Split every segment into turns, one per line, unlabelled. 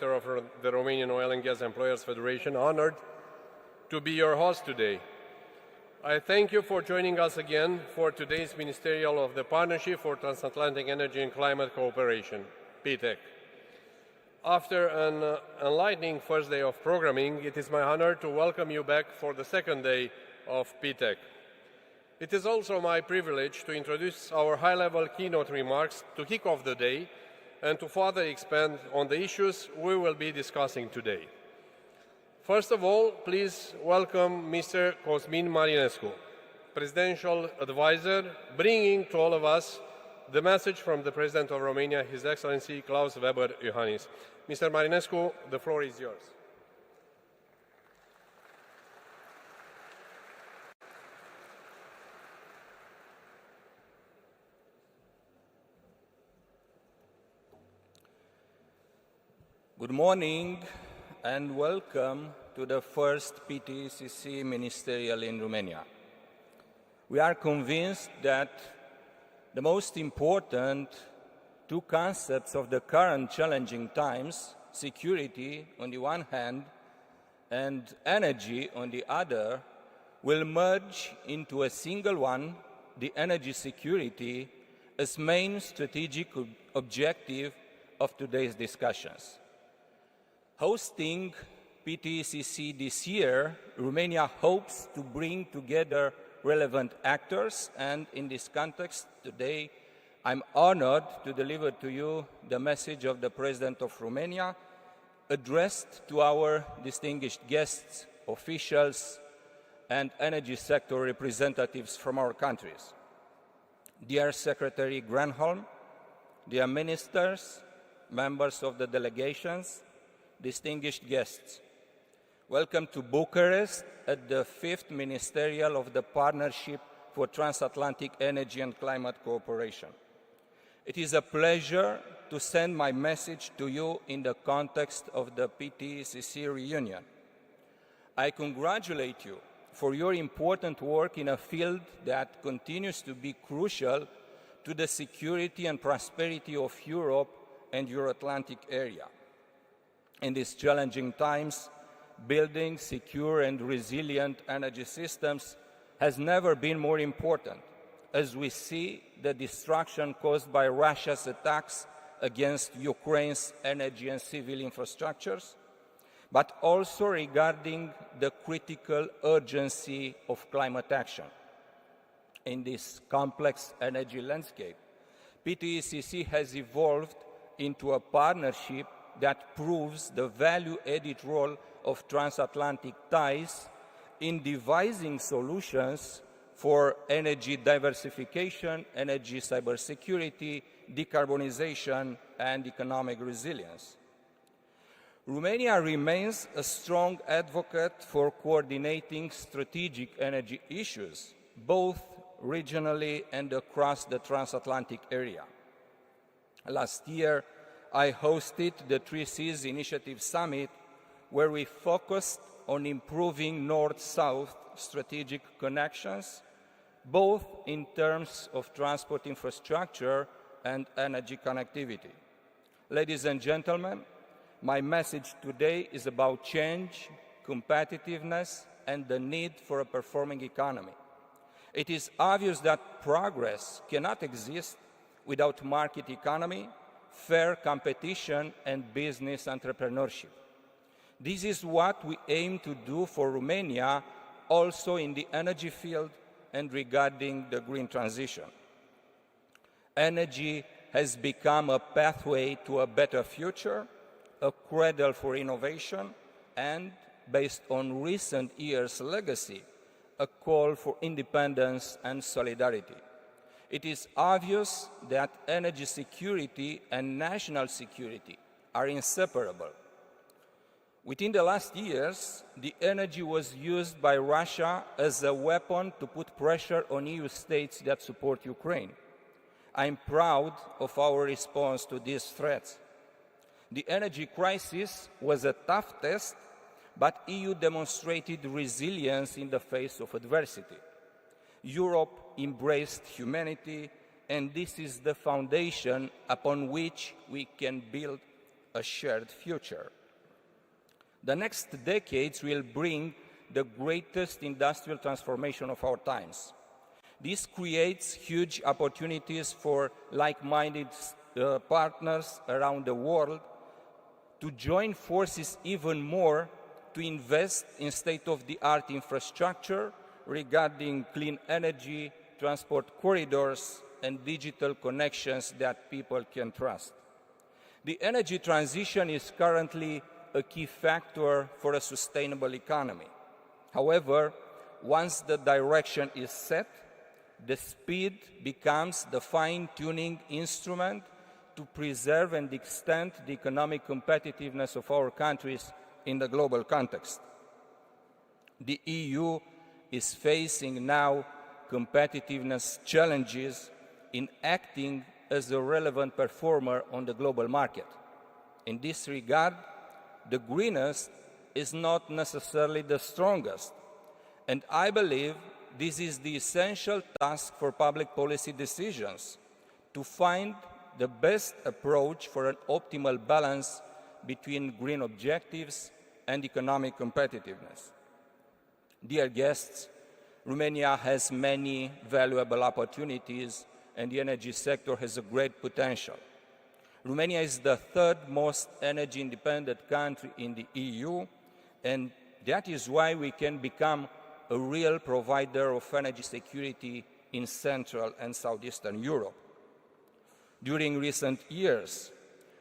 of the Romanian Oil and Gas Employers Federation, honored to be your host today. I thank you for joining us again for today's Ministerial of the Partnership for Transatlantic Energy and Climate Cooperation, P-TECC. After an enlightening first day of programming, it is my honor to welcome you back for the second day of P-TECC. It is also my privilege to introduce our high-level keynote remarks to kick off the day and to further expand on the issues we will be discussing today. First of all, please welcome Mr. Cosmin Marinescu, Presidential Advisor, bringing to all of us the message from the President of Romania, His Excellency Klaus Weber Iohannis. Mr. Marinescu, the floor is yours.
Good morning and welcome to the first P-TECC Ministerial in Romania. We are convinced that the most important two concepts of the current challenging times, security on the one hand and energy on the other, will merge into a single one, the energy security, as main strategic objective of today's discussions. Hosting P-TECC this year, Romania hopes to bring together relevant actors, and in this context today I'm honored to deliver to you the message of the President of Romania addressed to our distinguished guests, officials and energy sector representatives from our countries. Dear Secretary Granholm, dear ministers, members of the delegations, distinguished guests, welcome to Bucharest at the 5th Ministerial of the Partnership for Transatlantic Energy and Climate Cooperation. It is a pleasure to send my message to you in the context of the P-TECC reunion. I congratulate you for your important work in a field that continues to be crucial to the security and prosperity of Europe and Euro-Atlantic area. In these challenging times, building secure and resilient energy systems has never been more important, as we see the destruction caused by Russia's attacks against Ukraine's energy and civil infrastructures, but also regarding the critical urgency of climate action. In this complex energy landscape, P-TECC has evolved into a partnership that proves the value-added role of transatlantic ties in devising solutions for energy diversification, energy cybersecurity, decarbonization, and economic resilience. Romania remains a strong advocate for coordinating strategic energy issues, both regionally and across the transatlantic area. Last year, I hosted the Three Seas Initiative Summit, where we focused on improving North-South strategic connections, both in terms of transport infrastructure and energy connectivity. Ladies and gentlemen, my message today is about change, competitiveness, and the need for a performing economy. It is obvious that progress cannot exist without market economy, fair competition, and business entrepreneurship. This is what we aim to do for Romania, also in the energy field and regarding the green transition. Energy has become a pathway to a better future, a cradle for innovation, and, based on recent years' legacy, a call for independence and solidarity. It is obvious that energy security and national security are inseparable. Within the last years, the energy was used by Russia as a weapon to put pressure on EU states that support Ukraine. I am proud of our response to these threats. The energy crisis was a tough test, but EU demonstrated resilience in the face of adversity. Europe embraced humanity, and this is the foundation upon which we can build a shared future. The next decades will bring the greatest industrial transformation of our times. This creates huge opportunities for like-minded partners around the world to join forces even more to invest in state-of-the-art infrastructure regarding clean energy, transport corridors, and digital connections that people can trust. The energy transition is currently a key factor for a sustainable economy. However, once the direction is set, the speed becomes the fine-tuning instrument to preserve and extend the economic competitiveness of our countries in the global context. The EU is facing now competitiveness challenges in acting as a relevant performer on the global market. In this regard, the greenest is not necessarily the strongest, and I believe this is the essential task for public policy decisions, to find the best approach for an optimal balance between green objectives and economic competitiveness. Dear guests, Romania has many valuable opportunities and the energy sector has a great potential. Romania is the third most energy-independent country in the EU, and that is why we can become a real provider of energy security in Central and Southeastern Europe. During recent years,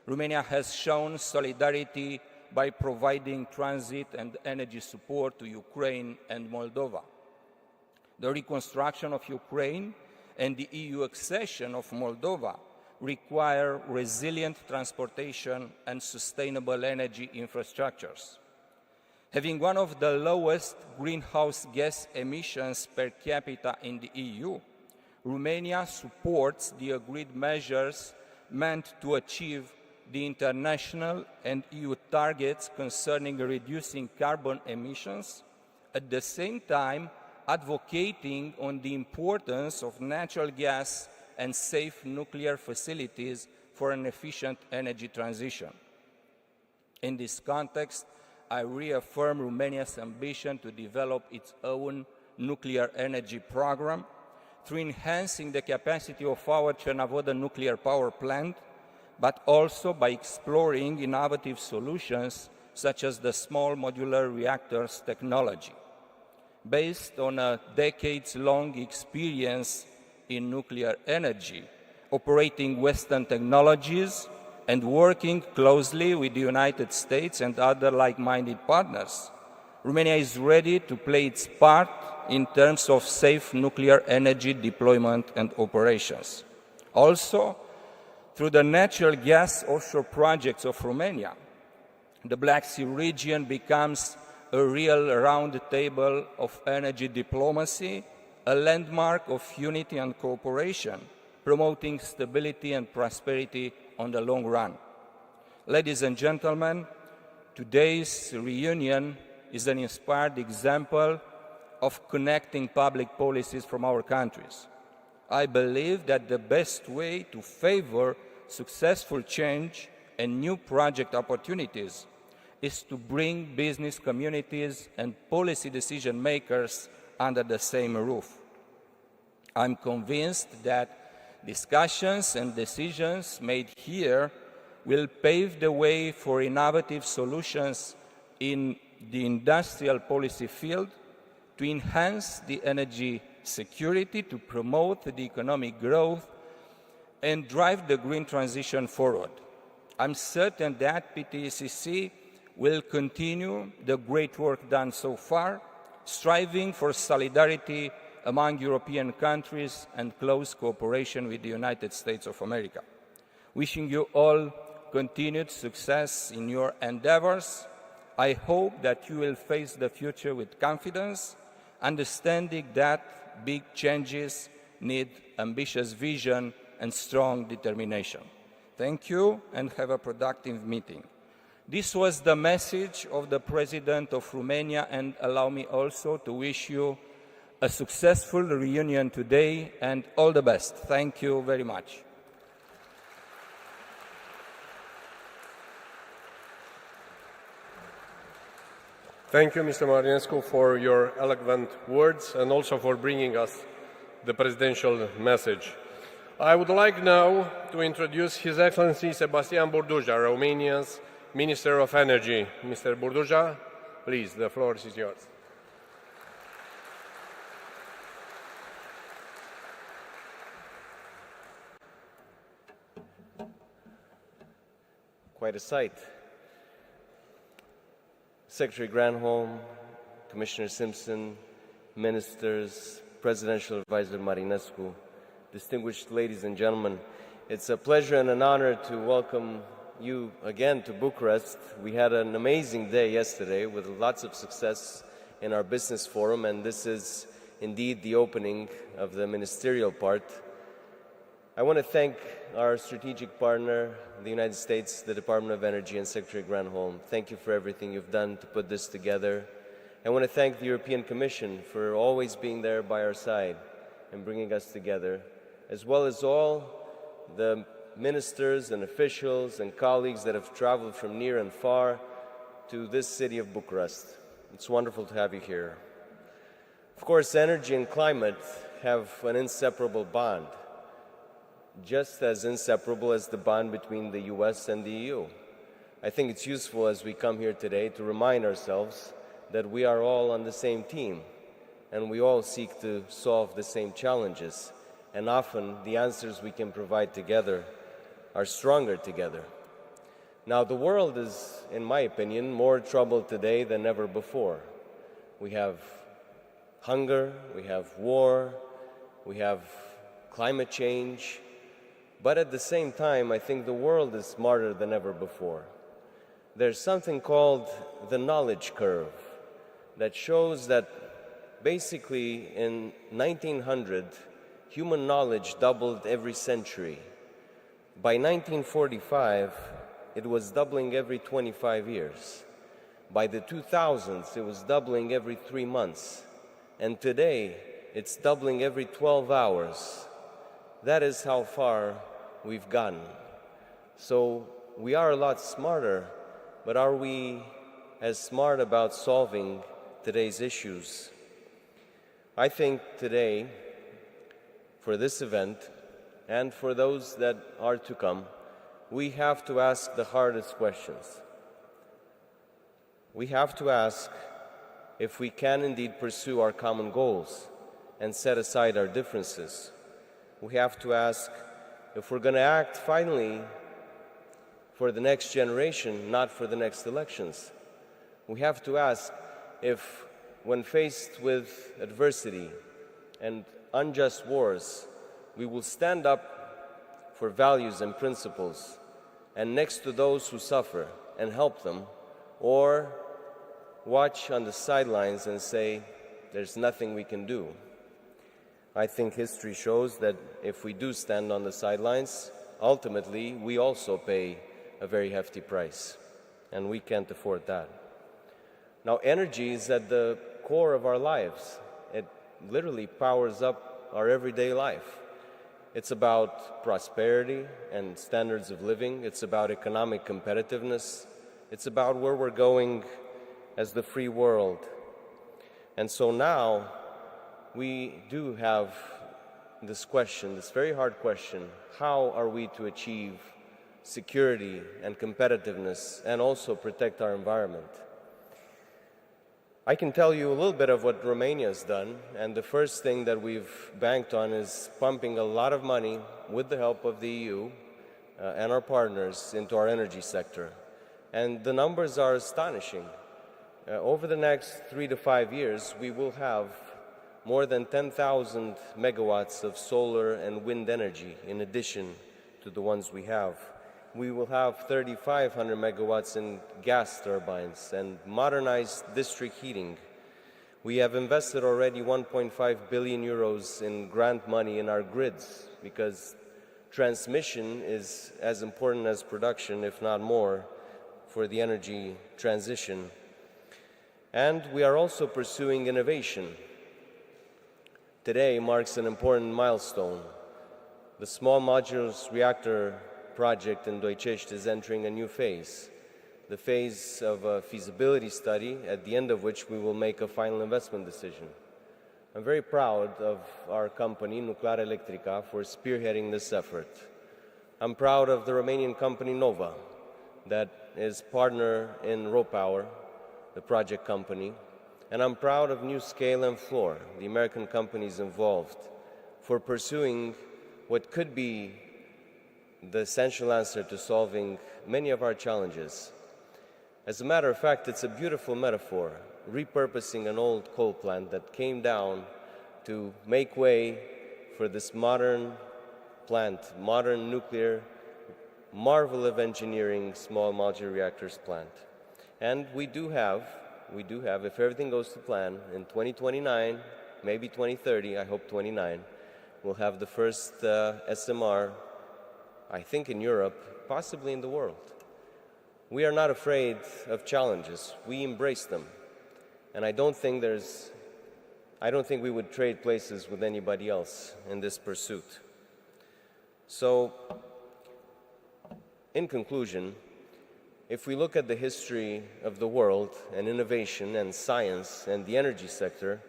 Romania has shown solidarity by providing transit and energy support to Ukraine and Moldova. The reconstruction of Ukraine and the EU accession of Moldova require resilient transportation and sustainable energy infrastructures. Having one of the lowest greenhouse gas emissions per capita in the EU, Romania supports the agreed measures meant to achieve the international and EU targets concerning reducing carbon emissions, at the same time advocating on the importance of natural gas and safe nuclear facilities for an efficient energy transition. In this context, I reaffirm Romania's ambition to develop its own nuclear energy program through enhancing the capacity of our Cernavoda nuclear power plant, but also by exploring innovative solutions such as the small modular reactors technology. Based on a decades-long experience in nuclear energy, operating Western technologies, and working closely with the United States and other like-minded partners, Romania is ready to play its part in terms of safe nuclear energy deployment and operations. Also, through the natural gas offshore projects of Romania, the Black Sea region becomes a real round table of energy diplomacy, a landmark of unity and cooperation, promoting stability and prosperity on the long run. Ladies and gentlemen, today's reunion is an inspired example of connecting public policies from our countries. I believe that the best way to favor successful change and new project opportunities is to bring business communities and policy decision makers under the same roof. I'm convinced that discussions and decisions made here will pave the way for innovative solutions in the industrial policy field to enhance the energy security, to promote the economic growth, and drive the green transition forward. I'm certain that P-TECC will continue the great work done so far, striving for solidarity among European countries and close cooperation with the United States of America. Wishing you all continued success in your endeavors. I hope that you will face the future with confidence, understanding that big changes need ambitious vision and strong determination. Thank you and have a productive meeting. This was the message of the President of Romania, and allow me also to wish you a successful reunion today and all the best. Thank you very much.
Thank you, Mr. Marinescu, for your eloquent words and also for bringing us the presidential message. I would like now to introduce His Excellency Sebastian Burduja, Romania's Minister of Energy. Mr. Burduja, please, the floor is yours.
Quite a sight. Secretary Granholm, Commissioner Simpson, ministers, Presidential Advisor Marinescu, distinguished ladies and gentlemen, it's a pleasure and an honor to welcome you again to Bucharest. We had an amazing day yesterday with lots of success in our business forum, and this is indeed the opening of the ministerial part. I want to thank our strategic partner, the United States, the Department of Energy, and Secretary Granholm. Thank you for everything you've done to put this together. I want to thank the European Commission for always being there by our side and bringing us together, as well as all the ministers and officials and colleagues that have traveled from near and far to this city of Bucharest. It's wonderful to have you here. Of course, energy and climate have an inseparable bond, just as inseparable as the bond between the US and the EU. I think it's useful as we come here today to remind ourselves that we are all on the same team and we all seek to solve the same challenges, and often the answers we can provide together are stronger together. Now, the world is, in my opinion, more troubled today than ever before. We have hunger, we have war, we have climate change, but at the same time, I think the world is smarter than ever before. There's something called the knowledge curve that shows that basically in 1900, human knowledge doubled every century. By 1945, it was doubling every 25 years. By the 2000s, it was doubling every 3 months. And today, it's doubling every 12 hours. That is how far we've gotten. So we are a lot smarter, but are we as smart about solving today's issues? I think today, for this event, and for those that are to come, we have to ask the hardest questions. We have to ask if we can indeed pursue our common goals and set aside our differences. We have to ask if we're going to act finally for the next generation, not for the next elections. We have to ask if, when faced with adversity and unjust wars, we will stand up for values and principles and next to those who suffer and help them, or watch on the sidelines and say, there's nothing we can do. I think history shows that if we do stand on the sidelines, ultimately we also pay a very hefty price, and we can't afford that. Now, energy is at the core of our lives. It literally powers up our everyday life. It's about prosperity and standards of living. It's about economic competitiveness. It's about where we're going as the free world. And so now we do have this question, this very hard question: how are we to achieve security and competitiveness and also protect our environment? I can tell you a little bit of what Romania has done, and the first thing that we've banked on is pumping a lot of money with the help of the EU and our partners into our energy sector. And the numbers are astonishing. Over the next 3 to 5 years, we will have more than 10,000 megawatts of solar and wind energy in addition to the ones we have. We will have 3,500 megawatts in gas turbines and modernized district heating. We have invested already 1.5 billion euros in grant money in our grids, because transmission is as important as production, if not more, for the energy transition. And we are also pursuing innovation. Today marks an important milestone. The small modular reactor project in Doicești is entering a new phase. the phase of a feasibility study, at the end of which we will make a final investment decision. I'm very proud of our company, Nuclear Electrica, for spearheading this effort. I'm proud of the Romanian company Nova, that is partner in RoPower, the project company, and I'm proud of NewScale and Fluor, the American companies involved, for pursuing what could be the essential answer to solving many of our challenges. As a matter of fact, it's a beautiful metaphor, repurposing an old coal plant that came down to make way for this modern plant, modern nuclear, marvel of engineering, small modular reactors plant. And we do have, if everything goes to plan, in 2029, maybe 2030, I hope 29, we'll have the first SMR, I think in Europe, possibly in the world. We are not afraid of challenges. We embrace them. And I don't think we would trade places with anybody else in this pursuit. So, in conclusion, if we look at the history of the world and innovation and science and the energy sector,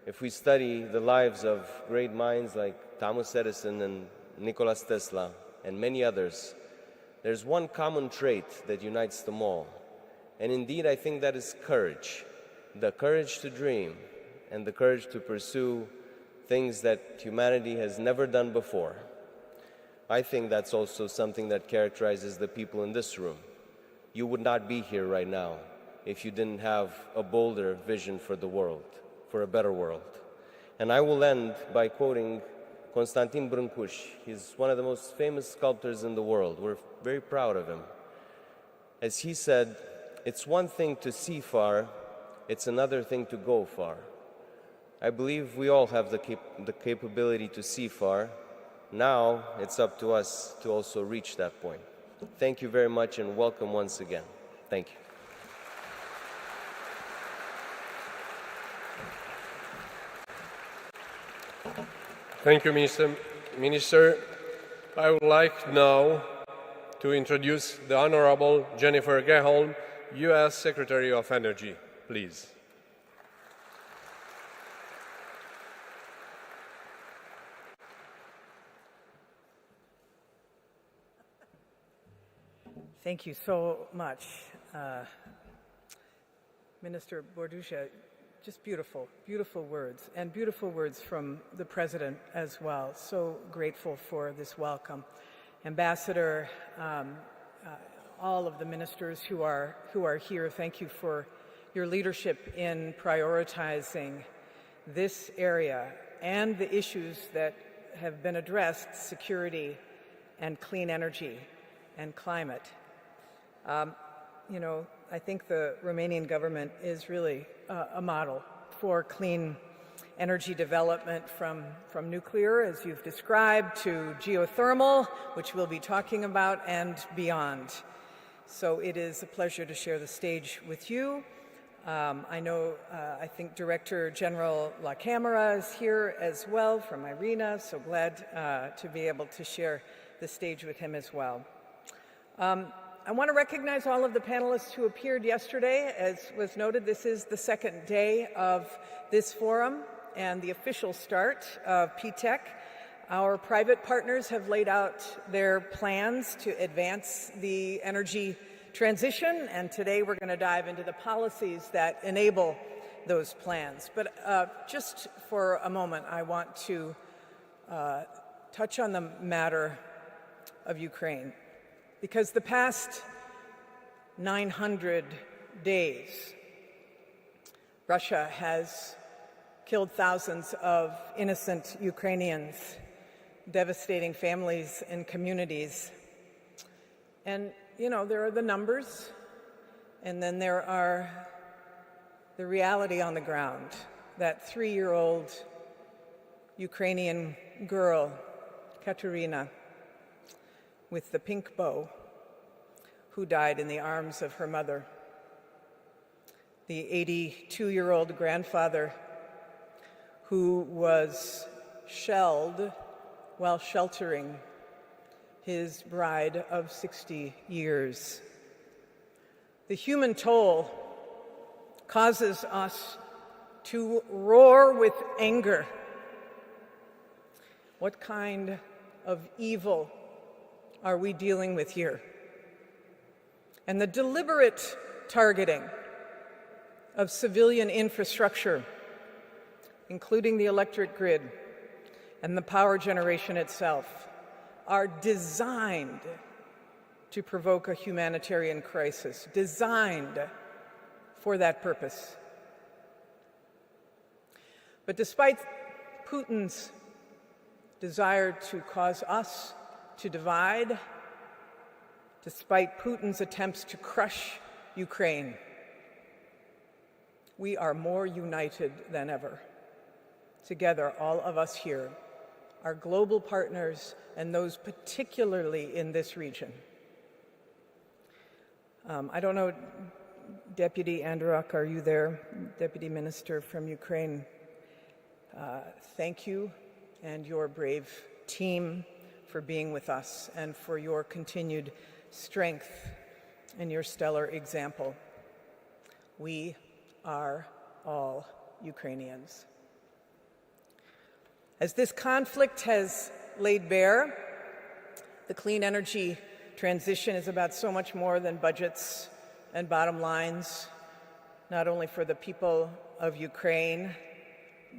if we study the lives of great minds like Thomas Edison and Nikola Tesla and many others, there's one common trait that unites them all. And indeed, I think that is courage. The courage to dream and the courage to pursue things that humanity has never done before. I think that's also something that characterizes the people in this room. You would not be here right now if you didn't have a bolder vision for the world, for a better world. And I will end by quoting Constantin Brâncuș. He's one of the most famous sculptors in the world. We're very proud of him. As he said, it's one thing to see far, it's another thing to go far. I believe we all have the capability to see far. Now it's up to us to also reach that point. Thank you very much and welcome once again. Thank you.
Thank you, Minister. I would like now to introduce the Honorable Jennifer Granholm, U.S. Secretary of Energy, please.
Thank you so much, Minister Bordusha. Just beautiful, beautiful words, and beautiful words from the President as well. So grateful for this welcome. Ambassador, all of the ministers who are here, thank you for your leadership in prioritizing this area and the issues that have been addressed, security and clean energy and climate. I think the Romanian government is really a model for clean energy development from nuclear, as you've described, to geothermal, which we'll be talking about, and beyond. So it is a pleasure to share the stage with you. I think Director General La Camera is here as well from IRENA, so glad to be able to share the stage with him as well. I want to recognize all of the panelists who appeared yesterday. As was noted, this is the second day of this forum and the official start of P-TECC. Our private partners have laid out their plans to advance the energy transition, and today we're going to dive into the policies that enable those plans. But just for a moment, I want to touch on the matter of Ukraine. Because the past 900 days, Russia has killed thousands of innocent Ukrainians, devastating families and communities. And, there are the numbers, and then there are the reality on the ground. That 3-year-old Ukrainian girl, Katerina, with the pink bow, who died in the arms of her mother. The 82-year-old grandfather who was shelled while sheltering his bride of 60 years. The human toll causes us to roar with anger. What kind of evil are we dealing with here? And the deliberate targeting of civilian infrastructure, including the electric grid and the power generation itself, are designed to provoke a humanitarian crisis, designed for that purpose. But despite Putin's desire to cause us to divide, despite Putin's attempts to crush Ukraine, we are more united than ever. Together, all of us here, our global partners, and those particularly in this region. I don't know, Deputy Andriuk, are you there? Deputy Minister from Ukraine. Thank you and your brave team for being with us and for your continued strength and your stellar example. We are all Ukrainians. As this conflict has laid bare, the clean energy transition is about so much more than budgets and bottom lines, not only for the people of Ukraine,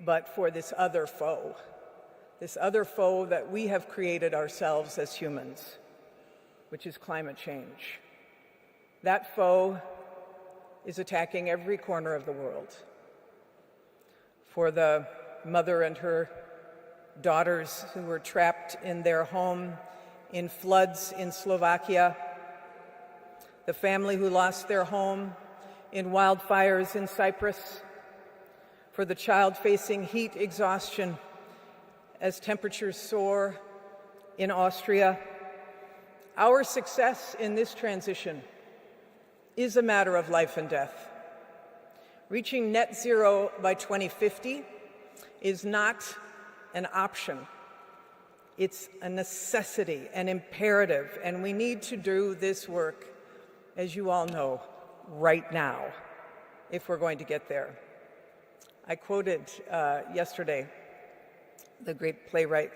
but for this other foe that we have created ourselves as humans, which is climate change. That foe is attacking every corner of the world. For the mother and her daughters who were trapped in their home in floods in Slovakia, the family who lost their home in wildfires in Cyprus, for the child facing heat exhaustion as temperatures soar in Austria. Our success in this transition is a matter of life and death. Reaching net zero by 2050 is not an option. It's a necessity, an imperative, and we need to do this work, as you all know, right now, if we're going to get there. I quoted yesterday the great playwright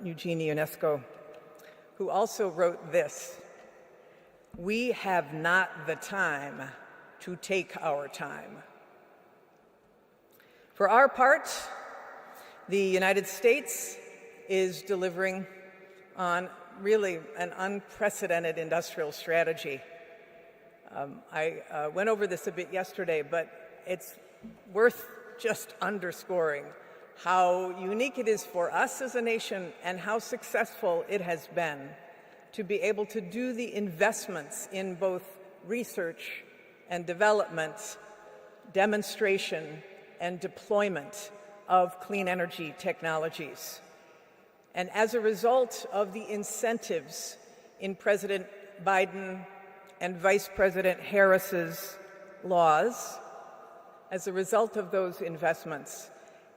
Eugene Ionesco, who also wrote this: "We have not the time to take our time." For our part, the United States is delivering on really an unprecedented industrial strategy. I went over this a bit yesterday, but it's worth just underscoring how unique it is for us as a nation and how successful it has been to be able to do the investments in both research and development, demonstration, and deployment of clean energy technologies. And as a result of the incentives in President Biden and Vice President Harris's laws, as a result of those investments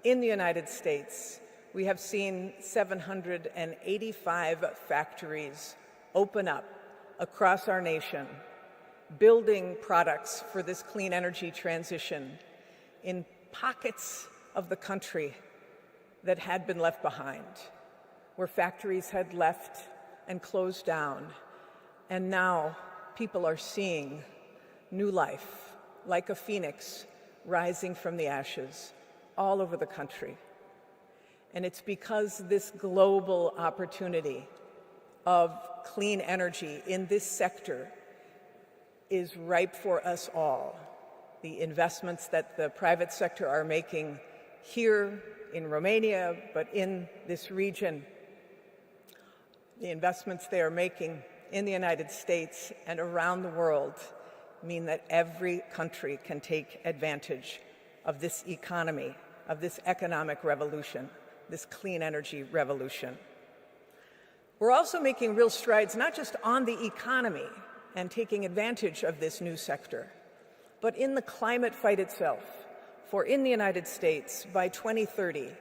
in the United States, we have seen 785 factories open up across our nation, building products for this clean energy transition in pockets of the country that had been left behind, where factories had left and closed down. And now people are seeing new life, like a phoenix rising from the ashes all over the country. And it's because this global opportunity of clean energy in this sector is ripe for us all. The investments that the private sector are making here in Romania, but in this region, the investments they are making in the United States and around the world mean that every country can take advantage of this economy, of this economic revolution, this clean energy revolution. We're also making real strides, not just on the economy and taking advantage of this new sector, but in the climate fight itself. For in the United States, by 2030,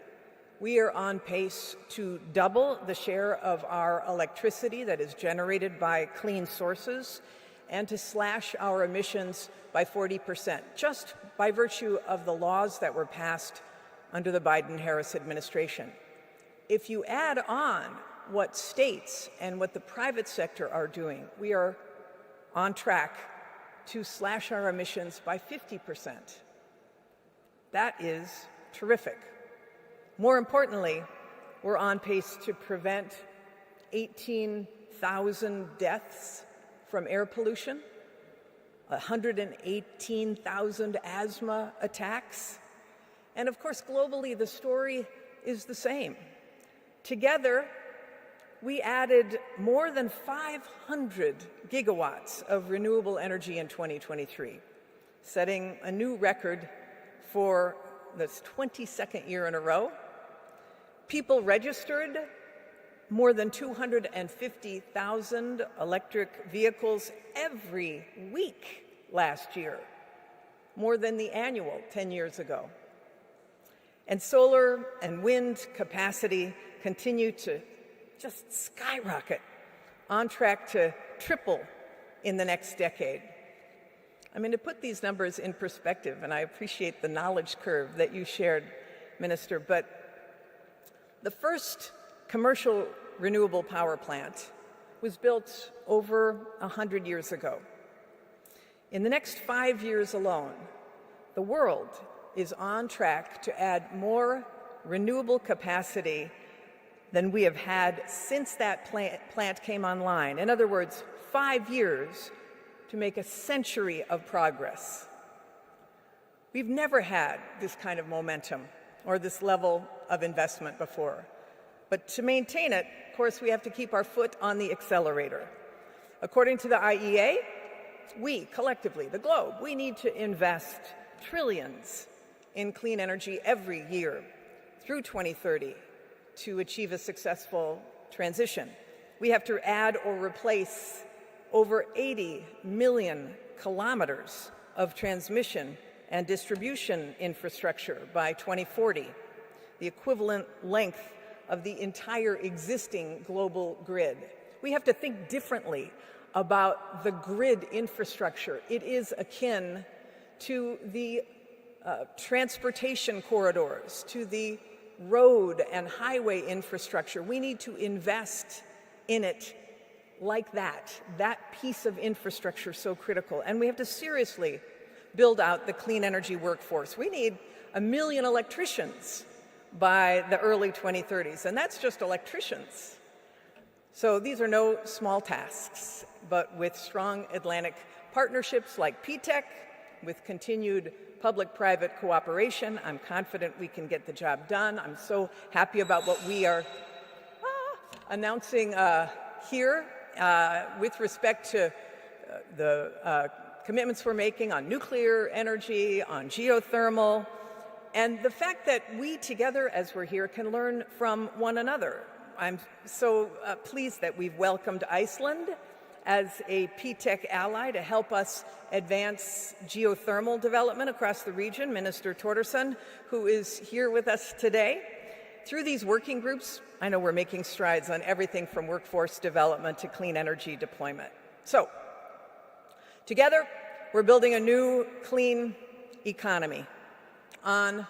we are on pace to double the share of our electricity that is generated by clean sources and to slash our emissions by 40%, just by virtue of the laws that were passed under the Biden-Harris administration. If you add on what states and what the private sector are doing, we are on track to slash our emissions by 50%. That is terrific. More importantly, we're on pace to prevent 18,000 deaths from air pollution, 118,000 asthma attacks, and of course, globally, the story is the same. Together, we added more than 500 gigawatts of renewable energy in 2023, setting a new record for the 22nd year in a row. People registered more than 250,000 electric vehicles every week last year, more than the annual 10 years ago. And solar and wind capacity continue to just skyrocket, on track to triple in the next decade. I mean, to put these numbers in perspective, and I appreciate the knowledge curve that you shared, Minister, but the first commercial renewable power plant was built over 100 years ago. In the next 5 years alone, the world is on track to add more renewable capacity than we have had since that plant came online. In other words, 5 years to make a century of progress. We've never had this kind of momentum or this level of investment before. But to maintain it, of course, we have to keep our foot on the accelerator. According to the IEA, we, collectively, the globe, we need to invest trillions in clean energy every year through 2030 to achieve a successful transition. We have to add or replace over 80 million kilometers of transmission and distribution infrastructure by 2040, the equivalent length of the entire existing global grid. We have to think differently about the grid infrastructure. It is akin to the transportation corridors, to the road and highway infrastructure. We need to invest in it like that piece of infrastructure so critical. And we have to seriously build out the clean energy workforce. We need 1 million electricians by the early 2030s, and that's just electricians. So these are no small tasks, but with strong Atlantic partnerships like P-TECC, with continued public-private cooperation, I'm confident we can get the job done. I'm so happy about what we are announcing here with respect to the commitments we're making on nuclear energy, on geothermal, and the fact that we together, as we're here, can learn from one another. I'm so pleased that we've welcomed Iceland as a P-TECC ally to help us advance geothermal development across the region. Minister Torderson, who is here with us today. Through these working groups, I know we're making strides on everything from workforce development to clean energy deployment. So, together, we're building a new clean economy on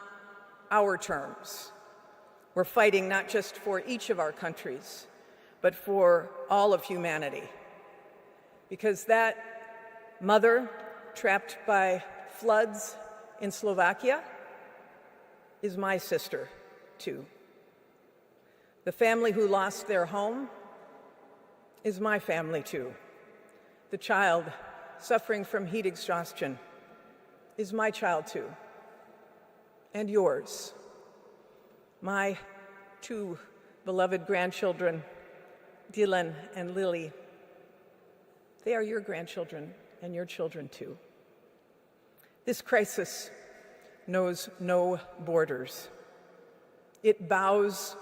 our terms. We're fighting not just for each of our countries, but for all of humanity. Because that mother trapped by floods in Slovakia is my sister, too. The family who lost their home is my family, too. The child suffering from heat exhaustion is my child, too. And yours. My 2 beloved grandchildren, Dylan and Lily, they are your grandchildren and your children, too. This crisis knows no borders. It bows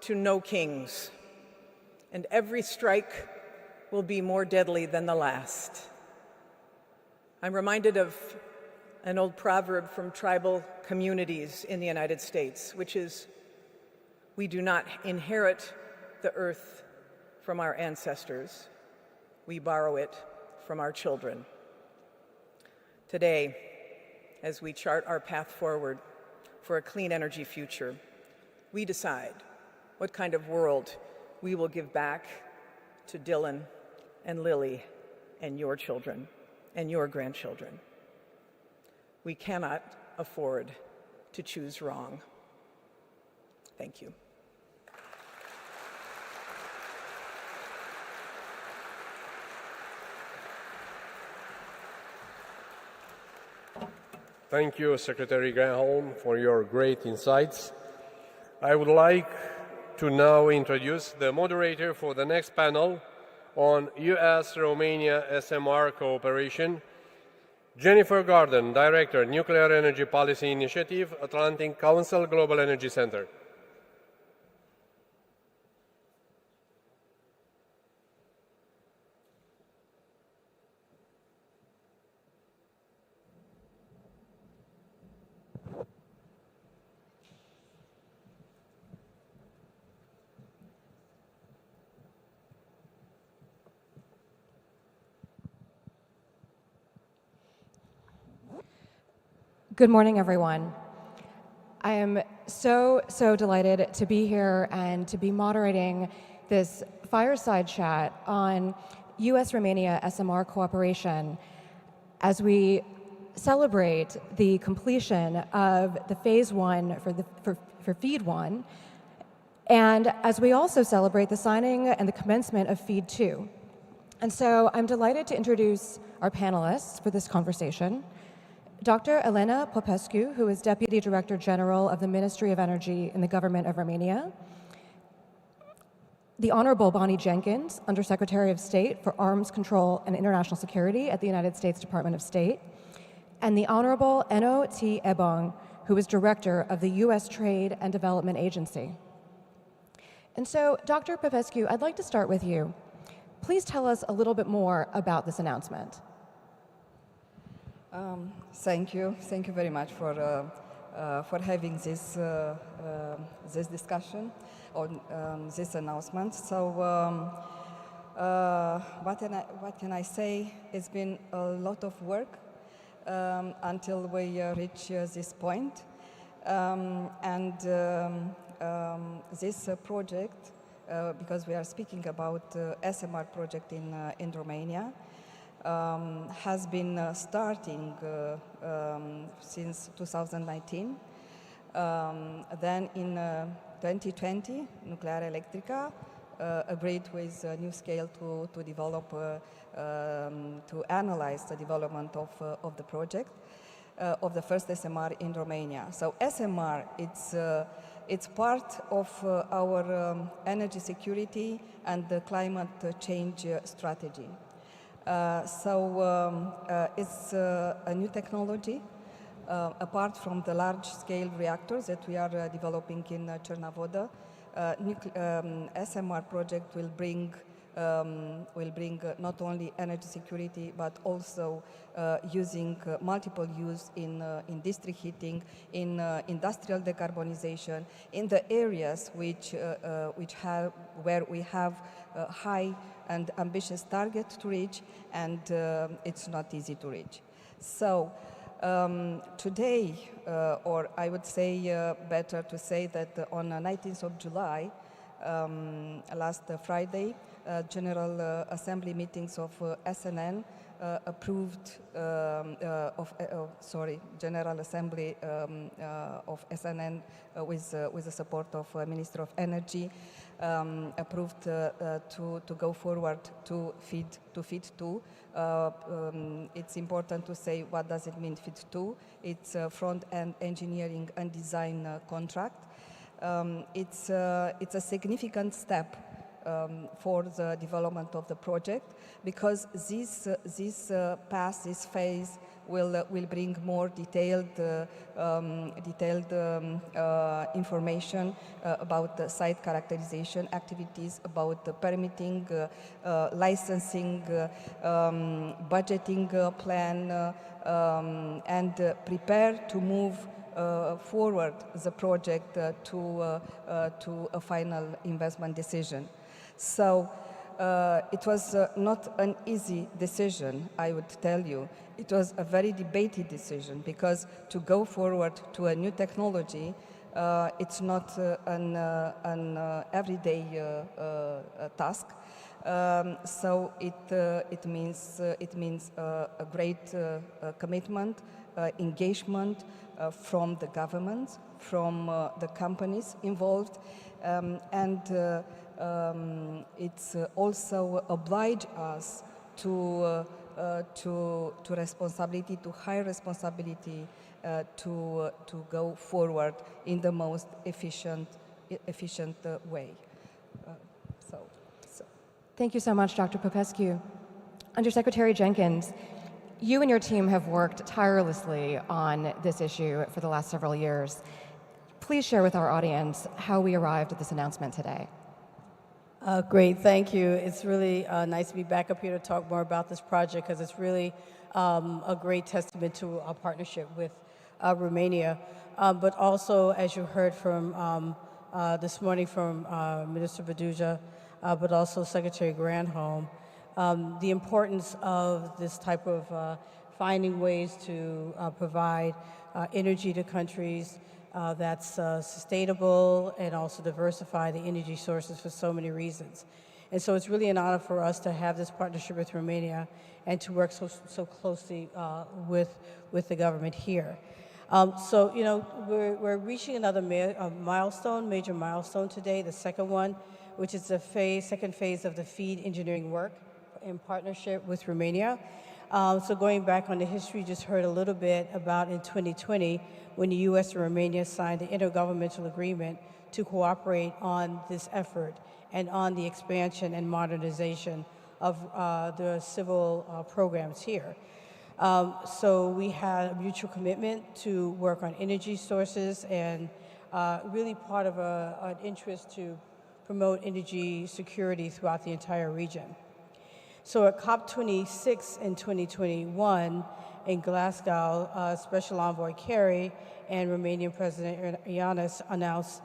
to no kings, and every strike will be more deadly than the last. I'm reminded of an old proverb from tribal communities in the United States, which is, we do not inherit the earth from our ancestors, we borrow it from our children. Today, as we chart our path forward for a clean energy future, we decide what kind of world we will give back to Dylan and Lily and your children and your grandchildren. We cannot afford to choose wrong. Thank you.
Thank you, Secretary Granholm, for your great insights. I would like to now introduce the moderator for the next panel on US-Romania SMR cooperation, Jennifer Garden, Director, Nuclear Energy Policy Initiative, Atlantic Council Global Energy Center.
Good morning, everyone. I am so delighted to be here and to be moderating this fireside chat on US-Romania SMR cooperation as we celebrate the completion of the phase one for FEED 1, and as we also celebrate the signing and the commencement of FEED 2. And so I'm delighted to introduce our panelists for this conversation. Dr. Elena Popescu, who is Deputy Director General of the Ministry of Energy in the Government of Romania. The Honorable Bonnie Jenkins, Undersecretary of State for Arms Control and International Security at the United States Department of State. And the Honorable Eno T. Ebong, who is Director of the U.S. Trade and Development Agency. And so, Dr. Popescu, I'd like to start with you. Please tell us a little bit more about this announcement.
Thank you very much for having this this discussion on this announcement. So, what can I say? It's been a lot of work until we reach this point, and this project, because we are speaking about SMR project in Romania. Has been starting since 2019. Then in 2020, Nuclear Electrica agreed with NuScale to develop, to analyze the development of the project, of the first SMR in Romania. So SMR, it's part of our energy security and the climate change strategy. It's a new technology, apart from the large-scale reactors that we are developing in Cernavoda. SMR project will bring not only energy security, but also using multiple use in district heating, in industrial decarbonization, in the areas where we have high and ambitious target to reach, and it's not easy to reach. So today, or I would say better to say that on the 19th of July, last Friday, General Assembly meetings of SNN approved, General Assembly of SNN with the support of Minister of Energy approved to go forward to FEED 2. It's important to say what does it mean FEED 2. It's a front-end engineering and design contract. It's a significant step for the development of the project, because this phase will bring more detailed information about the site characterization activities, about the permitting, licensing, budgeting plan, and prepare to move forward the project to a final investment decision. So It was not an easy decision, I would tell you. It was a very debated decision because to go forward to a new technology, it's not an everyday task. So it means a great commitment, engagement from the government, from the companies involved, and it's also oblige us to responsibility, to high responsibility, to go forward in the most efficient way.
Thank you so much, Dr. Popescu. Undersecretary Jenkins, you and your team have worked tirelessly on this issue for the last several years. Please share with our audience how we arrived at this announcement today.
Great, thank you. It's really nice to be back up here to talk more about this project because it's really a great testament to our partnership with Romania. But also, as you heard from this morning from Minister Baduja, but also Secretary Granholm, the importance of this type of finding ways to provide energy to countries that's sustainable and also diversify the energy sources for so many reasons. And so it's really an honor for us to have this partnership with Romania and to work so closely with the government here. So, you know, we're reaching another major milestone today, the second one, which is the second phase of the FEED engineering work in partnership with Romania. So going back on the history, just heard a little bit about in 2020 when the U.S. and Romania signed the intergovernmental agreement to cooperate on this effort and on the expansion and modernization of the civil programs here. So we had a mutual commitment to work on energy sources and really part of an interest to promote energy security throughout the entire region. So at COP26 in 2021 in Glasgow, Special Envoy Kerry and Romanian President Iohannis announced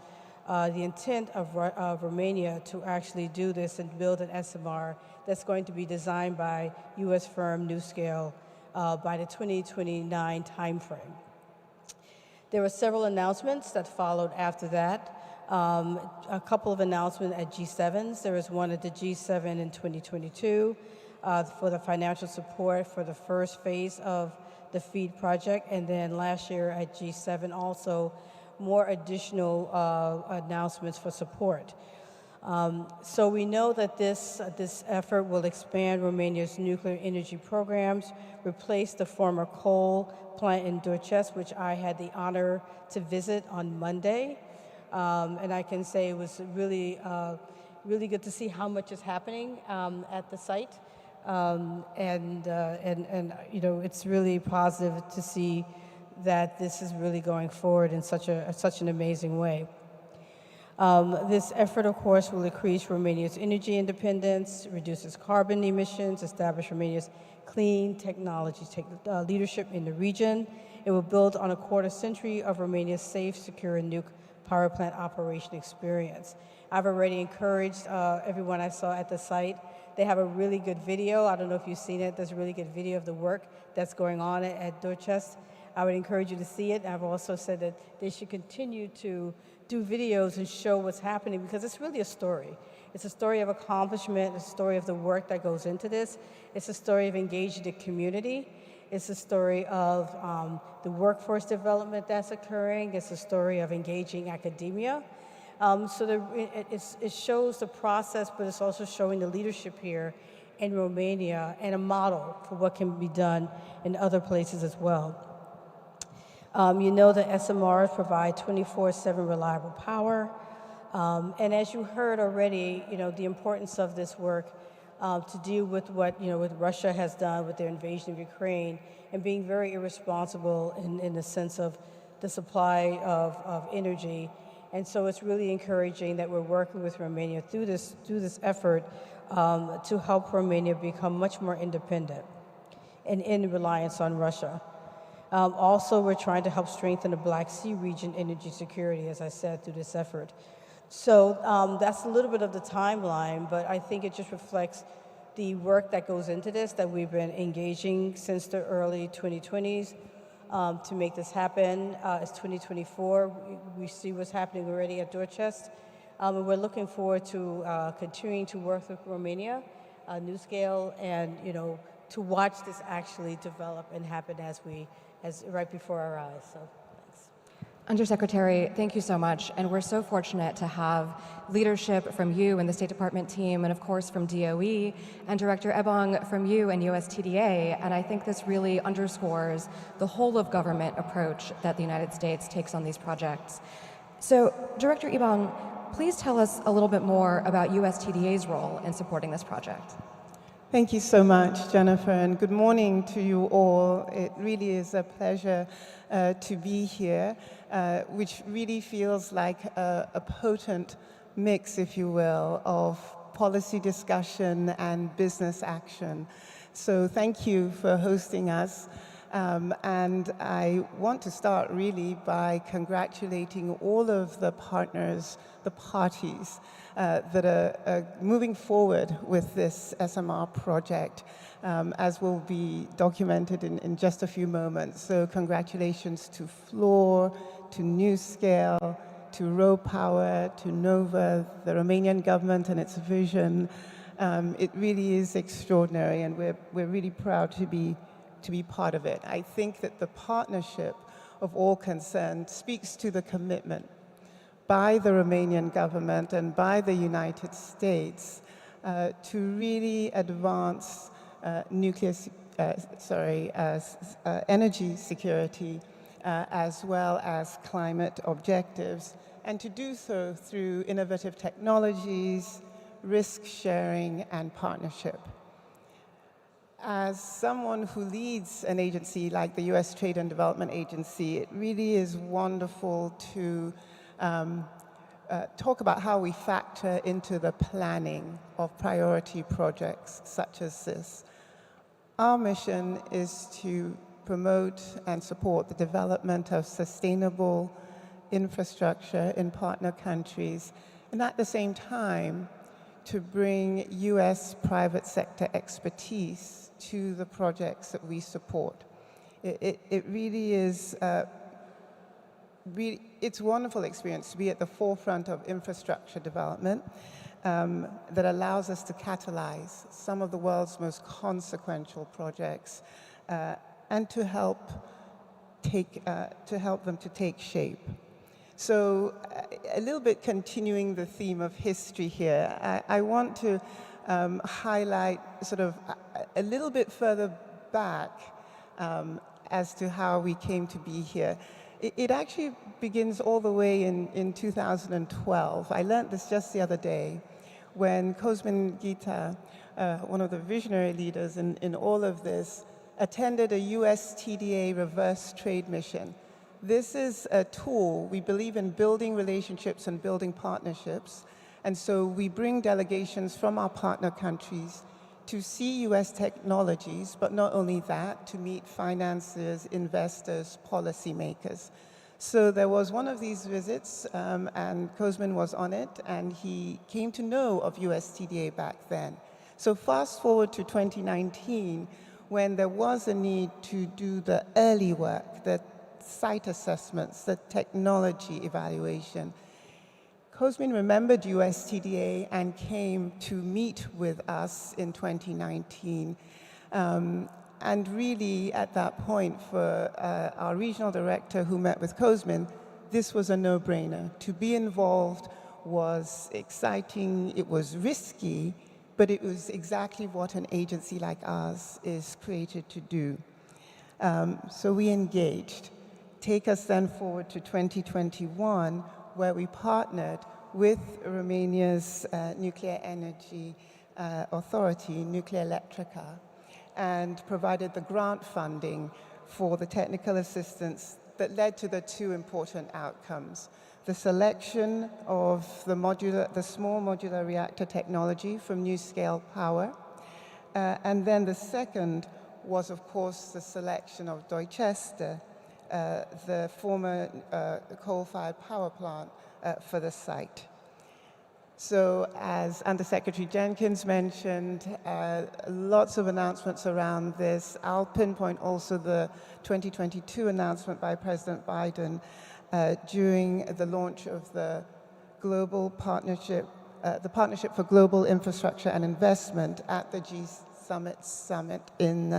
the intent of Romania to actually do this and build an SMR that's going to be designed by U.S. firm NuScale by the 2029 timeframe. There were several announcements that followed after that. A couple of announcements at G7s. There was one at the G7 in 2022 for the financial support for the first phase of the FEED project, and then last year at G7 also more additional announcements for support. So we know that this effort will expand Romania's nuclear energy programs, replace the former coal plant in Bucharest, which I had the honor to visit on Monday. And I can say it was really good to see how much is happening at the site. And you know, it's really positive to see that this is really going forward in such an amazing way. This effort, of course, will increase Romania's energy independence, reduce its carbon emissions, establish Romania's clean technology leadership in the region. It will build on a quarter century of Romania's safe, secure, and nuclear power plant operation experience. I've already encouraged everyone I saw at the site. They have a really good video. I don't know if you've seen it. There's a really good video of the work that's going on at Bucharest. I would encourage you to see it. I've also said that they should continue to do videos and show what's happening because it's really a story. It's a story of accomplishment, a story of the work that goes into this. It's a story of engaging the community. It's a story of the workforce development that's occurring. It's a story of engaging academia. It shows the process, but it's also showing the leadership here in Romania and a model for what can be done in other places as well. You know that SMRs provide 24/7 reliable power. And as you heard already, you know, the importance of this work to deal with what what Russia has done with their invasion of Ukraine and being very irresponsible in the sense of the supply of energy. And so it's really encouraging that we're working with Romania through this effort to help Romania become much more independent and in reliance on Russia. Also, we're trying to help strengthen the Black Sea region energy security, as I said, through this effort. So that's a little bit of the timeline, but I think it just reflects the work that goes into this, that we've been engaging since the early 2020s to make this happen. It's 2024. We see what's happening already at Dorchester. And we're looking forward to continuing to work with Romania, NuScale, and to watch this actually develop and happen as right before our eyes. So thanks.
Undersecretary, thank you so much. And we're so fortunate to have leadership from you and the State Department team, and of course from DOE, and Director Ebong from you and USTDA. And I think this really underscores the whole of government approach that the United States takes on these projects. So, Director Ebong, please tell us a little bit more about USTDA's role in supporting this project.
Thank you so much, Jennifer, and good morning to you all. It really is a pleasure to be here, which really feels like a potent mix, if you will, of policy discussion and business action. So thank you for hosting us. And I want to start really by congratulating all of the partners, the parties that are moving forward with this SMR project, as will be documented in just a few moments. So congratulations to Fluor, to NuScale, to RoPower, to Nova, the Romanian government and its vision. It really is extraordinary, and we're really proud to be part of it. I think that the partnership of all concerned speaks to the commitment by the Romanian government and by the United States to really advance energy security as well as climate objectives, and to do so through innovative technologies, risk sharing, and partnership. As someone who leads an agency like the U.S. Trade and Development Agency, it really is wonderful to talk about how we factor into the planning of priority projects such as this. Our mission is to promote and support the development of sustainable infrastructure in partner countries, and at the same time, to bring U.S. private sector expertise to the projects that we support. It really is, it's a wonderful experience to be at the forefront of infrastructure development that allows us to catalyze some of the world's most consequential projects and to help them to take shape. So a little bit continuing the theme of history here, I want to highlight sort of a little bit further back as to how we came to be here. It actually begins all the way in 2012. I learned this just the other day when Cosmin Ghita, one of the visionary leaders in all of this, attended a USTDA reverse trade mission. This is a tool. We believe in building relationships and building partnerships. And so we bring delegations from our partner countries to see US technologies, but not only that, to meet financiers, investors, policymakers. So there was one of these visits, and Cosmin was on it, and he came to know of USTDA back then. So fast forward to 2019, when there was a need to do the early work, the site assessments, the technology evaluation. Cosmin remembered USTDA and came to meet with us in 2019. And really, at that point, for our regional director who met with Cosmin, this was a no-brainer. To be involved was exciting, it was risky, but it was exactly what an agency like ours is created to do. So we engaged. Take us then forward to 2021, where we partnered with Romania's nuclear energy authority, Nuclear Electrica, and provided the grant funding for the technical assistance that led to the two important outcomes: the selection of the small modular reactor technology from NuScale Power, and then the second was, of course, the selection of Dorchester, the former coal-fired power plant, for the site. So as Undersecretary Jenkins mentioned, lots of announcements around this. I'll pinpoint also the 2022 announcement by President Biden during the launch of the Global Partnership, the Partnership for Global Infrastructure and Investment at the Summit in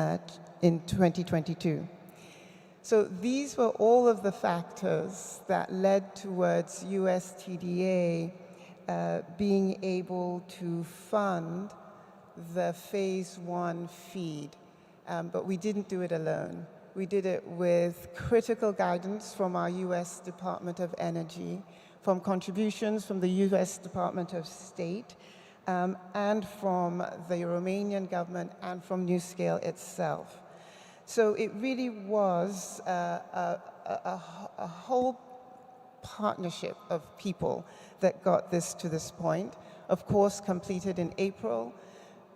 2022. So these were all of the factors that led towards US TDA being able to fund the phase 1 FEED. But we didn't do it alone. We did it with critical guidance from our US Department of Energy, from contributions from the US Department of State, and from the Romanian government and from NuScale itself. So it really was a whole partnership of people that got this to this point. Of course, completed in April.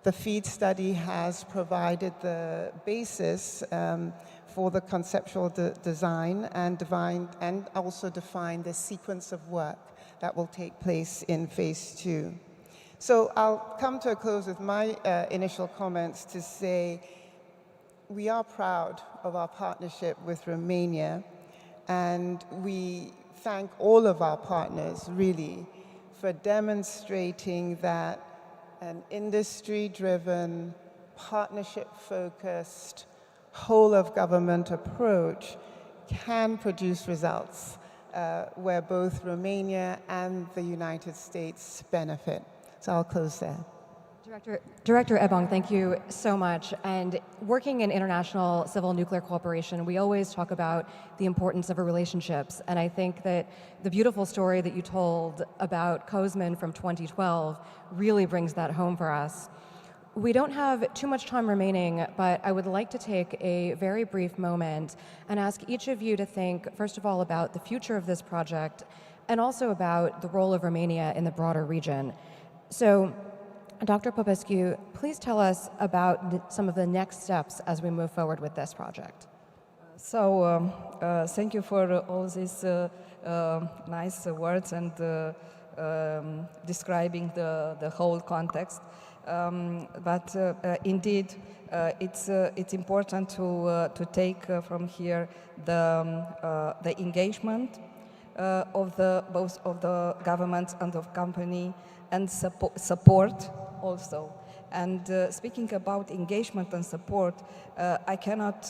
The FEED study has provided the basis for the conceptual design and also defined the sequence of work that will take place in phase 2. So I'll come to a close with my initial comments to say we are proud of our partnership with Romania, and we thank all of our partners, really, for demonstrating that an industry-driven, partnership-focused, whole-of-government approach can produce results where both Romania and the United States benefit. So I'll close there.
Director Ebong, thank you so much. And working in international civil nuclear cooperation, we always talk about the importance of relationships. And I think that the beautiful story that you told about COSMIN from 2012 really brings that home for us. We don't have too much time remaining, but I would like to take a very brief moment and ask each of you to think, first of all, about the future of this project and also about the role of Romania in the broader region. So, Dr. Popescu, please tell us about some of the next steps as we move forward with this project.
So, thank you for all these nice words and describing the whole context. But indeed, it's important to take from here the engagement of both of the governments and of company and support also. And speaking about engagement and support, I cannot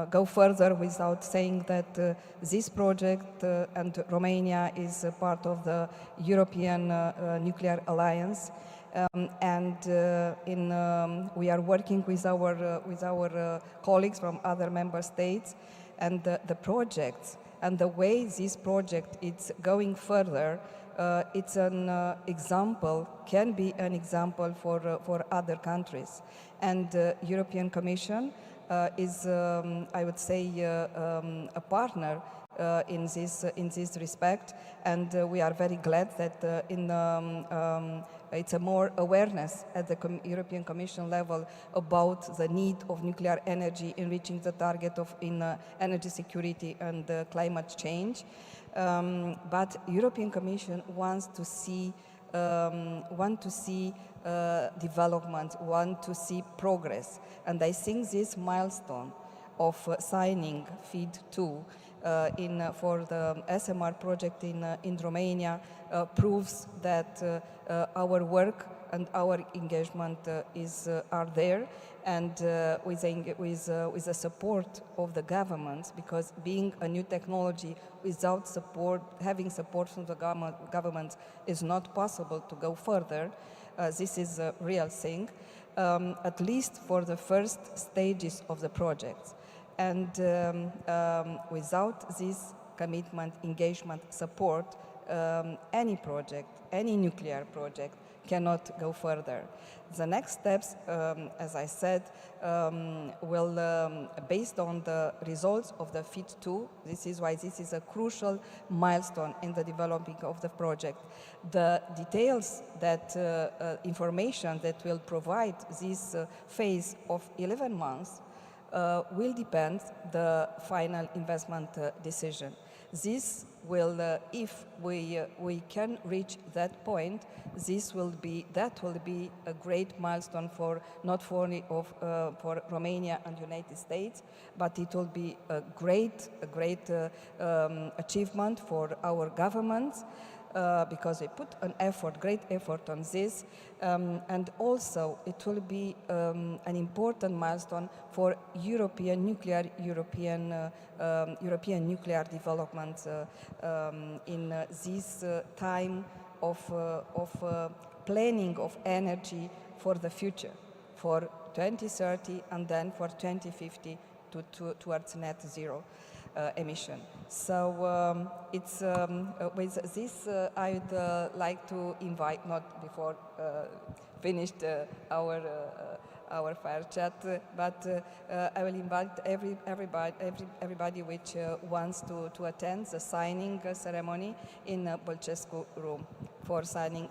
go further without saying that this project and Romania is a part of the European Nuclear Alliance. We are working with our colleagues from other member states, and the projects and the way this project is going further, it's an example, can be an example for other countries. And the European Commission is, I would say, a partner in this respect, and we are very glad that it's a more awareness at the European Commission level about the need of nuclear energy in reaching the target of energy security and climate change. But European Commission wants to see development, want to see progress, and I think this milestone of signing FEED 2 for the SMR project in Romania proves that our work and our engagement are there, and with the support of the governments, because being a new technology without support, having support from the government is not possible to go further. This is a real thing, at least for the first stages of the project. And without this commitment, engagement, support, any project, any nuclear project cannot go further. The next steps, as I said, will, based on the results of the FEED 2, this is why this is a crucial milestone in the developing of the project. The details that, information that will provide this phase of 11 months will depend the final investment decision. This will, if we can reach that point, that will be a great milestone for not only for Romania and United States, but it will be a great achievement for our governments. Because they put an great effort on this, and also it will be an important milestone for European nuclear development in this time of planning of energy for the future, for 2030 and then for 2050 towards net zero emission. So it's with this I would like to invite, not before finished our fire chat, but I will invite everybody which wants to attend the signing ceremony in Bălcescu room for signing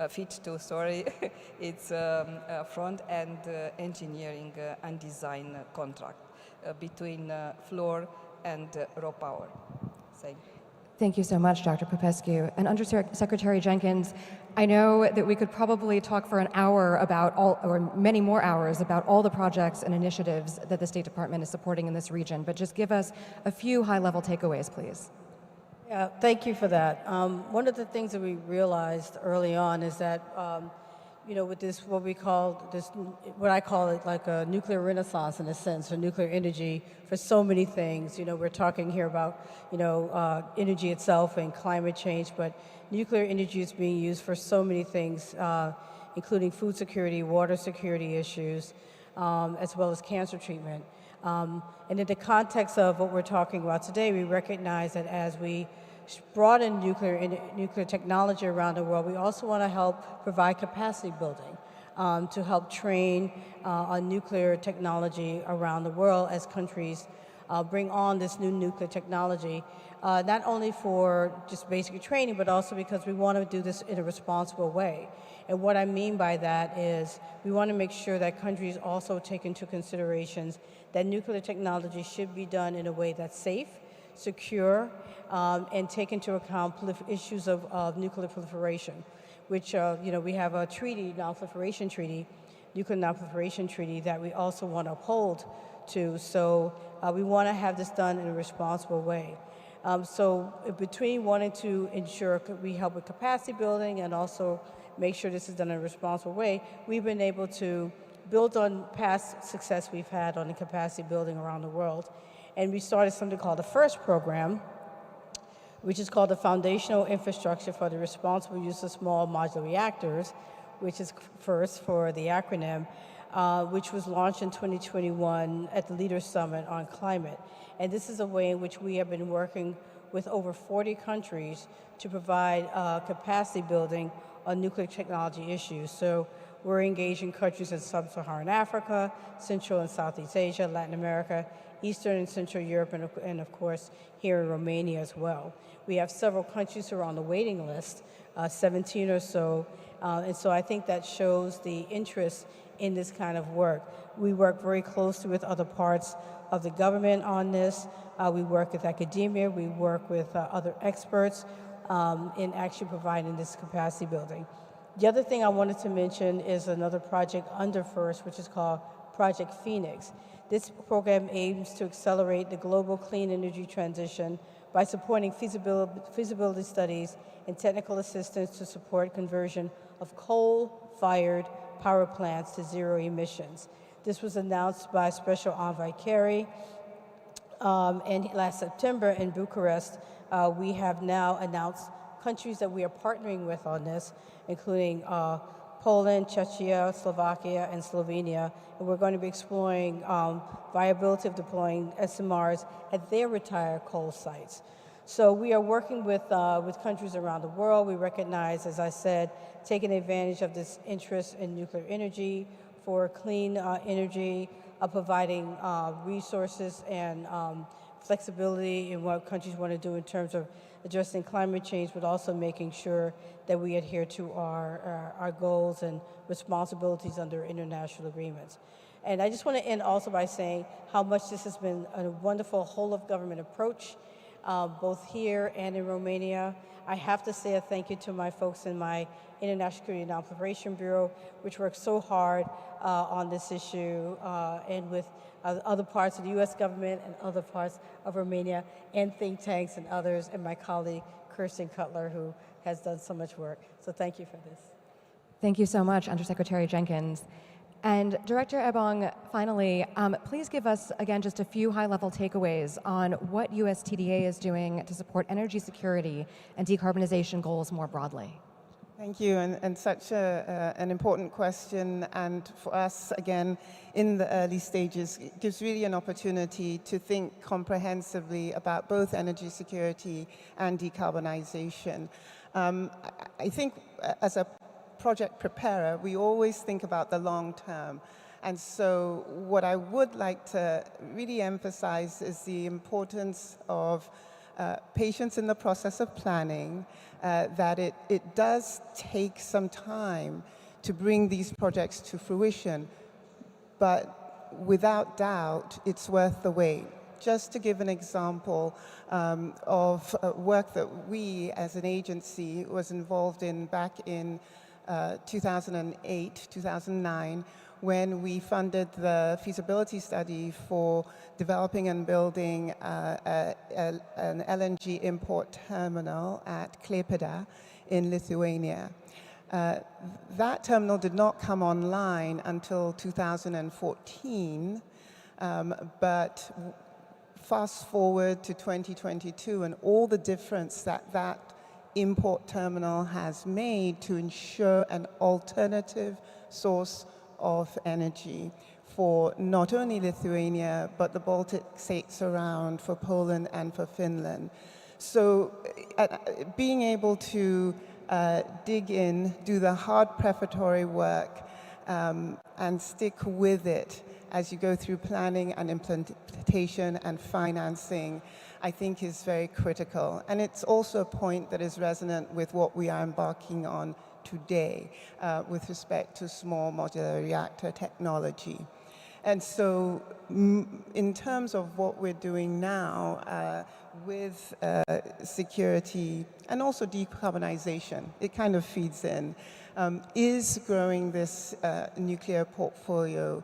FIT 2, sorry. It's a front-end engineering and design contract between Fluor and raw power.
Thank you so much, Dr. Popescu. And Undersecretary Jenkins, I know that we could probably talk for an hour about or many more hours about all the projects and initiatives that the State Department is supporting in this region, but just give us a few high-level takeaways, please.
Yeah, thank you for that. One of the things that we realized early on is that with this, what I call it like a nuclear renaissance in a sense, or nuclear energy for so many things. We're talking here about, energy itself and climate change, but nuclear energy is being used for so many things, including food security, water security issues, as well as cancer treatment. And in the context of what we're talking about today, we recognize that as we broaden nuclear technology around the world, we also want to help provide capacity building to help train on nuclear technology around the world as countries bring on this new nuclear technology, not only for just basic training, but also because we want to do this in a responsible way. And what I mean by that is we want to make sure that countries also take into considerations that nuclear technology should be done in a way that's safe, secure, and take into account issues of nuclear proliferation, which, we have a treaty, nuclear non-proliferation treaty that we also want to uphold to. So we want to have this done in a responsible way. So between wanting to ensure we help with capacity building and also make sure this is done in a responsible way, we've been able to build on past success we've had on the capacity building around the world. And we started something called the FIRST program, which is called the Foundational Infrastructure for the Responsible Use of Small Modular Reactors, which is FIRST for the acronym, which was launched in 2021 at the Leaders Summit on Climate. And this is a way in which we have been working with over 40 countries to provide capacity building on nuclear technology issues. So we're engaging countries in Sub-Saharan Africa, Central and Southeast Asia, Latin America, Eastern and Central Europe, and of course, here in Romania as well. We have several countries who are on the waiting list, 17 or so, and so I think that shows the interest in this kind of work. We work very closely with other parts of the government on this. We work with academia, we work with other experts in actually providing this capacity building. The other thing I wanted to mention is another project under FIRST, which is called Project Phoenix. This program aims to accelerate the global clean energy transition by supporting feasibility studies and technical assistance to support conversion of coal-fired power plants to zero emissions. This was announced by Special Envoy Kerry, and last September in Bucharest, we have now announced countries that we are partnering with on this, including Poland, Czechia, Slovakia, and Slovenia, and we're going to be exploring viability of deploying SMRs at their retired coal sites. So we are working with countries around the world. We recognize, as I said, taking advantage of this interest in nuclear energy for clean energy, providing resources and flexibility in what countries want to do in terms of addressing climate change, but also making sure that we adhere to our goals and responsibilities under international agreements. And I just want to end also by saying how much this has been a wonderful whole-of-government approach. both here and in Romania. I have to say a thank you to my folks in my International Security and Non-Proliferation Bureau, which worked so hard on this issue, and with other parts of the U.S. government and other parts of Romania, and think tanks and others, and my colleague, Kirsten Cutler, who has done so much work. So thank you for this.
Thank you so much, Undersecretary Jenkins. And Director Ebong, finally, please give us, again, just a few high-level takeaways on what USTDA is doing to support energy security and decarbonization goals more broadly.
Thank you, and such an important question, and for us, again, in the early stages, it gives really an opportunity to think comprehensively about both energy security and decarbonization. I think as a project preparer, we always think about the long term. And so what I would like to really emphasize is the importance of patience in the process of planning, that it does take some time to bring these projects to fruition, but without doubt, it's worth the wait. Just to give an example of work that we as an agency was involved in back in 2008, 2009, when we funded the feasibility study for developing and building an LNG import terminal at Klaipėda in Lithuania. That terminal did not come online until 2014, but fast forward to 2022 and all the difference that import terminal has made to ensure an alternative source of energy for not only Lithuania, but the Baltic states around, for Poland and for Finland. So being able to dig in, do the hard preparatory work, and stick with it as you go through planning and implementation and financing, I think is very critical. And it's also a point that is resonant with what we are embarking on today with respect to small modular reactor technology. And so in terms of what we're doing now with security and also decarbonization, it kind of feeds in, is growing this nuclear portfolio,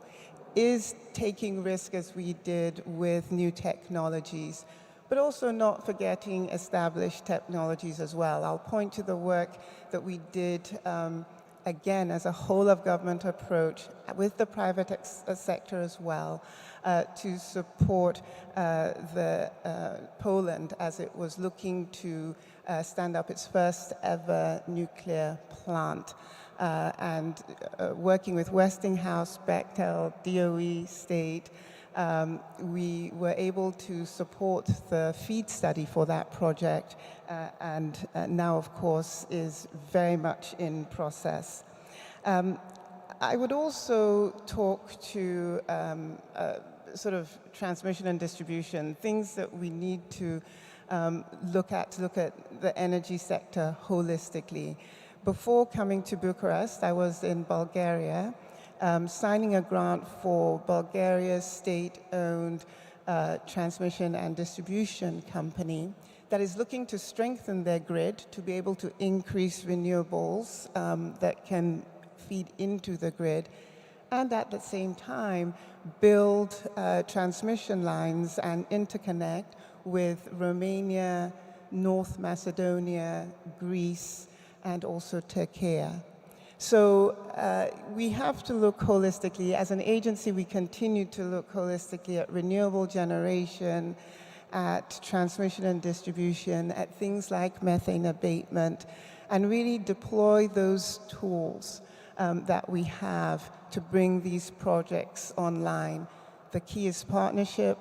is taking risk as we did with new technologies, but also not forgetting established technologies as well. I'll point to the work that we did, again, as a whole-of-government approach with the private sector as well, to support Poland as it was looking to stand up its first ever nuclear plant. And working with Westinghouse, Bechtel, DOE, State, we were able to support the FEED study for that project, and now, of course, is very much in process. I would also talk to sort of transmission and distribution, things that we need to look at the energy sector holistically. Before coming to Bucharest, I was in Bulgaria, signing a grant for Bulgaria's state-owned transmission and distribution company that is looking to strengthen their grid to be able to increase renewables that can feed into the grid, and at the same time build transmission lines and interconnect with Romania, North Macedonia, Greece, and also Turkey. So we have to look holistically. As an agency, we continue to look holistically at renewable generation, at transmission and distribution, at things like methane abatement, and really deploy those tools that we have to bring these projects online. The key is partnership,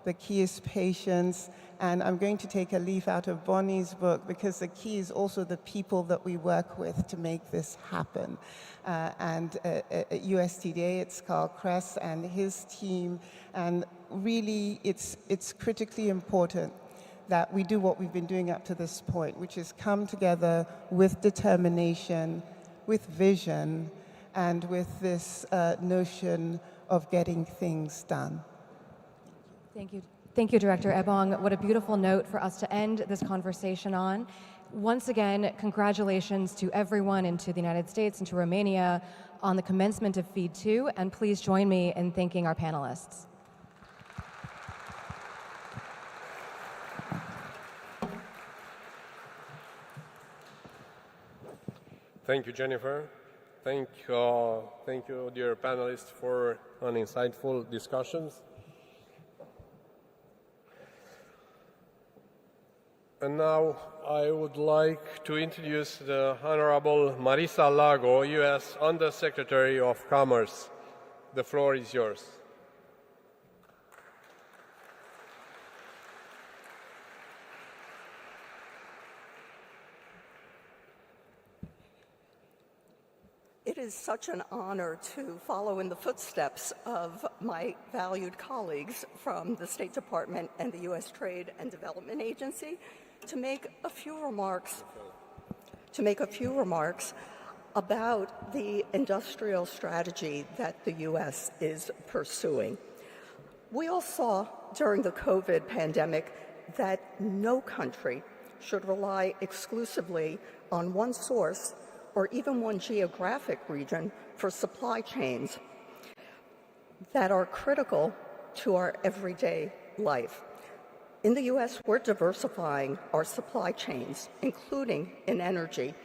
the key is patience, and I'm going to take a leaf out of Bonnie's book because the key is also the people that we work with to make this happen. And at USTDA, it's Carl Kress and his team, and really it's critically important that we do what we've been doing up to this point, which is come together with determination, with vision, and with this notion of getting things done.
Thank you. Thank you, Director Ebong. What a beautiful note for us to end this conversation on. Once again, congratulations to everyone and to the United States and to Romania on the commencement of FEED 2, and please join me in thanking our panelists.
Thank you, Jennifer. Thank you, dear panelists, for an insightful discussions. And now I would like to introduce the Honorable Marisa Lago, U.S. Undersecretary of Commerce. The floor is yours.
It is such an honor to follow in the footsteps of my valued colleagues from the State Department and the U.S. Trade and Development Agency to make a few remarks about the industrial strategy that the U.S. is pursuing. We all saw during the COVID pandemic that no country should rely exclusively on one source or even one geographic region for supply chains that are critical to our everyday life. In the U.S., we're diversifying our supply chains, including in energy,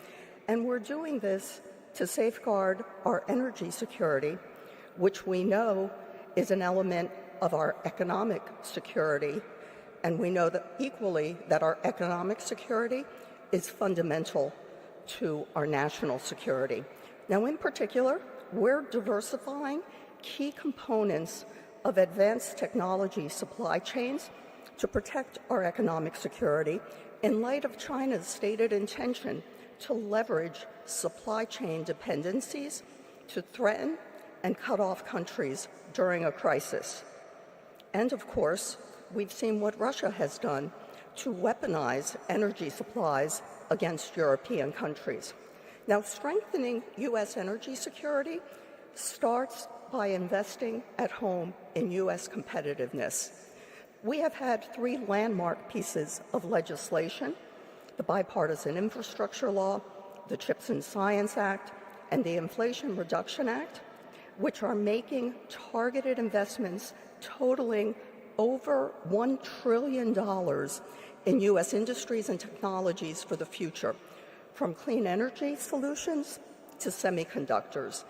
and we're doing this to safeguard our energy security, which we know is an element of our economic security, and we know that equally that our economic security is fundamental to our national security. Now, in particular, we're diversifying key components of advanced technology supply chains to protect our economic security in light of China's stated intention to leverage supply chain dependencies to threaten and cut off countries during a crisis. And of course, we've seen what Russia has done to weaponize energy supplies against European countries. Now, strengthening U.S. energy security starts by investing at home in U.S. competitiveness. We have had 3 landmark pieces of legislation: the Bipartisan Infrastructure Law, the CHIPS and Science Act, and the Inflation Reduction Act, which are making targeted investments totaling over $1 trillion in U.S. industries and technologies for the future, from clean energy solutions to semiconductors.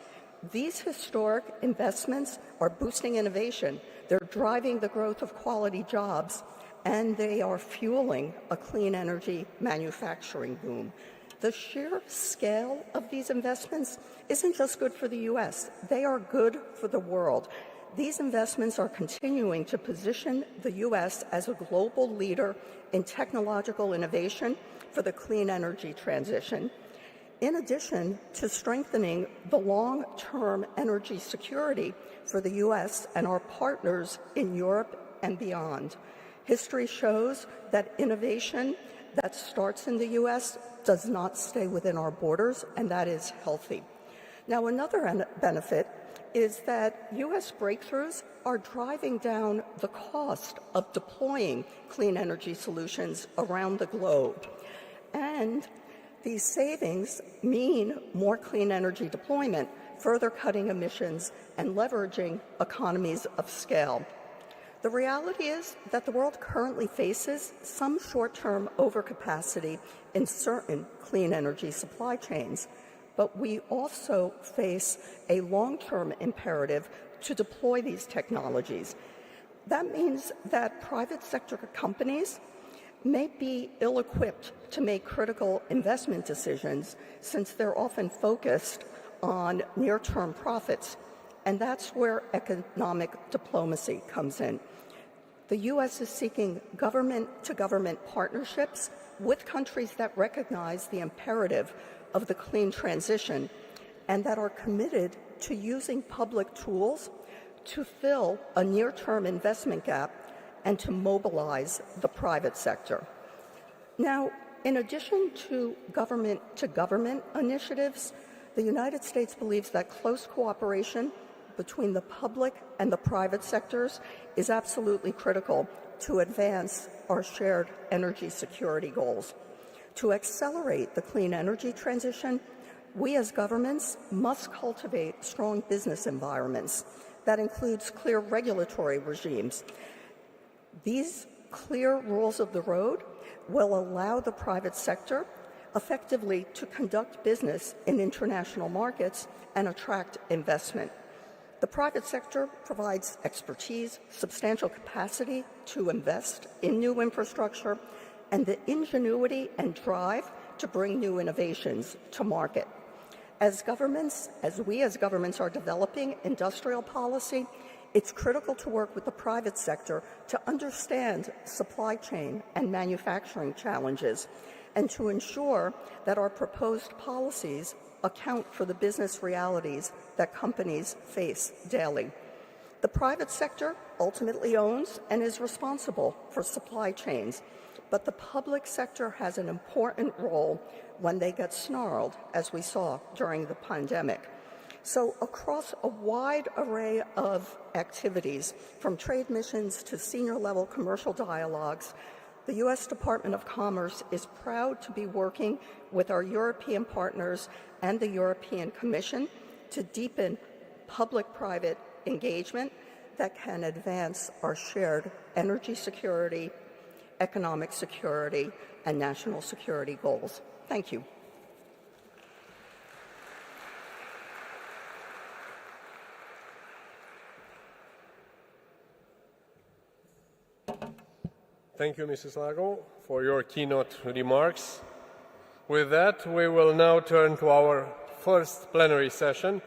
These historic investments are boosting innovation, they're driving the growth of quality jobs, and they are fueling a clean energy manufacturing boom. The sheer scale of these investments isn't just good for the U.S., they are good for the world. These investments are continuing to position the U.S. as a global leader in technological innovation for the clean energy transition, in addition to strengthening the long-term energy security for the U.S. and our partners in Europe and beyond. History shows that innovation that starts in the U.S. does not stay within our borders, and that is healthy. Now, another benefit is that U.S. breakthroughs are driving down the cost of deploying clean energy solutions around the globe. And these savings mean more clean energy deployment, further cutting emissions and leveraging economies of scale. The reality is that the world currently faces some short-term overcapacity in certain clean energy supply chains, but we also face a long-term imperative to deploy these technologies. That means that private sector companies may be ill-equipped to make critical investment decisions since they're often focused on near-term profits, and that's where economic diplomacy comes in. The U.S. is seeking government-to-government partnerships with countries that recognize the imperative of the clean transition and that are committed to using public tools to fill a near-term investment gap and to mobilize the private sector. Now, in addition to government-to-government initiatives, the United States believes that close cooperation between the public and the private sectors is absolutely critical to advance our shared energy security goals. To accelerate the clean energy transition, we as governments must cultivate strong business environments. That includes clear regulatory regimes. These clear rules of the road will allow the private sector effectively to conduct business in international markets and attract investment. The private sector provides expertise, substantial capacity to invest in new infrastructure, and the ingenuity and drive to bring new innovations to market. As we as governments are developing industrial policy, it's critical to work with the private sector to understand supply chain and manufacturing challenges and to ensure that our proposed policies account for the business realities that companies face daily. The private sector ultimately owns and is responsible for supply chains, but the public sector has an important role when they get snarled, as we saw during the pandemic. So across a wide array of activities, from trade missions to senior-level commercial dialogues, the U.S. Department of Commerce is proud to be working with our European partners and the European Commission to deepen public-private engagement that can advance our shared energy security, economic security, and national security goals. Thank you.
Thank you, Mrs. Lago, for your keynote remarks. With that, we will now turn to our first plenary session,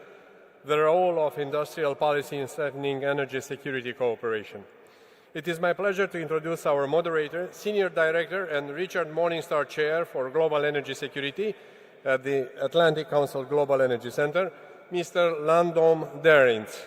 the role of industrial policy in strengthening energy security cooperation. It is my pleasure to introduce our moderator, Senior Director and Richard Morningstar Chair for Global Energy Security at the Atlantic Council Global Energy Center, Mr. Landon Darins.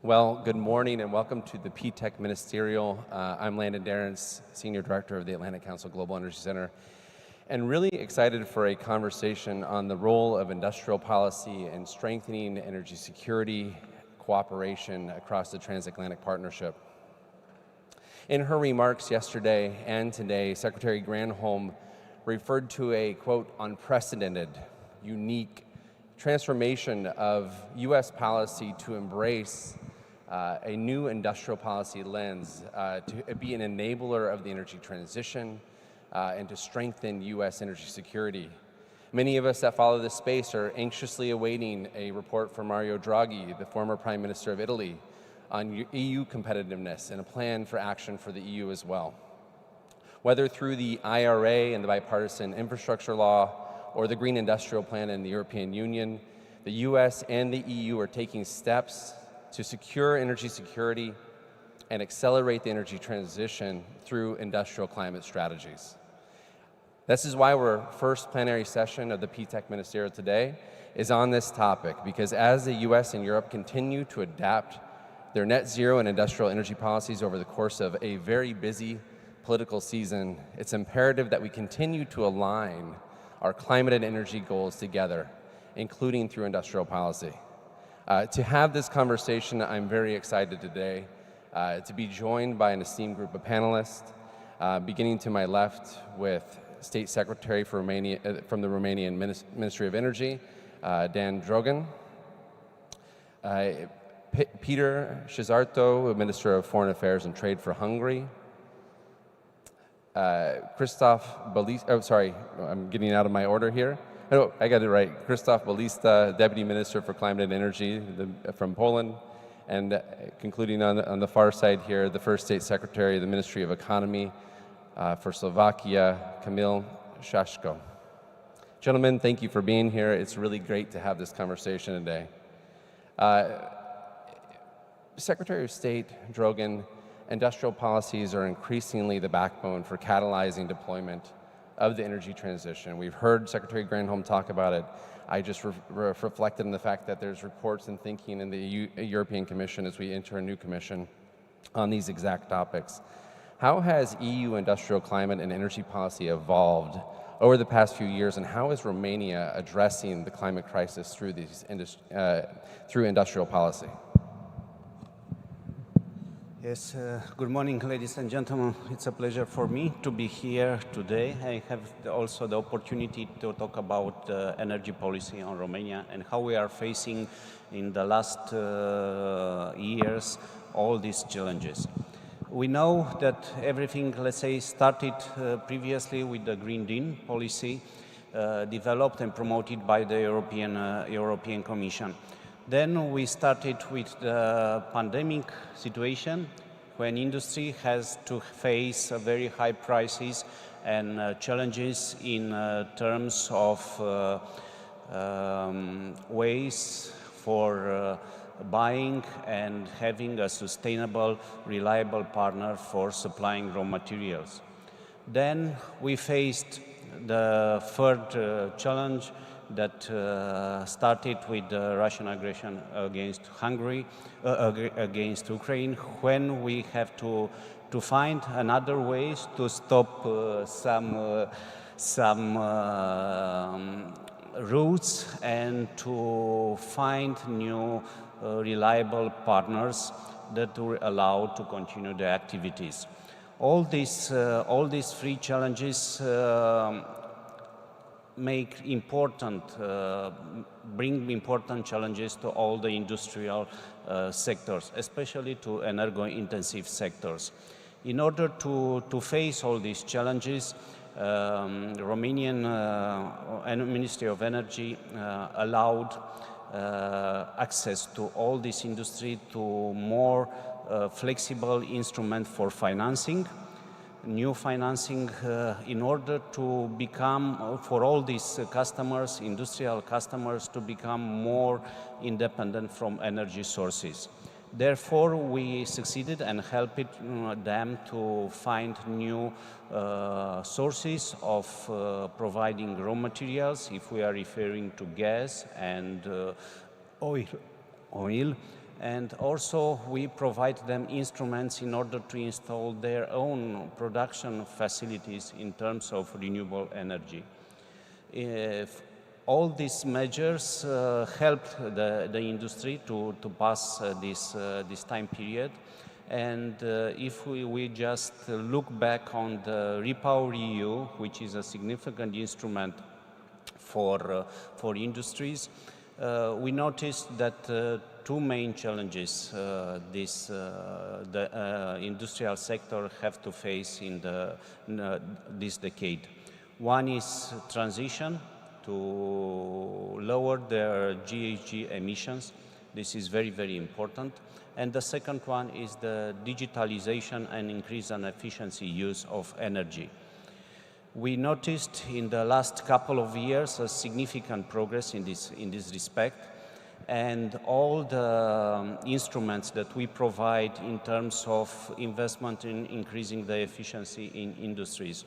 Well, good morning and welcome to the P-TECC Ministerial. I'm Landon Darins, Senior Director of the Atlantic Council Global Energy Center, and really excited for a conversation on the role of industrial policy in strengthening energy security cooperation across the Transatlantic Partnership. In her remarks yesterday and today, Secretary Granholm referred to a, quote, unprecedented, unique transformation of U.S. policy to embrace a new industrial policy lens to be an enabler of the energy transition and to strengthen U.S. energy security. Many of us that follow this space are anxiously awaiting a report from Mario Draghi, the former Prime Minister of Italy, on EU competitiveness and a plan for action for the EU as well. Whether through the IRA and the bipartisan infrastructure law or the Green Industrial Plan in the European Union, the U.S. and the EU are taking steps to secure energy security and accelerate the energy transition through industrial climate strategies. This is why our first plenary session of the P-TECC Ministerial today is on this topic, because as the U.S. and Europe continue to adapt their net zero and industrial energy policies over the course of a very busy political season, it's imperative that we continue to align our climate and energy goals together, including through industrial policy. To have this conversation, I'm very excited today to be joined by an esteemed group of panelists, beginning to my left with State Secretary for Romania, from the Romanian Ministry of Energy, Dan Drogan, Peter Szijjártó, Minister of Foreign Affairs and Trade for Hungary, Christoph Balista, oh sorry, I'm getting out of my order here. Oh, I got it right. Christoph Balista, Deputy Minister for Climate and Energy from Poland, and concluding on the far side here, the First State Secretary of the Ministry of Economy for Slovakia, Kamil Šaško. Gentlemen, thank you for being here. It's really great to have this conversation today. Secretary of State Drogan, industrial policies are increasingly the backbone for catalyzing deployment of the energy transition. We've heard Secretary Granholm talk about it. I just reflected on the fact that there's reports and thinking in the European Commission as we enter a new commission on these exact topics. How has EU industrial climate and energy policy evolved over the past few years, and how is Romania addressing the climate crisis through through industrial policy?
Yes, good morning, ladies and gentlemen. It's a pleasure for me to be here today. I have also the opportunity to talk about energy policy on Romania and how we are facing in the last years all these challenges. We know that everything, let's say, started previously with the Green Deal policy developed and promoted by the European Commission. Then we started with the pandemic situation when industry has to face very high prices and challenges in terms of ways for buying and having a sustainable, reliable partner for supplying raw materials. Then we faced the third challenge that started with the Russian aggression against against Ukraine, when we have to find another ways to stop some routes and to find new reliable partners that will allow to continue the activities. All these three challenges bring important challenges to all the industrial sectors, especially to energo-intensive sectors. In order to face all these challenges, Romanian Ministry of Energy allowed access to all this industry to more flexible instrument for financing, new financing in order to become, for all these customers, industrial customers, to become more independent from energy sources. Therefore, we succeeded and helped them to find new sources of providing raw materials, if we are referring to gas and oil. And also we provide them instruments in order to install their own production facilities in terms of renewable energy. All these measures helped the industry to pass this time period. And if we just look back on the REPowerEU, which is a significant instrument for industries, we noticed that two main challenges the industrial sector have to face in this decade. One is transition to lower their GHG emissions. This is very, very important. And the second one is the digitalization and increase in efficiency use of energy. We noticed in the last couple of years a significant progress in this respect, and all the instruments that we provide in terms of investment in increasing the efficiency in industries,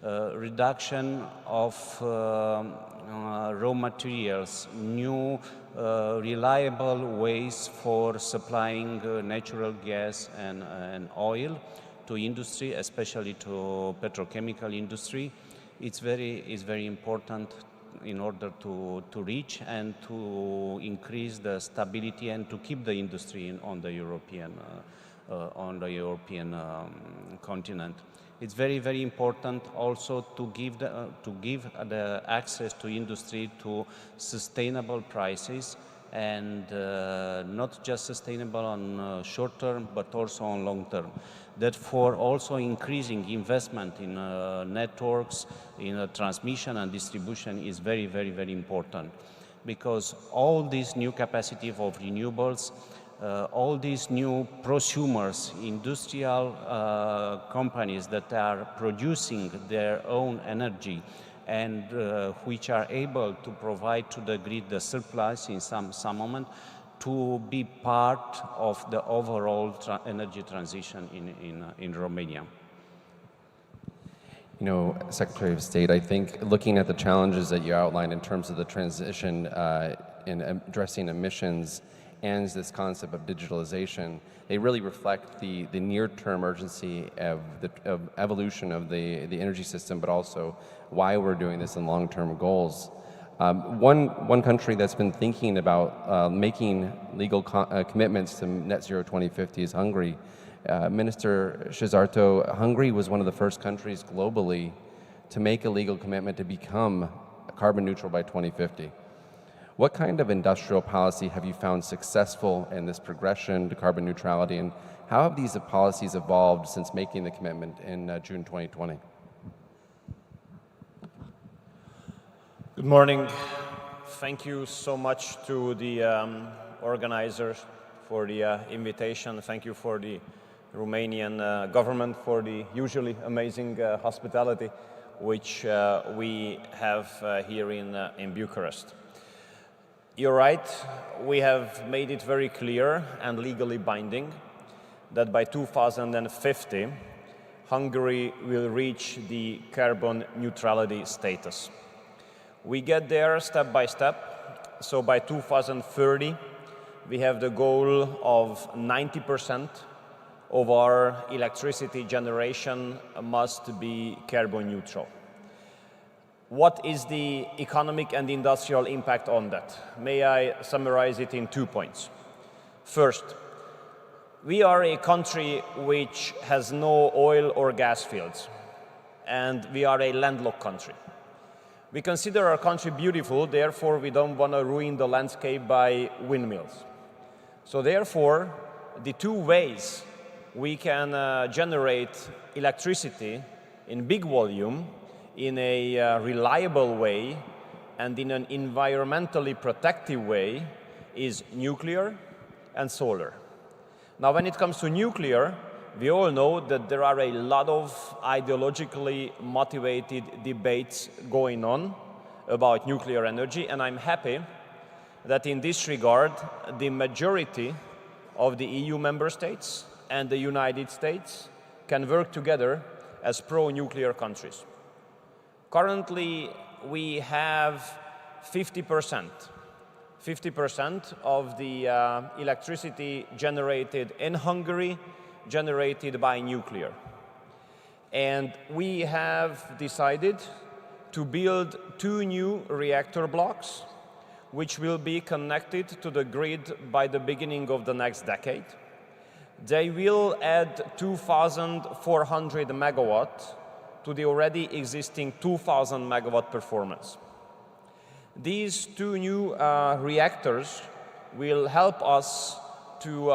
reduction of raw materials, new reliable ways for supplying natural gas and oil to industry, especially to petrochemical industry. It's very important in order to reach and to increase the stability and to keep the industry on the European continent. It's very, very important also to give the access to industry to sustainable prices, and not just sustainable on short term, but also on long term. Therefore, also increasing investment in networks, in transmission and distribution is very, very, very important, because all these new capacity of renewables, all these new prosumers, industrial companies that are producing their own energy and which are able to provide to the grid the surplus in some moment to be part of the overall energy transition in Romania.
You know, Secretary of State, I think looking at the challenges that you outlined in terms of the transition in addressing emissions and this concept of digitalization, they really reflect the near-term urgency of the evolution of the energy system, but also why we're doing this and long-term goals. One country that's been thinking about making legal commitments to net zero 2050 is Hungary. Minister Szijjártó, Hungary was one of the first countries globally to make a legal commitment to become carbon neutral by 2050. What kind of industrial policy have you found successful in this progression to carbon neutrality, and how have these policies evolved since making the commitment in June 2020?
Good morning. Thank you so much to the organizers for the invitation. Thank you for the Romanian government for the usually amazing hospitality which we have here in Bucharest. You're right, we have made it very clear and legally binding that by 2050 Hungary will reach the carbon neutrality status. We get there step by step, so by 2030 we have the goal of 90% of our electricity generation must be carbon neutral. What is the economic and industrial impact on that? May I summarize it in 2 points. First, we are a country which has no oil or gas fields, and we are a landlocked country. We consider our country beautiful, therefore we don't want to ruin the landscape by windmills. So therefore, the two ways we can generate electricity in big volume, in a reliable way, and in an environmentally protective way is nuclear and solar. Now, when it comes to nuclear, we all know that there are a lot of ideologically motivated debates going on about nuclear energy, and I'm happy that in this regard, the majority of the EU member states and the United States can work together as pro-nuclear countries. Currently, we have 50% of the electricity generated in Hungary generated by nuclear. And we have decided to build 2 new reactor blocks which will be connected to the grid by the beginning of the next decade. They will add 2,400 megawatts to the already existing 2,000 megawatt performance. These 2 new reactors will help us to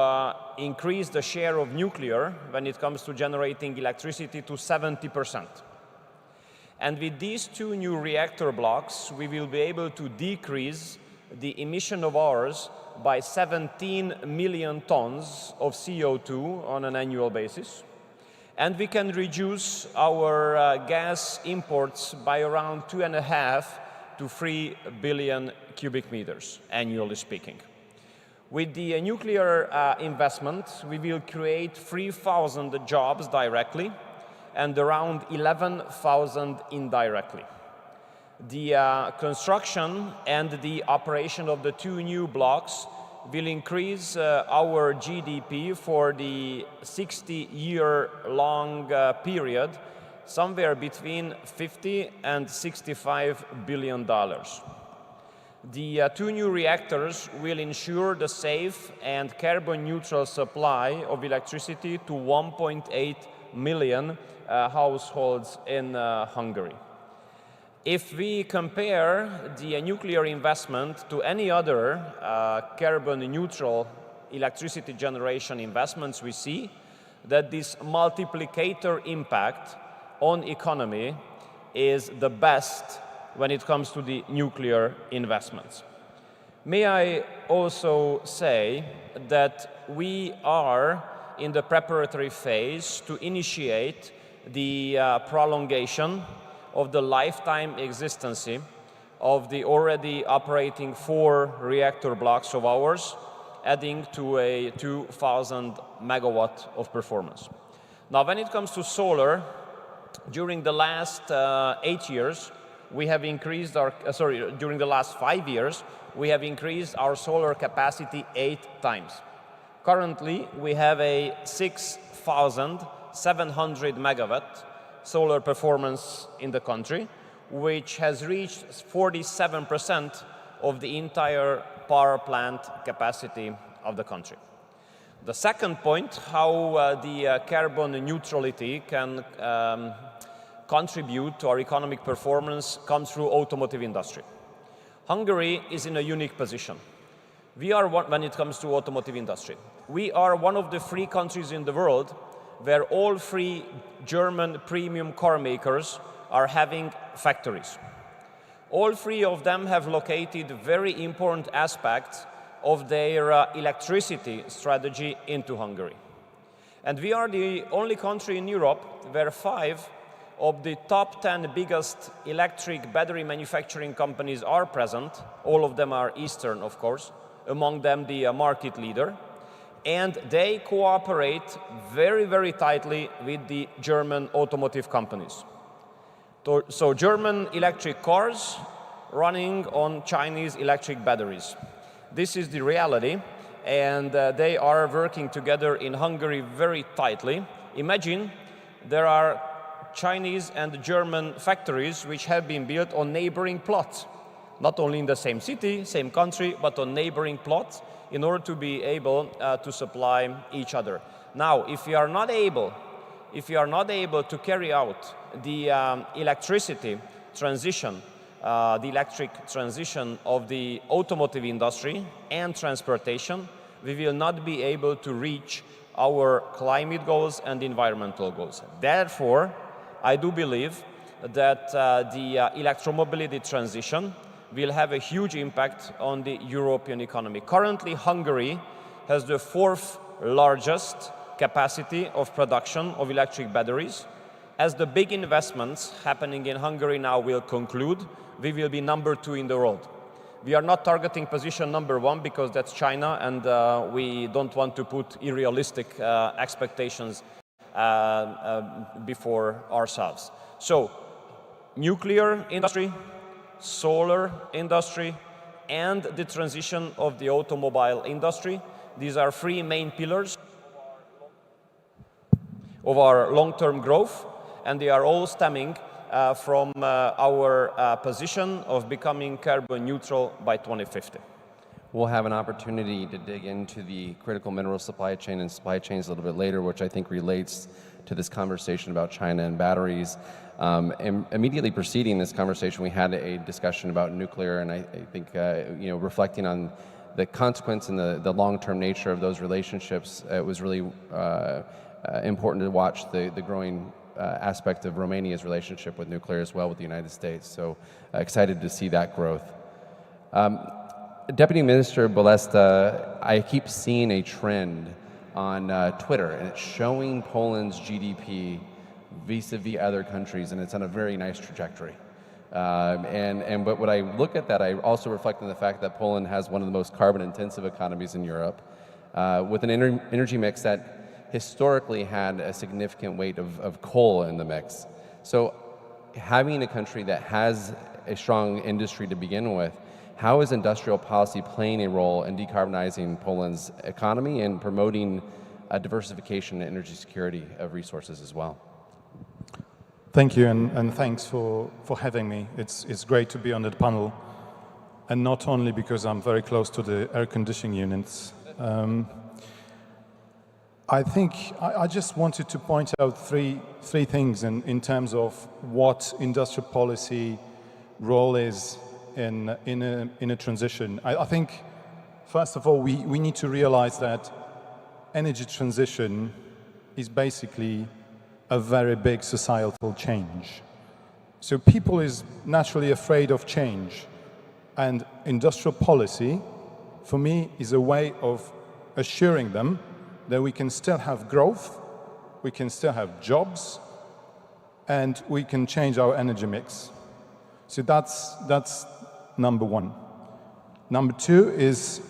increase the share of nuclear when it comes to generating electricity to 70%. And with these 2 new reactor blocks, we will be able to decrease the emission of ours by 17 million tons of CO2 on an annual basis. And we can reduce our gas imports by around 2.5 to 3 billion cubic meters, annually speaking. With the nuclear investment, we will create 3,000 jobs directly and around 11,000 indirectly. The construction and the operation of the 2 new blocks will increase our GDP for the 60-year-long period somewhere between $50 and $65 billion. The 2 new reactors will ensure the safe and carbon-neutral supply of electricity to 1.8 million households in Hungary. If we compare the nuclear investment to any other carbon-neutral electricity generation investments, we see that this multiplicator impact on economy is the best when it comes to the nuclear investments. May I also say that we are in the preparatory phase to initiate the prolongation of the lifetime existence of the already operating 4 reactor blocks of ours, adding to a 2,000 megawatt of performance. Now, when it comes to solar, during the last 8 years, we have increased our, during the last 5 years, we have increased our solar capacity 8 times. Currently, we have a 6,700 megawatt solar performance in the country, which has reached 47% of the entire power plant capacity of the country. The second point, how the carbon neutrality can contribute to our economic performance, comes through automotive industry. Hungary is in a unique position. We are, when it comes to automotive industry, we are one of the 3 countries in the world where all 3 German premium car makers are having factories. All 3 of them have located very important aspects of their electricity strategy into Hungary. And we are the only country in Europe where 5 of the top 10 biggest electric battery manufacturing companies are present. All of them are Eastern, of course, among them the market leader. And they cooperate very, very tightly with the German automotive companies. So German electric cars running on Chinese electric batteries. This is the reality, and they are working together in Hungary very tightly. Imagine there are Chinese and German factories which have been built on neighboring plots, not only in the same city, same country, but on neighboring plots in order to be able to supply each other. Now, if you are not able to carry out the electricity transition, the electric transition of the automotive industry and transportation, we will not be able to reach our climate goals and environmental goals. Therefore, I do believe that the electromobility transition will have a huge impact on the European economy. Currently, Hungary has the 4th largest capacity of production of electric batteries. As the big investments happening in Hungary now will conclude, we will be number 2 in the world. We are not targeting position number 1 because that's China, and we don't want to put unrealistic expectations before ourselves. So, nuclear industry, solar industry, and the transition of the automobile industry. These are 3 main pillars of our long-term growth, and they are all stemming from our position of becoming carbon neutral by 2050.
We'll have an opportunity to dig into the critical mineral supply chain and supply chains a little bit later, which I think relates to this conversation about China and batteries. And immediately preceding this conversation, we had a discussion about nuclear, and I think reflecting on the consequence and the long-term nature of those relationships, it was really important to watch the growing aspect of Romania's relationship with nuclear as well with the United States. So excited to see that growth. Deputy Minister Bolesta, I keep seeing a trend on Twitter, and it's showing Poland's GDP vis-a-vis other countries, and it's on a very nice trajectory. But when I look at that, I also reflect on the fact that Poland has one of the most carbon-intensive economies in Europe, with an energy mix that historically had a significant weight of coal in the mix. So having a country that has a strong industry to begin with, how is industrial policy playing a role in decarbonizing Poland's economy and promoting a diversification and energy security of resources as well?
Thank you, and thanks for having me. It's great to be on the panel, and not only because I'm very close to the air conditioning units. I think I just wanted to point out three things in terms of what industrial policy role is in a transition. I think, first of all, we need to realize that energy transition is basically a very big societal change. So people is naturally afraid of change, and industrial policy, for me, is a way of assuring them that we can still have growth, we can still have jobs, and we can change our energy mix. So that's number one. Number two is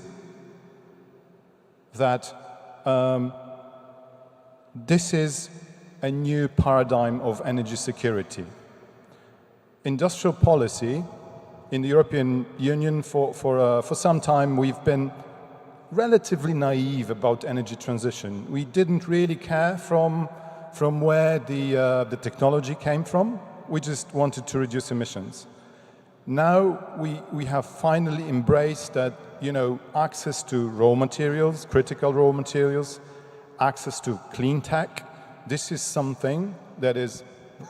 that this is a new paradigm of energy security. Industrial policy in the European Union for some time, we've been relatively naive about energy transition. We didn't really care from where the technology came from. We just wanted to reduce emissions. Now we have finally embraced that, access to raw materials, critical raw materials, access to clean tech. This is something that is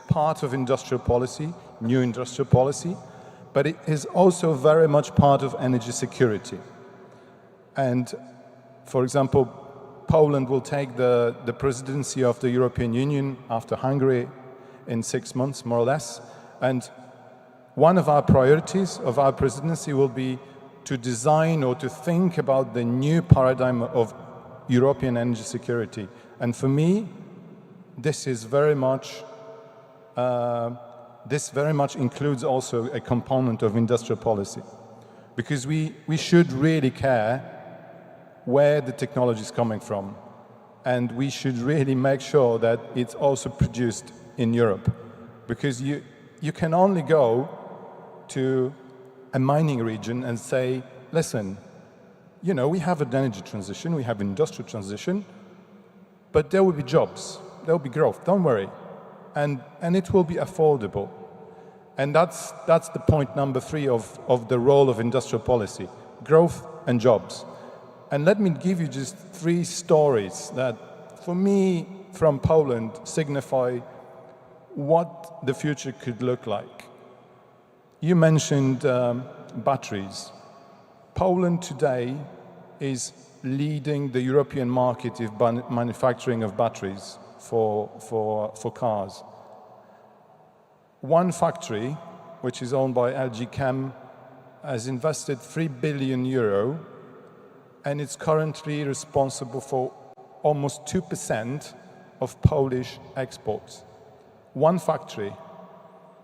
part of industrial policy, new industrial policy, but it is also very much part of energy security. And, for example, Poland will take the presidency of the European Union after Hungary in 6 months, more or less. And one of our priorities of our presidency will be to design or to think about the new paradigm of European energy security. And for me, this is very much, this very much includes also a component of industrial policy. Because we should really care where the technology is coming from. And we should really make sure that it's also produced in Europe. Because you can only go to a mining region and say, listen, we have an energy transition, we have industrial transition, but there will be jobs, there will be growth, don't worry. And it will be affordable. And that's the point number 3 of the role of industrial policy, growth and jobs. And let me give you just 3 stories that, for me, from Poland, signify what the future could look like. You mentioned batteries. Poland today is leading the European market in manufacturing of batteries for cars. One factory, which is owned by LG Chem, has invested 3 billion euro, and it's currently responsible for almost 2% of Polish exports. One factory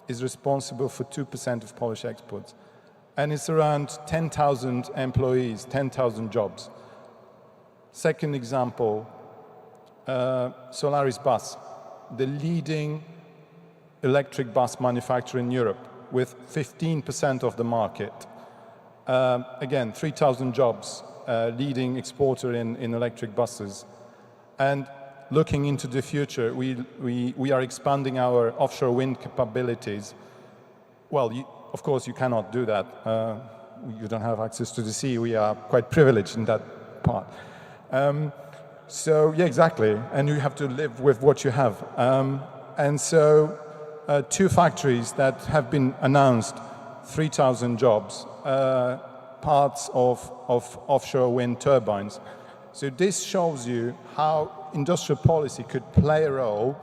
is responsible for 2% of Polish exports. And it's around 10,000 employees, 10,000 jobs. Second example, Solaris Bus, the leading electric bus manufacturer in Europe with 15% of the market. Again, 3,000 jobs, leading exporter in electric buses. And looking into the future, we are expanding our offshore wind capabilities. Well, of course, you cannot do that. You don't have access to the sea. We are quite privileged in that part. So, yeah, exactly. And you have to live with what you have. And so, 2 factories that have been announced, 3,000 jobs, parts of offshore wind turbines. So this shows you how industrial policy could play a role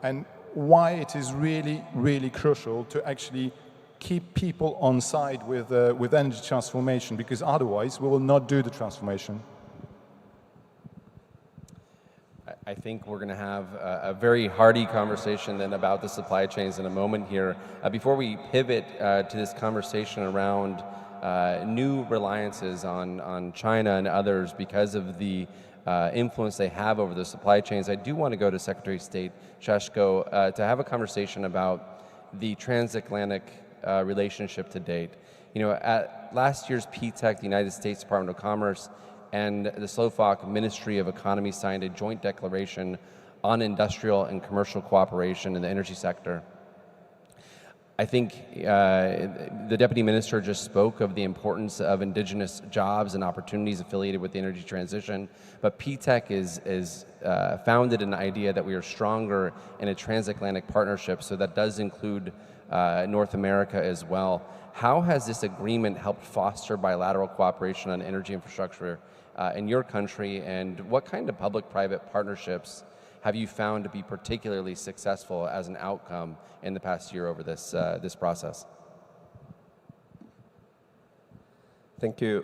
and why it is really, really crucial to actually keep people on side with energy transformation, because otherwise we will not do the transformation.
I think we're going to have a very hearty conversation then about the supply chains in a moment here. Before we pivot to this conversation around new reliances on China and others because of the influence they have over the supply chains, I do want to go to Secretary of State Šeško to have a conversation about the transatlantic relationship to date. At last year's P-TECC, the United States Department of Commerce and the Slovak Ministry of Economy signed a joint declaration on industrial and commercial cooperation in the energy sector. I think the Deputy Minister just spoke of the importance of indigenous jobs and opportunities affiliated with the energy transition, but P-TECC is founded in the idea that we are stronger in a transatlantic partnership, so that does include North America as well. How has this agreement helped foster bilateral cooperation on energy infrastructure in your country, and what kind of public-private partnerships have you found to be particularly successful as an outcome in the past year over this process?
Thank you.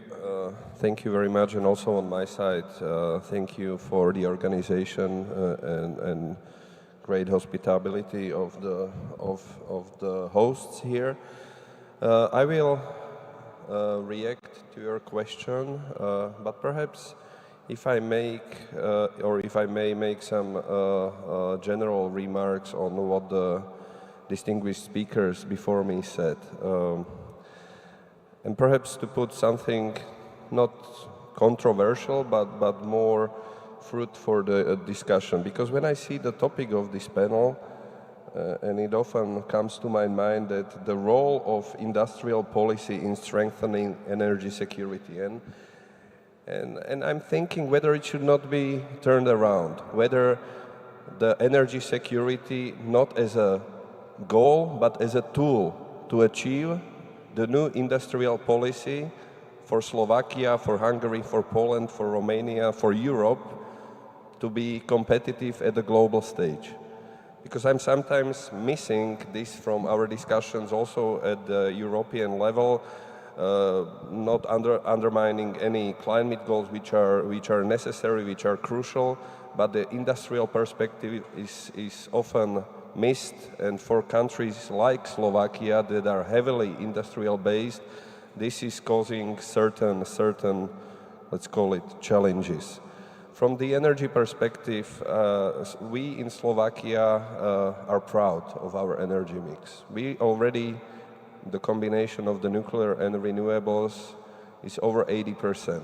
Thank you very much, and also on my side, thank you for the organization and great hospitality of the hosts here. I will react to your question, but perhaps if I may make some general remarks on what the distinguished speakers before me said, and perhaps to put something not controversial but more fruit for the discussion, because when I see the topic of this panel, and it often comes to my mind that the role of industrial policy in strengthening energy security, and I'm thinking whether it should not be turned around, whether the energy security not as a goal but as a tool to achieve the new industrial policy for Slovakia, for Hungary, for Poland, for Romania, for Europe, to be competitive at the global stage. Because I'm sometimes missing this from our discussions also at the European level, not undermining any climate goals which are necessary, which are crucial, but the industrial perspective is often missed, and for countries like Slovakia that are heavily industrial based, this is causing certain, let's call it, challenges. From the energy perspective, we in Slovakia are proud of our energy mix. We already, the combination of the nuclear and renewables is over 80%.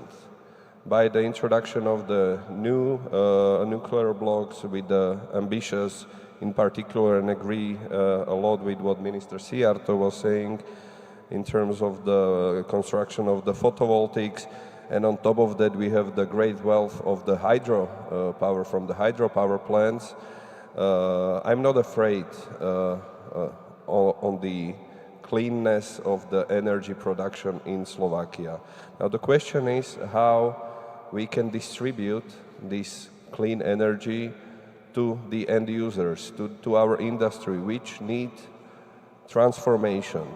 By the introduction of the new nuclear blocks with the ambitious, in particular, and agree a lot with what Minister Sijarto was saying in terms of the construction of the photovoltaics. And on top of that, we have the great wealth of the hydro power from the hydropower plants. I'm not afraid on the cleanness of the energy production in Slovakia. Now the question is how we can distribute this clean energy to the end users, to our industry, which need transformation,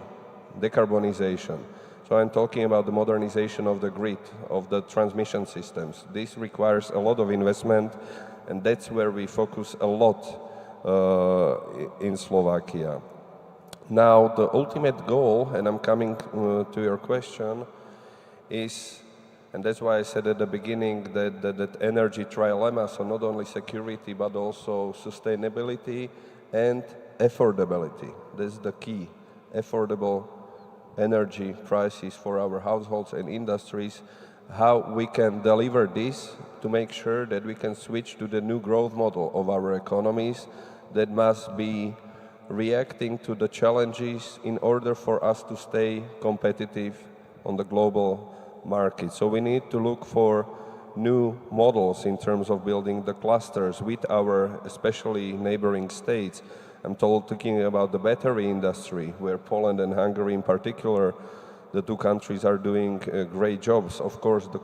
decarbonization. So I'm talking about the modernization of the grid, of the transmission systems. This requires a lot of investment, and that's where we focus a lot in Slovakia. Now, the ultimate goal, and I'm coming to your question, is, and that's why I said at the beginning that energy trilemma, so not only security, but also sustainability and affordability. That's the key, affordable energy prices for our households and industries, how we can deliver this to make sure that we can switch to the new growth model of our economies that must be reacting to the challenges in order for us to stay competitive on the global market. So we need to look for new models in terms of building the clusters with our especially neighboring states. I'm talking about the battery industry, where Poland and Hungary in particular, the two countries are doing great jobs. Of course, the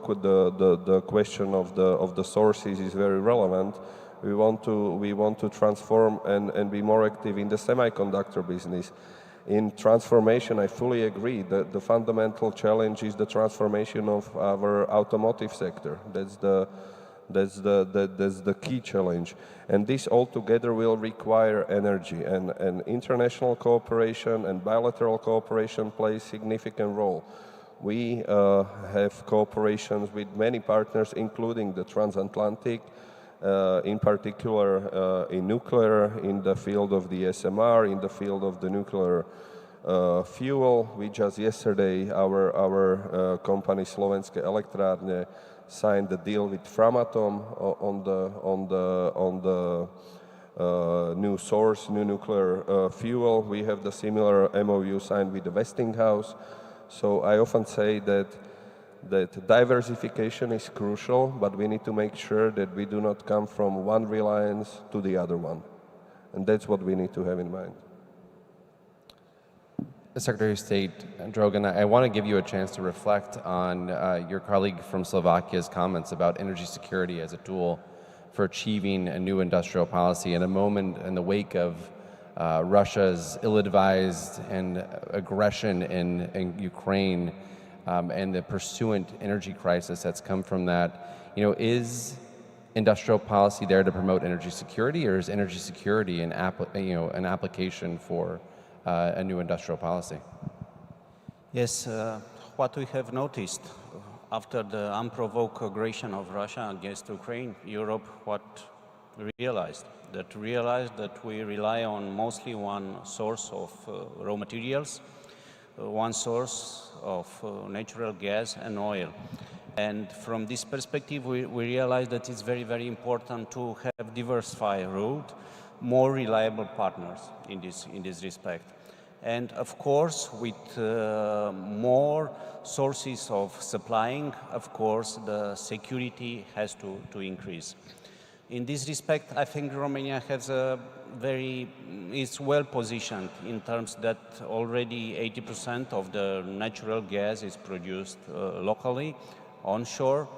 question of the sources is very relevant. We want to transform and be more active in the semiconductor business. In transformation, I fully agree that the fundamental challenge is the transformation of our automotive sector. That's the key challenge. And this altogether will require energy, and international cooperation and bilateral cooperation play a significant role. We have cooperations with many partners, including the Transatlantic, in particular in nuclear, in the field of the SMR, in the field of the nuclear fuel. We just yesterday, our company Slovenské elektrárne signed the deal with Framatome on the new source, new nuclear fuel. We have the similar MOU signed with the Westinghouse. So I often say that diversification is crucial, but we need to make sure that we do not come from one reliance to the other one. And that's what we need to have in mind.
Secretary of State Drogan, I want to give you a chance to reflect on your colleague from Slovakia's comments about energy security as a tool for achieving a new industrial policy in a moment in the wake of Russia's ill-advised and aggression in Ukraine and the pursuant energy crisis that's come from that. You know, is industrial policy there to promote energy security, or is energy security an application for a new industrial policy?
Yes, what we have noticed after the unprovoked aggression of Russia against Ukraine, Europe realized that we rely on mostly one source of raw materials, one source of natural gas and oil. And from this perspective, we realize that it's very, very important to have diversified route, more reliable partners in this respect. And of course, with more sources of supplying, of course, the security has to increase. In this respect, I think Romania has is well positioned in terms that already 80% of the natural gas is produced locally, onshore,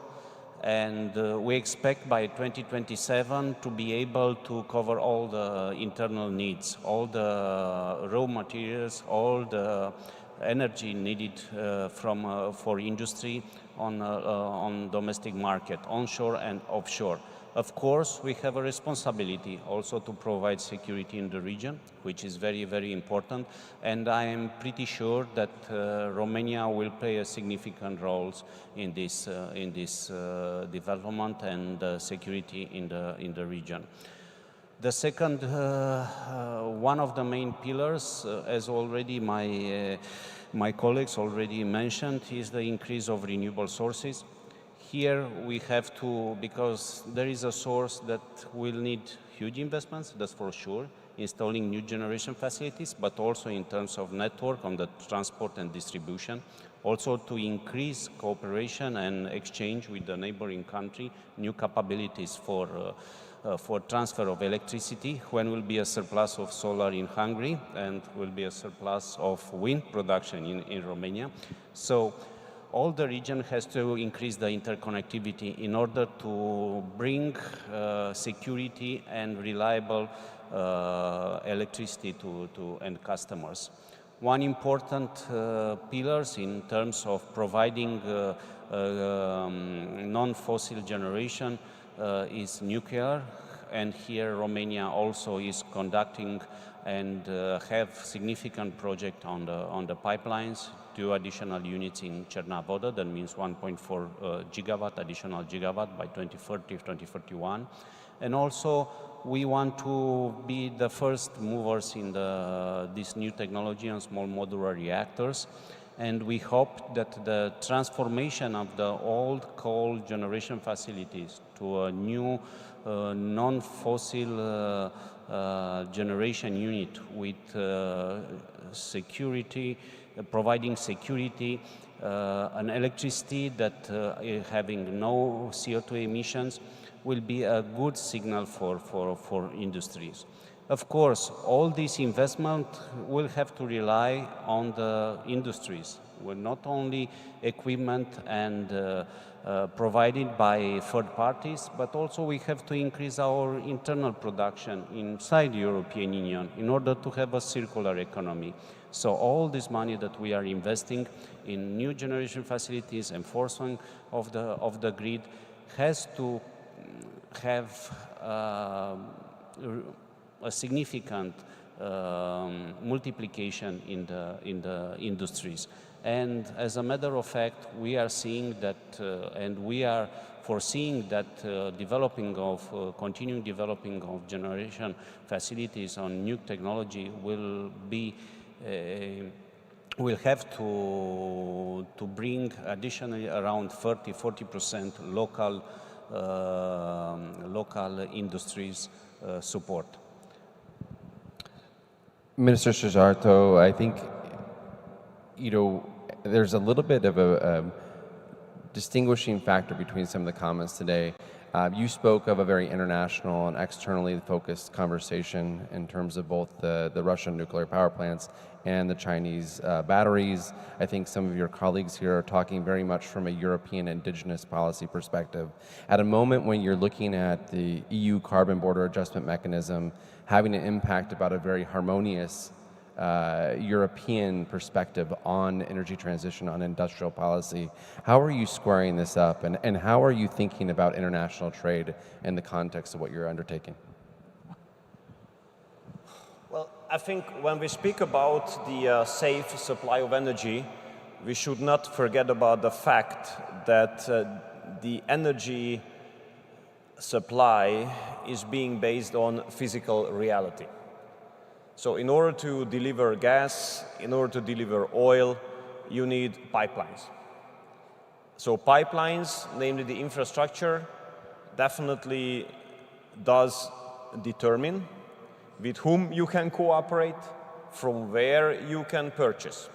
and we expect by 2027 to be able to cover all the internal needs, all the raw materials, all the energy needed for industry on domestic market, onshore and offshore. Of course, we have a responsibility also to provide security in the region, which is very, very important. And I am pretty sure that Romania will play a significant role in this development and security in the region. The second, one of the main pillars, as already my colleagues already mentioned, is the increase of renewable sources. Here we have to, because there is a source that will need huge investments, that's for sure, installing new generation facilities, but also in terms of network on the transport and distribution, also to increase cooperation and exchange with the neighboring country, new capabilities for transfer of electricity, when will be a surplus of solar in Hungary and will be a surplus of wind production in Romania. So all the region has to increase the interconnectivity in order to bring security and reliable electricity to end customers. One important pillar in terms of providing non-fossil generation is nuclear, and here Romania also is conducting and have significant project on the pipelines, 2 additional units in Cernavoda, that means 1.4 additional gigawatt by 2030, 2031. And also we want to be the first movers in this new technology on small modular reactors. And we hope that the transformation of the old coal generation facilities to a new non-fossil generation unit with security, providing security, an electricity that having no CO2 emissions will be a good signal for industries. Of course, all this investment will have to rely on the industries, with not only equipment and provided by third parties, but also we have to increase our internal production inside the European Union in order to have a circular economy. So all this money that we are investing in new generation facilities, enforcement of the grid, has to have a significant multiplication in the industries. And as a matter of fact, we are seeing that, and we are foreseeing that continuing developing of generation facilities on new technology will have to bring additionally around 30–40% local industries support.
Minister Szijjártó, I think, there's a little bit of a distinguishing factor between some of the comments today. You spoke of a very international and externally focused conversation in terms of both the Russian nuclear power plants and the Chinese batteries. I think some of your colleagues here are talking very much from a European indigenous policy perspective. At a moment when you're looking at the EU carbon border adjustment mechanism having an impact about a very harmonious European perspective on energy transition, on industrial policy. How are you squaring this up, and how are you thinking about international trade in the context of what you're undertaking?
Well, I think when we speak about the safe supply of energy, we should not forget about the fact that the energy supply is being based on physical reality. So in order to deliver gas, in order to deliver oil, you need pipelines. So pipelines, namely the infrastructure, definitely does determine with whom you can cooperate, from where you can purchase.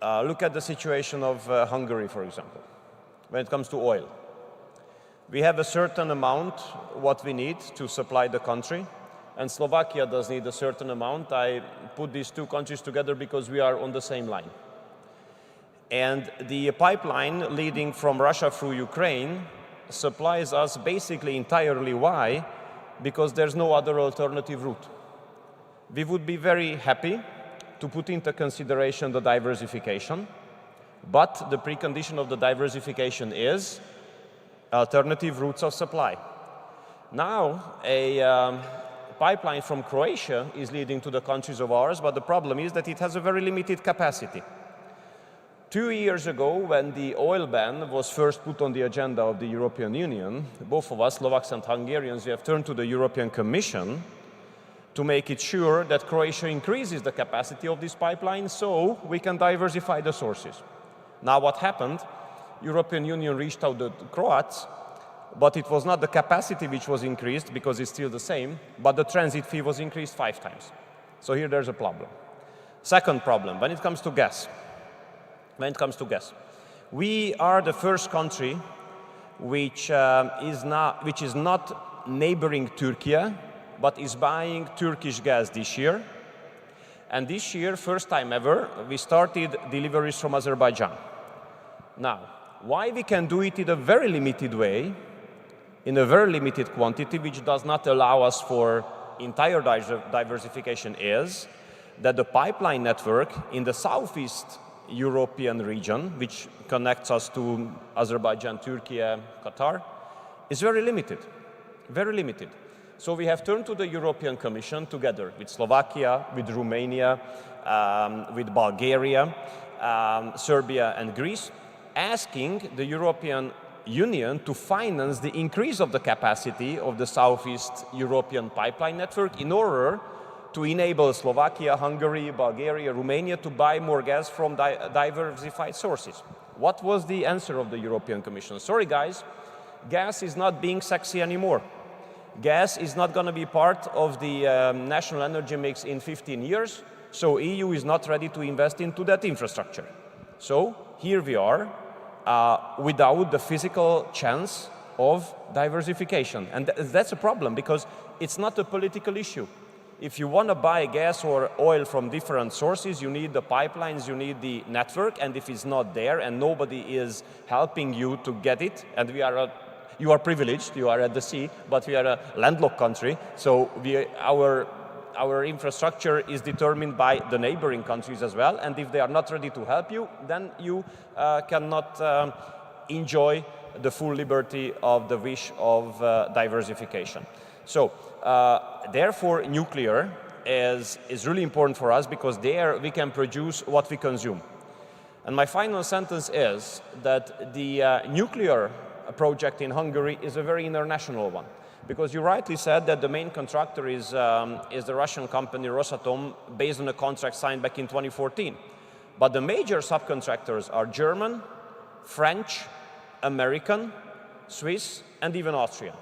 Look at the situation of Hungary, for example, when it comes to oil. We have a certain amount what we need to supply the country, and Slovakia does need a certain amount. I put these two countries together because we are on the same line. And the pipeline leading from Russia through Ukraine supplies us basically entirely. Why? Because there's no other alternative route. We would be very happy to put into consideration the diversification, but the precondition of the diversification is alternative routes of supply. Now, a pipeline from Croatia is leading to the countries of ours, but the problem is that it has a very limited capacity. 2 years ago, when the oil ban was first put on the agenda of the European Union, both of us, Slovaks and Hungarians, we have turned to the European Commission to make it sure that Croatia increases the capacity of this pipeline so we can diversify the sources. Now what happened? European Union reached out to the Croats, but it was not the capacity which was increased, because it's still the same, but the transit fee was increased 5 times. So here there's a problem. Second problem, when it comes to gas. We are the first country which is not neighboring Turkey, but is buying Turkish gas this year. And this year, first time ever, we started deliveries from Azerbaijan. Now, why we can do it in a very limited way, in a very limited quantity, which does not allow us for entire diversification, is that the pipeline network in the southeast European region, which connects us to Azerbaijan, Turkey, Qatar, is very limited, very limited. So we have turned to the European Commission together with Slovakia, with Romania, with Bulgaria, Serbia and Greece, asking the European Union to finance the increase of the capacity of the Southeast European pipeline network in order to enable Slovakia, Hungary, Bulgaria, Romania to buy more gas from diversified sources. What was the answer of the European Commission? Sorry guys, gas is not being sexy anymore. Gas is not going to be part of the national energy mix in 15 years, so EU is not ready to invest into that infrastructure. So here we are, without the physical chance of diversification. And that's a problem, because it's not a political issue. If you want to buy gas or oil from different sources, you need the pipelines, you need the network, and if it's not there and nobody is helping you to get it, and you are privileged, you are at the sea, but we are a landlocked country, so our infrastructure is determined by the neighboring countries as well, and if they are not ready to help you, then you cannot enjoy the full liberty of the wish of diversification. So, therefore, nuclear is really important for us, because there we can produce what we consume. And my final sentence is that the nuclear project in Hungary is a very international one. Because you rightly said that the main contractor is the Russian company Rosatom, based on a contract signed back in 2014. But the major subcontractors are German, French, American, Swiss, and even Austrian.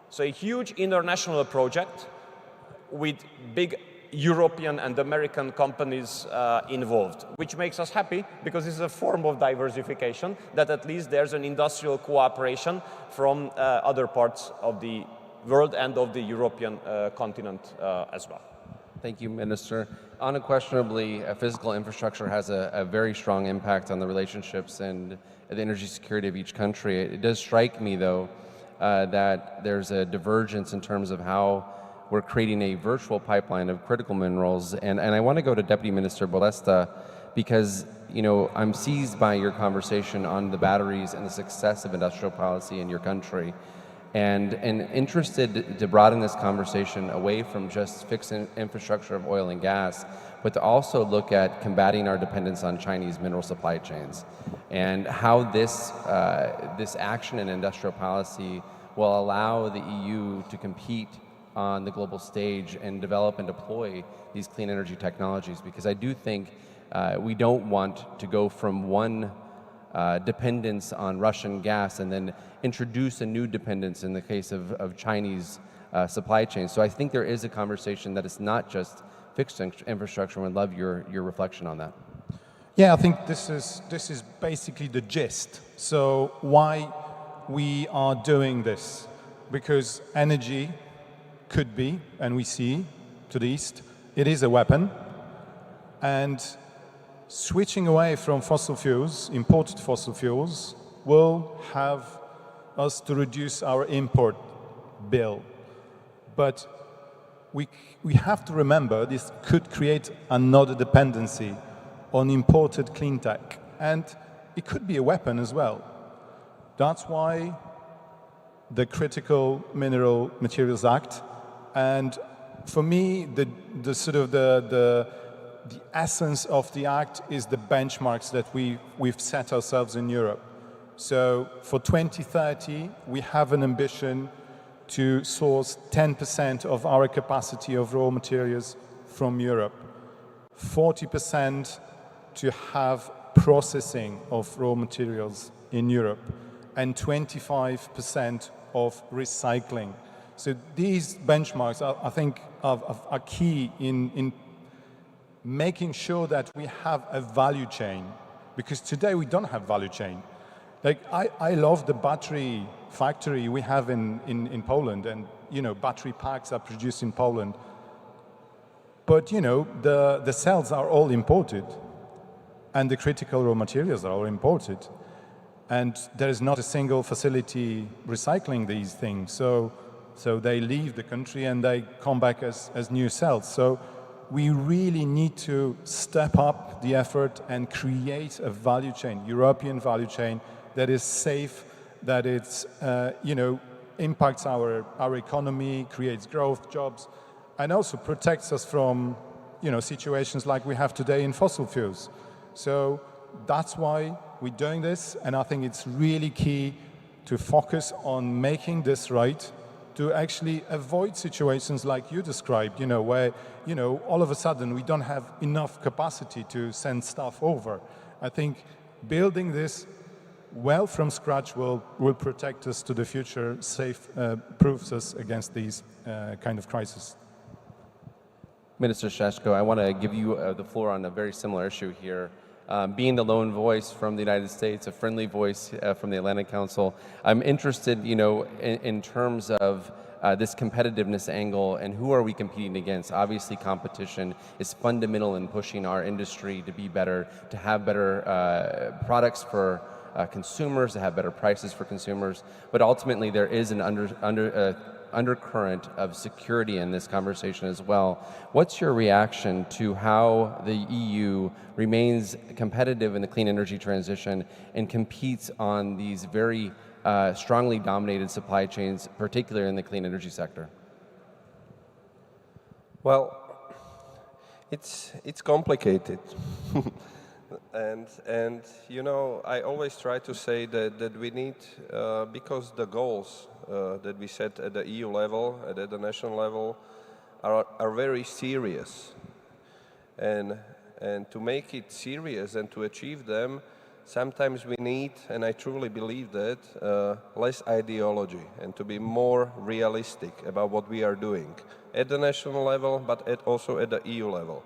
So a huge international project with big European and American companies involved, which makes us happy, because it's a form of diversification, that at least there's an industrial cooperation from other parts of the world and of the European continent as well.
Thank you, Minister. Unquestionably, physical infrastructure has a very strong impact on the relationships and the energy security of each country. It does strike me, though, that there's a divergence in terms of how we're creating a virtual pipeline of critical minerals. And I want to go to Deputy Minister Bolesta because, you know, I'm seized by your conversation on the batteries and the success of industrial policy in your country. And interested to broaden this conversation away from just fixed infrastructure of oil and gas, but to also look at combating our dependence on Chinese mineral supply chains and how this action in industrial policy will allow the EU to compete on the global stage and develop and deploy these clean energy technologies. Because I do think we don't want to go from one dependence on Russian gas and then introduce a new dependence in the case of Chinese supply chains. So I think there is a conversation that it's not just fixed infrastructure. I would love your reflection on that.
Yeah, I think this is basically the gist. So why we are doing this? Because energy could be, and we see to the east, it is a weapon. And switching away from fossil fuels, imported fossil fuels, will have us to reduce our import bill. But we have to remember this could create another dependency on imported clean tech. And it could be a weapon as well. That's why the Critical Mineral Materials Act, and for me, the essence of the act is the benchmarks that we've set ourselves in Europe. So for 2030, we have an ambition to source 10% of our capacity of raw materials from Europe, 40% to have processing of raw materials in Europe, and 25% of recycling. So these benchmarks, I think, are key in making sure that we have a value chain, because today we don't have value chain. Like, I love the battery factory we have in Poland, and, you know, battery packs are produced in Poland. But, you know, the cells are all imported, and the critical raw materials are all imported. And there is not a single facility recycling these things. So they leave the country and they come back as new cells. So we really need to step up the effort and create a value chain, European value chain, that is safe, that it's, you know, impacts our economy, creates growth, jobs, and also protects us from, you know, situations like we have today in fossil fuels. So that's why we're doing this, and I think it's really key to focus on making this right, to actually avoid situations like you described, you know, where, you know, all of a sudden we don't have enough capacity to send stuff over. I think building this well from scratch will protect us to the future, proofs us against these kind of crises.
Minister Sheshko, I want to give you the floor on a very similar issue here. Being the lone voice from the United States, a friendly voice from the Atlantic Council, I'm interested, you know, in terms of this competitiveness angle and who are we competing against? Obviously, competition is fundamental in pushing our industry to be better, to have better products for consumers, to have better prices for consumers. But ultimately, there is an undercurrent of security in this conversation as well. What's your reaction to how the EU remains competitive in the clean energy transition and competes on these very strongly dominated supply chains, particularly in the clean energy sector?
Well, it's complicated. And you know, I always try to say that we need, because the goals that we set at the EU level, at the national level, are very serious. And to make it serious and to achieve them, sometimes we need, and I truly believe that, less ideology and to be more realistic about what we are doing at the national level, but also at the EU level.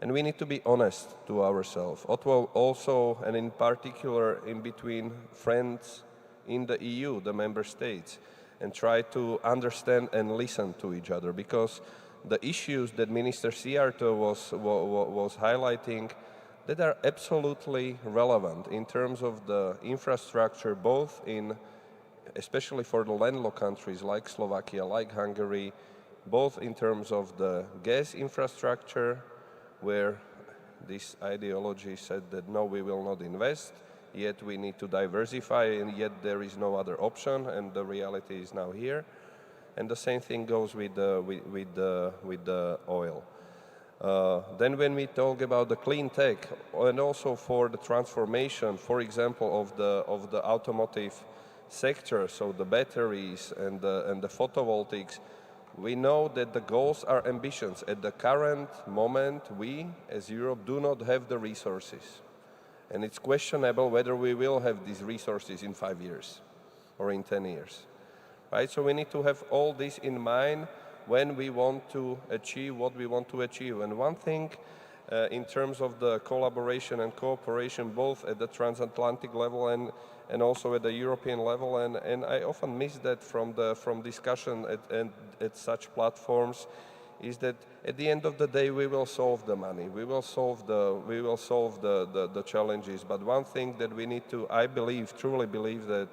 And we need to be honest to ourselves, also, and in particular, in between friends in the EU, the member states, and try to understand and listen to each other, because the issues that Minister Siarto was highlighting, that are absolutely relevant in terms of the infrastructure, both in, especially for the landlocked countries like Slovakia, like Hungary, both in terms of the gas infrastructure, where this ideology said that no, we will not invest, yet we need to diversify, and yet there is no other option, and the reality is now here. And the same thing goes with the oil. Then when we talk about the clean tech, and also for the transformation, for example, of the automotive sector, so the batteries and the photovoltaics, we know that the goals are ambitions. At the current moment, we, as Europe, do not have the resources. And it's questionable whether we will have these resources in 5 years or in 10 years. Right? So we need to have all this in mind when we want to achieve what we want to achieve. And one thing in terms of the collaboration and cooperation, both at the transatlantic level and also at the European level, and I often miss that from discussion at such platforms, is that at the end of the day we will solve the money, we will solve the challenges. But one thing that we need to, I believe, truly believe, that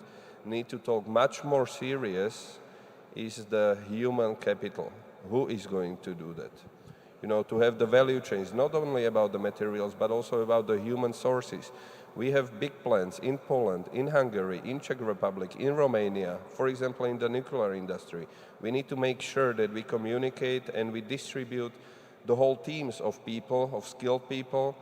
need to talk much more serious is the human capital. Who is going to do that? You know, to have the value chains, not only about the materials, but also about the human sources. We have big plants in Poland, in Hungary, in Czech Republic, in Romania, for example, in the nuclear industry. We need to make sure that we communicate and we distribute the whole teams of people, of skilled people,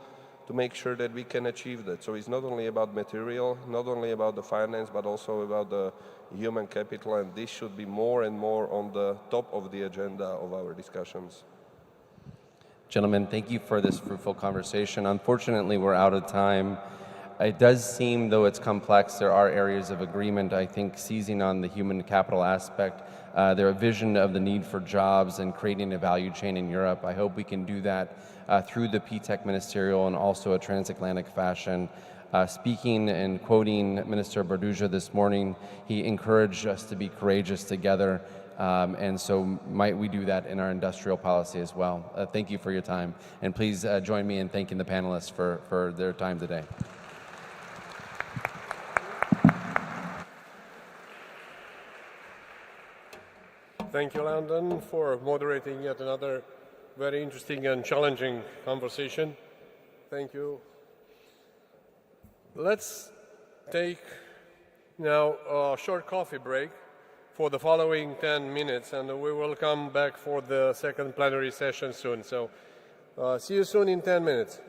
to make sure that we can achieve that. So it's not only about material, not only about the finance, but also about the human capital, and this should be more and more on the top of the agenda of our discussions.
Gentlemen, thank you for this fruitful conversation. Unfortunately, we're out of time. It does seem, though it's complex, there are areas of agreement. I think seizing on the human capital aspect, their vision of the need for jobs and creating a value chain in Europe. I hope we can do that through the P-TECC Ministerial and also a transatlantic fashion. Speaking and quoting Minister Barduja this morning, he encouraged us to be courageous together, and so might we do that in our industrial policy as well. Thank you for your time, and please join me in thanking the panelists for their time today.
Thank you, Landon, for moderating yet another very interesting and challenging conversation. Thank you. Let's take now a short coffee break for the following 10 minutes, and we will come back for the second plenary session soon. So see you soon in 10 minutes.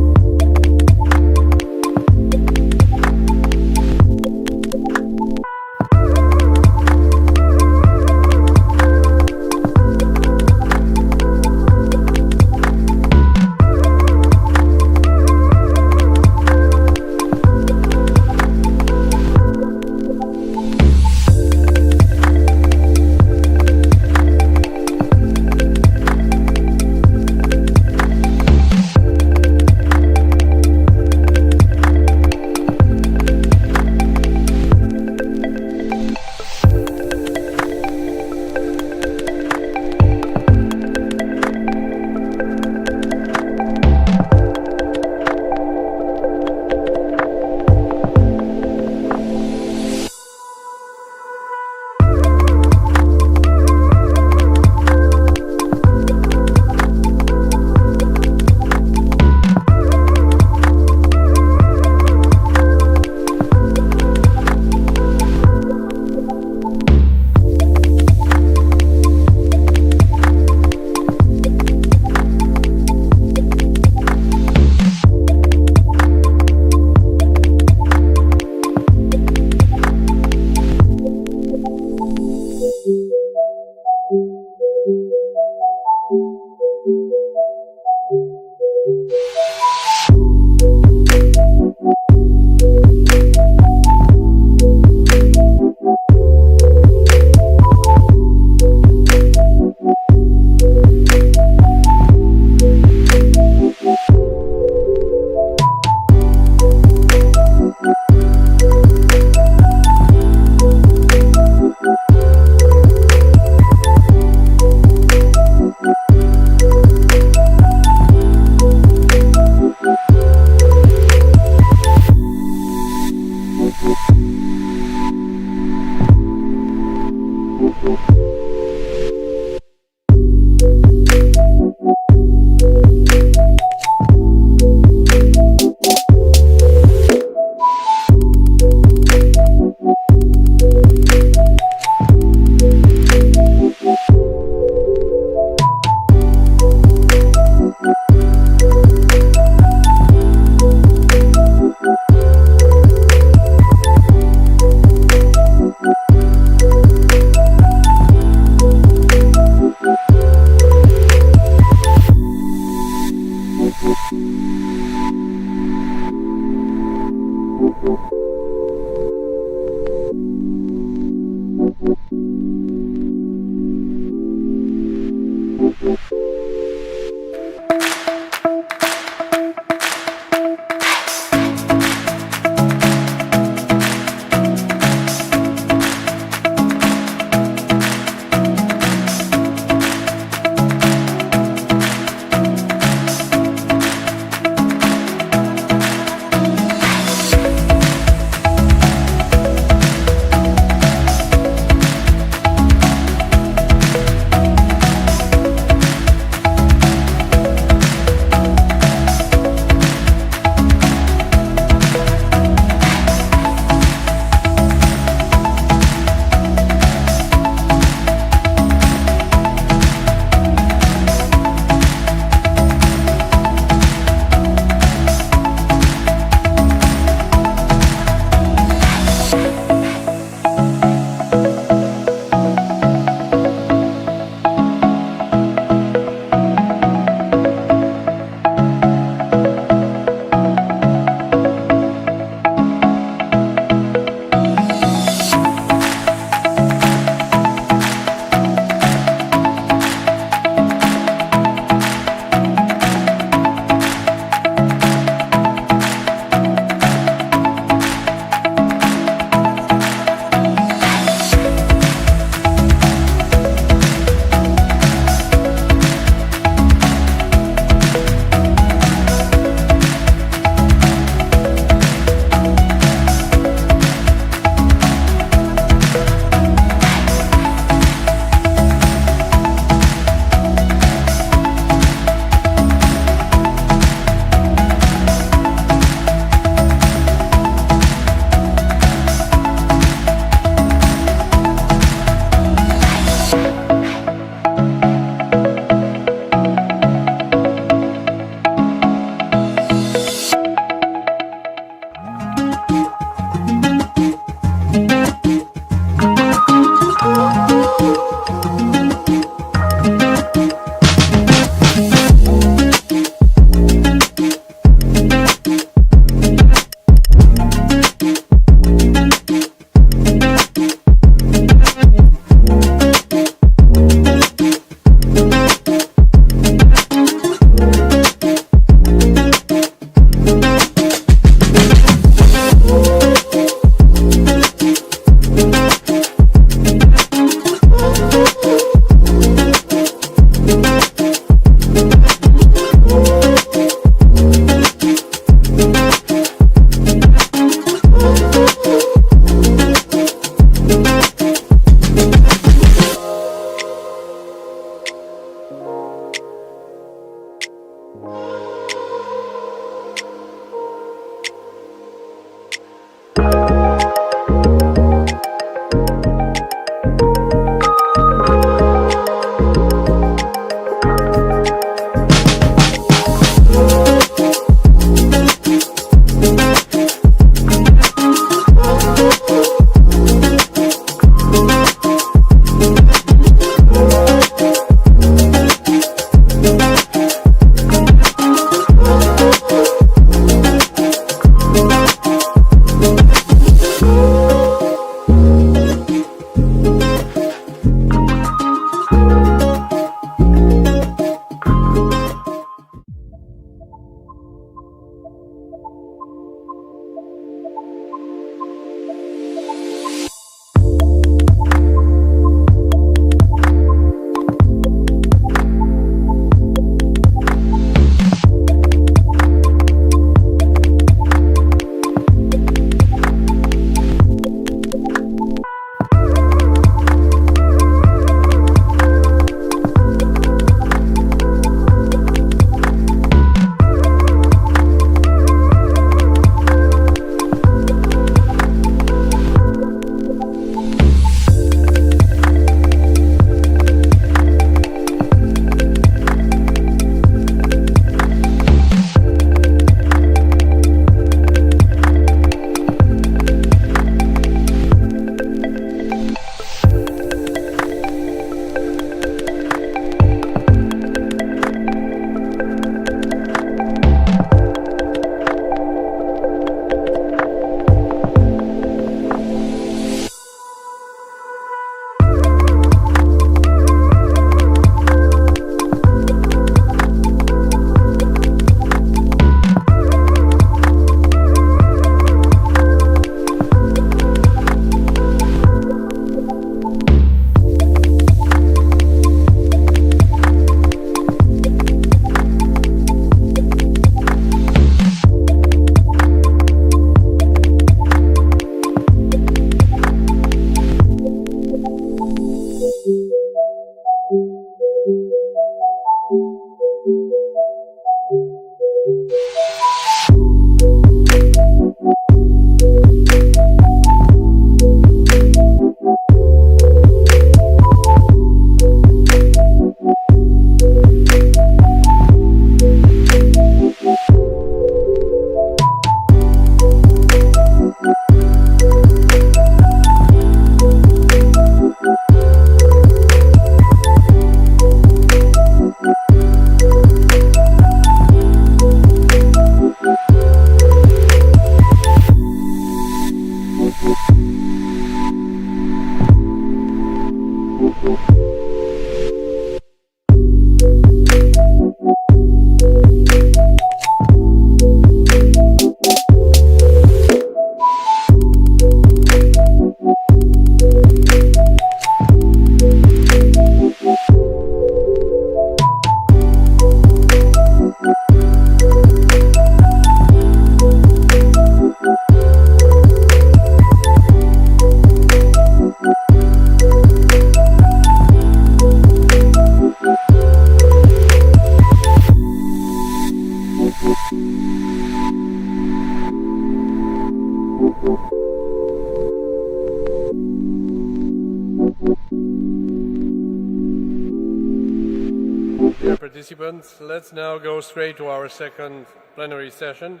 participants. Let's now go straight to our second plenary session.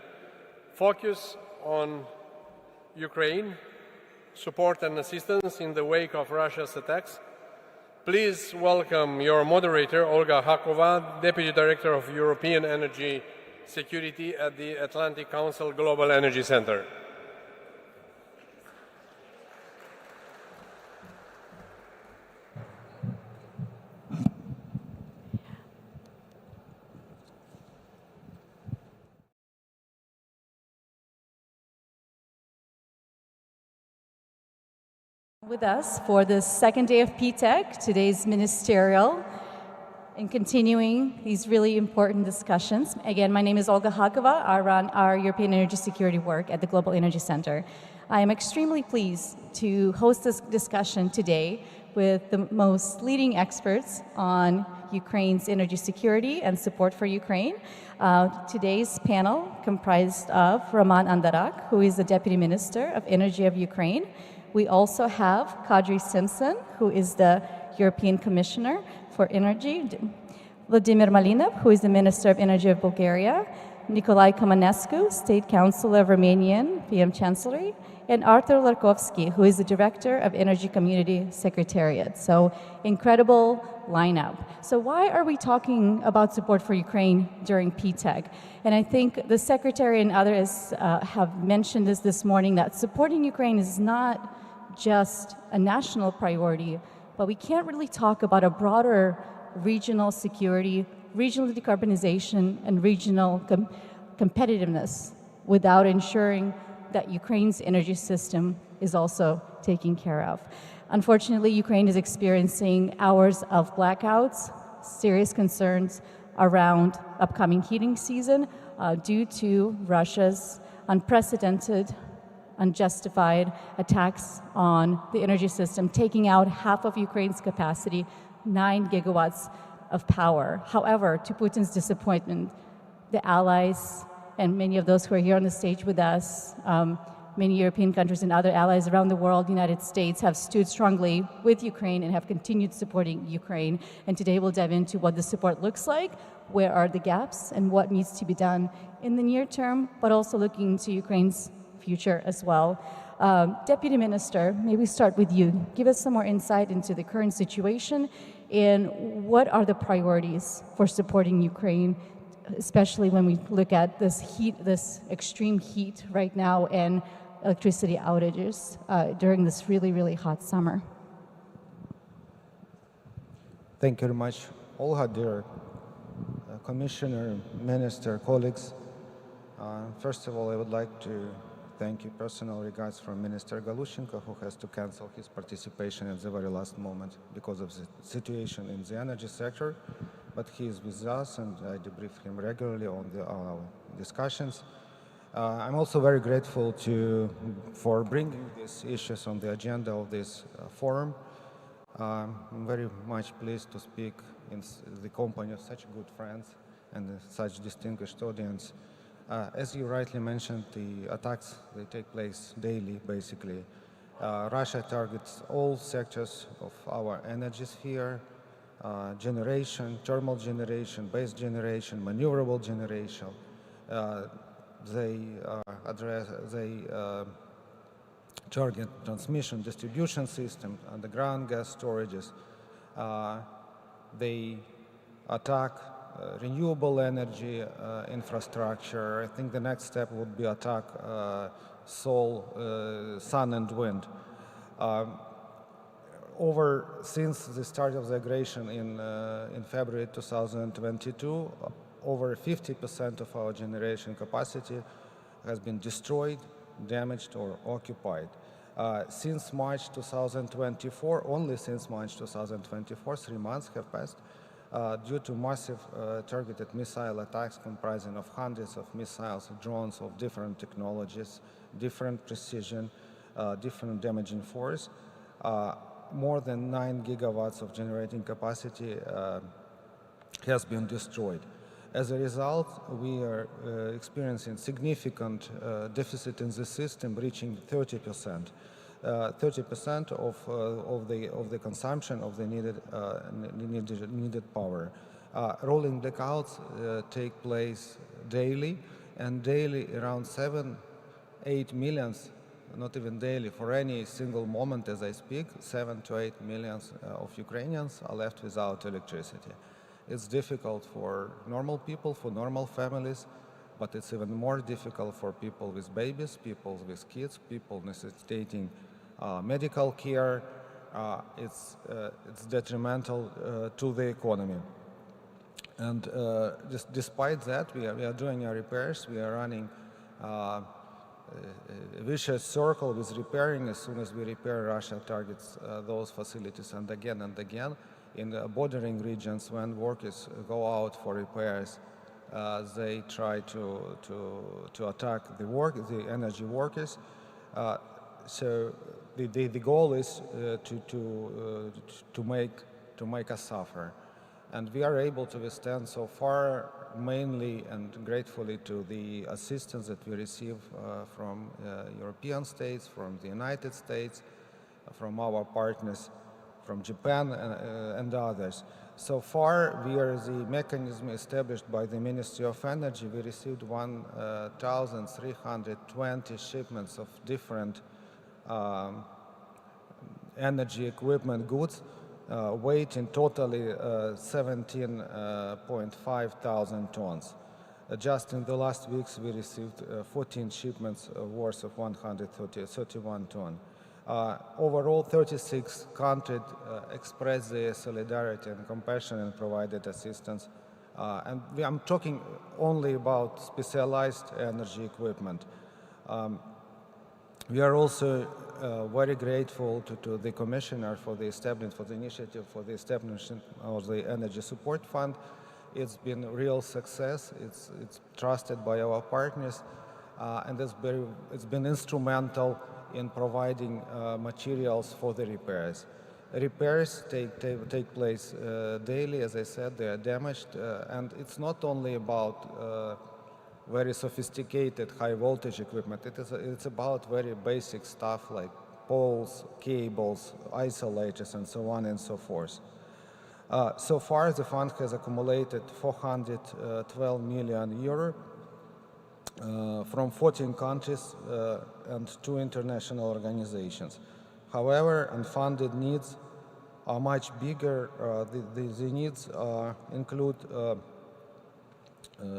Focus on Ukraine, support and assistance in the wake of Russia's attacks. Please welcome your moderator, Olga Hakova, Deputy Director of European Energy Security at the Atlantic Council Global Energy Center.
With us for the second day of P-TECC, today's ministerial, and continuing these really important discussions. Again, my name is Olga Hakova. I run our European energy security work at the Global Energy Center. I am extremely pleased to host this discussion today with the most leading experts on Ukraine's energy security and support for Ukraine. Today's panel comprised of Roman Andarak, who is the Deputy Minister of Energy of Ukraine. We also have Kadri Simpson, who is the European Commissioner for Energy, Vladimir Malinov, who is the Minister of Energy of Bulgaria, Nicolae Comanescu, State Councilor of Romanian PM Chancellery, and Artur Larkovsky, who is the Director of Energy Community Secretariat. So, incredible lineup. So why are we talking about support for Ukraine during P-TECC? And I think the Secretary and others have mentioned this morning, that supporting Ukraine is not just a national priority, but we can't really talk about a broader regional security, regional decarbonization, and regional competitiveness without ensuring that Ukraine's energy system is also taken care of. Unfortunately, Ukraine is experiencing hours of blackouts, serious concerns around upcoming heating season due to Russia's unprecedented, unjustified attacks on the energy system, taking out half of Ukraine's capacity, 9 gigawatts of power. However, to Putin's disappointment, the allies and many of those who are here on the stage with us, many European countries and other allies around the world, the United States, have stood strongly with Ukraine and have continued supporting Ukraine. And today we'll dive into what the support looks like, where are the gaps, and what needs to be done in the near term, but also looking into Ukraine's future as well. Deputy Minister, maybe start with you. Give us some more insight into the current situation and what are the priorities for supporting Ukraine, especially when we look at this heat, this extreme heat right now, and electricity outages during this really, really hot summer.
Thank you very much, Olga, dear Commissioner, Minister, colleagues. First of all, I would like to thank you. Personal regards from Minister Galushenko, who has to cancel his participation at the very last moment because of the situation in the energy sector. But he is with us, and I debrief him regularly on our discussions. I'm also very grateful for bringing these issues on the agenda of this forum. I'm very much pleased to speak in the company of such good friends and such distinguished audience. As you rightly mentioned, the attacks, they take place daily, basically. Russia targets all sectors of our energy sphere, generation, thermal generation, base generation, maneuverable generation. They target transmission, distribution system, underground gas storages. They attack renewable energy infrastructure. I think the next step would be attack sun and wind. Since the start of the aggression in February 2022, over 50% of our generation capacity has been destroyed, damaged, or occupied. Since March 2024, only since March 2024, 3 months have passed, due to massive targeted missile attacks comprising of hundreds of missiles, drones of different technologies, different precision, different damaging force. More than 9 gigawatts of generating capacity has been destroyed. As a result, we are experiencing significant deficit in the system, reaching 30%. 30% of the consumption of the needed power. Rolling blackouts take place daily, and daily around 7-8 millions, not even daily, for any single moment as I speak, 7 to 8 millions of Ukrainians are left without electricity. It's difficult for normal people, for normal families, but it's even more difficult for people with babies, people with kids, people necessitating medical care. It's detrimental to the economy. And just despite that, we are doing our repairs. We are running a vicious circle with repairing. As soon as we repair, Russia targets those facilities and again and again. In the bordering regions, when workers go out for repairs, they try to attack the energy workers. So the goal is to make us suffer, and we are able to withstand so far, mainly and gratefully to the assistance that we receive from European states, from the United States, from our partners, from Japan and others. So far, via the mechanism established by the Ministry of Energy, we received 1,320 shipments of different energy equipment goods, weight in totally 17.5 thousand tons. Just in the last weeks, we received 14 shipments worth of 131 tons. Overall, 36 countries expressed their solidarity and compassion and provided assistance. I'm talking only about specialized energy equipment. We are also very grateful to the Commissioner for the initiative for the establishment of the Energy Support Fund. It's been a real success. It's trusted by our partners, and it's been instrumental in providing materials for the repairs. Repairs take place daily, as I said. They are damaged, and it's not only about very sophisticated high voltage equipment. It's about very basic stuff like poles, cables, isolators, and so on and so forth. So far, the fund has accumulated 412 million euro from 14 countries and 2 international organizations. However, unfunded needs are much bigger. The needs include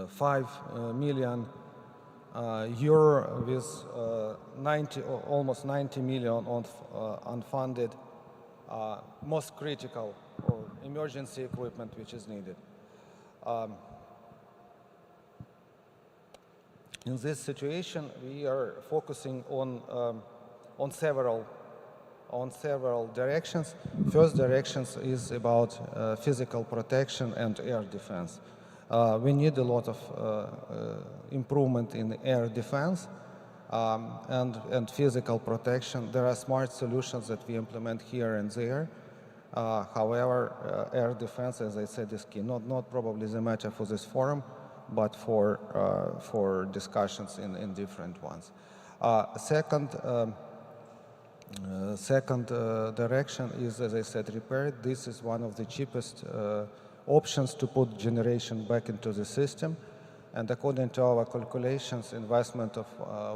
5 million euro with almost 90 million on unfunded most critical or emergency equipment which is needed. In this situation, we are focusing on several directions. First direction is about physical protection and air defense. We need a lot of improvement in air defense and physical protection. There are smart solutions that we implement here and there. However, air defense, as I said, is key. Not probably the matter for this forum, but for discussions in different ones. Second direction is, as I said, repair. This is one of the cheapest options to put generation back into the system. And according to our calculations, investment of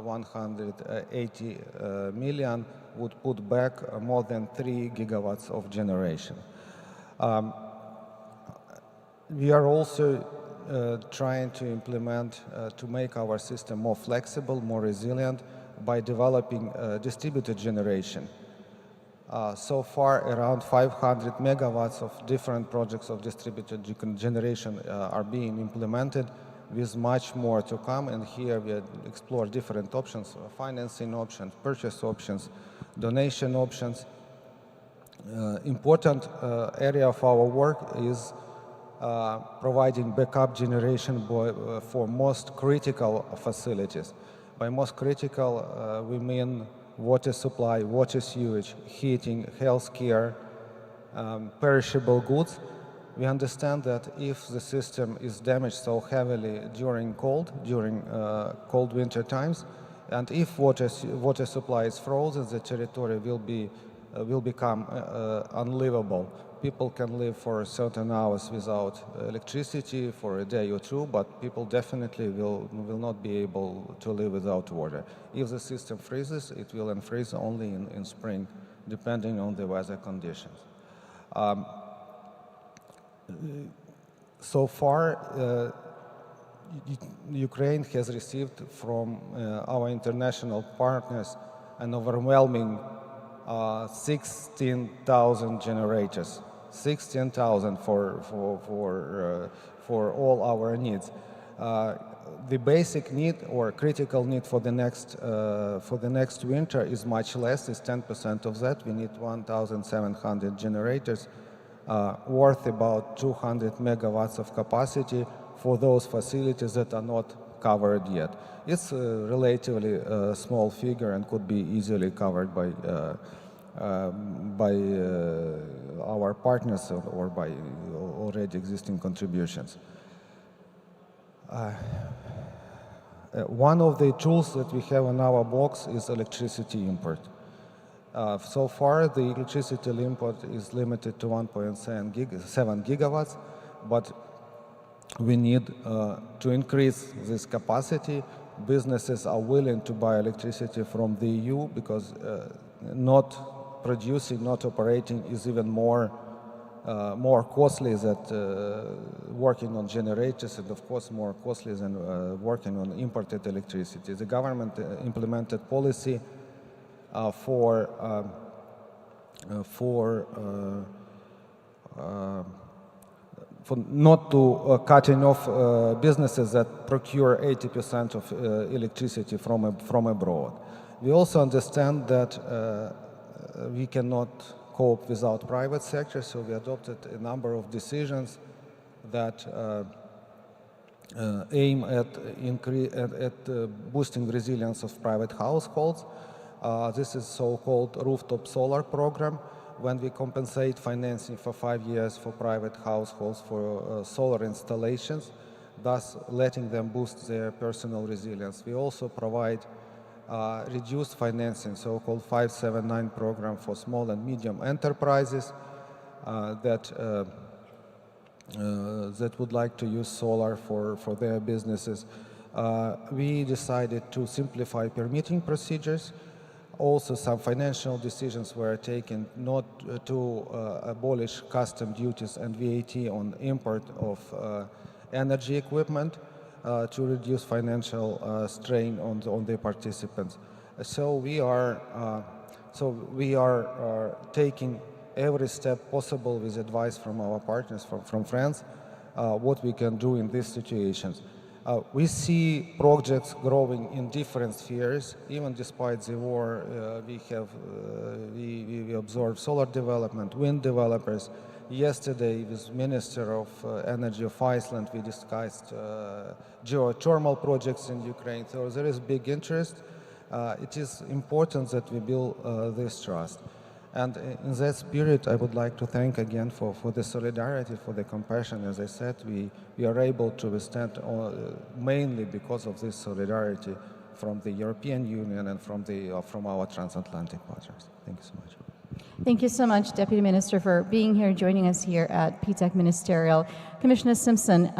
180 million would put back more than 3 gigawatts of generation. We are also trying to implement, to make our system more flexible, more resilient by developing distributed generation. So far, around 500 megawatts of different projects of distributed generation are being implemented, with much more to come. And here we explore different options, financing options, purchase options, donation options. Important area of our work is providing backup generation for most critical facilities. By most critical, we mean water supply, water sewage, heating, healthcare, perishable goods. We understand that if the system is damaged so heavily during cold winter times, and if water supply is frozen, the territory will be will become unlivable. People can live for certain hours without electricity for a day or two, but people definitely will not be able to live without water. If the system freezes, it will unfreeze only in spring, depending on the weather conditions. So far, Ukraine has received from our international partners an overwhelming 16,000 generators, 16,000 for all our needs. The basic need or critical need for the next winter is much less. It's 10% of that. We need 1,700 generators worth about 200 megawatts of capacity for those facilities that are not covered yet. It's a relatively small figure and could be easily covered by our partners or by already existing contributions. One of the tools that we have in our box is electricity import. So far, the electricity import is limited to 1.7 gigawatts, but we need to increase this capacity. Businesses are willing to buy electricity from the EU because not producing, not operating is even more costly than working on generators, and of course more costly than working on imported electricity. The government implemented policy for not to cutting off businesses that procure 80% of electricity from abroad. We also understand that we cannot cope without private sector, so we adopted a number of decisions that aim at boosting resilience of private households. This is so-called rooftop solar program, when we compensate financing for 5 years for private households for solar installations, thus letting them boost their personal resilience. We also provide reduced financing, so-called 579 program for small and medium enterprises that would like to use solar for their businesses. We decided to simplify permitting procedures. Also, some financial decisions were taken not to abolish custom duties and VAT on import of energy equipment to reduce financial strain on the participants. So we are taking every step possible with advice from our partners from France, what we can do in these situations. We see projects growing in different spheres. Even despite the war, we observed solar development, wind developers. Yesterday, with Minister of Energy of Iceland, we discussed geothermal projects in Ukraine. So there is big interest. It is important that we build this trust. And in that spirit, I would like to thank again for the solidarity, for the compassion. As I said, we are able to withstand mainly because of this solidarity from the European Union and from our transatlantic partners. Thank you so much.
Thank you so much, Deputy Minister, for being here, joining us here at P-TECC Ministerial. Commissioner Simpson,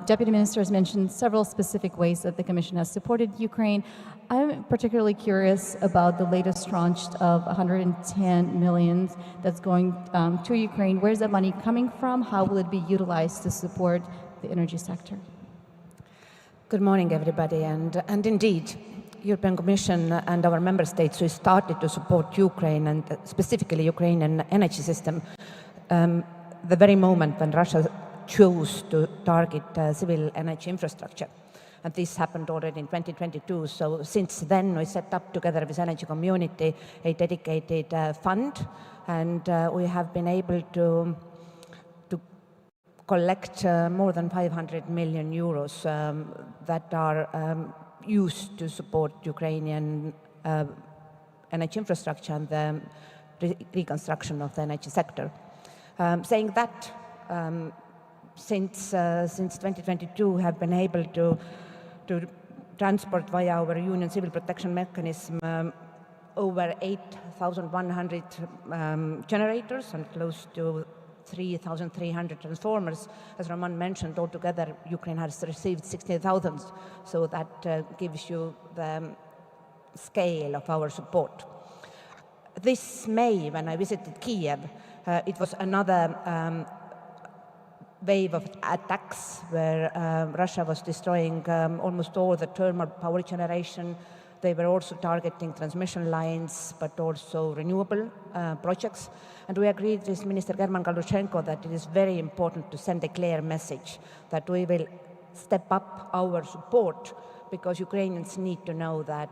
Deputy Minister has mentioned several specific ways that the Commission has supported Ukraine. I'm particularly curious about the latest tranche of 110 million that's going to Ukraine. Where's that money coming from? How will it be utilized to support the energy sector?
Good morning, everybody. And indeed, European Commission and our member states who started to support Ukraine and specifically Ukrainian energy system the very moment when Russia chose to target civil energy infrastructure. And this happened already in 2022. So since then, we set up together with energy community a dedicated fund, and we have been able to collect more than 500 million euros that are used to support Ukrainian energy infrastructure and the reconstruction of the energy sector. Saying that, since 2022, we have been able to transport via our Union Civil Protection Mechanism over 8,100 generators and close to 3,300 transformers. As Roman mentioned, altogether Ukraine has received 60,000, so that gives you the scale of our support. This May, when I visited Kiev, it was another wave of attacks where Russia was destroying almost all the thermal power generation. They were also targeting transmission lines, but also renewable projects. And we agreed with Minister German Galushenko that it is very important to send a clear message that we will step up our support, because Ukrainians need to know that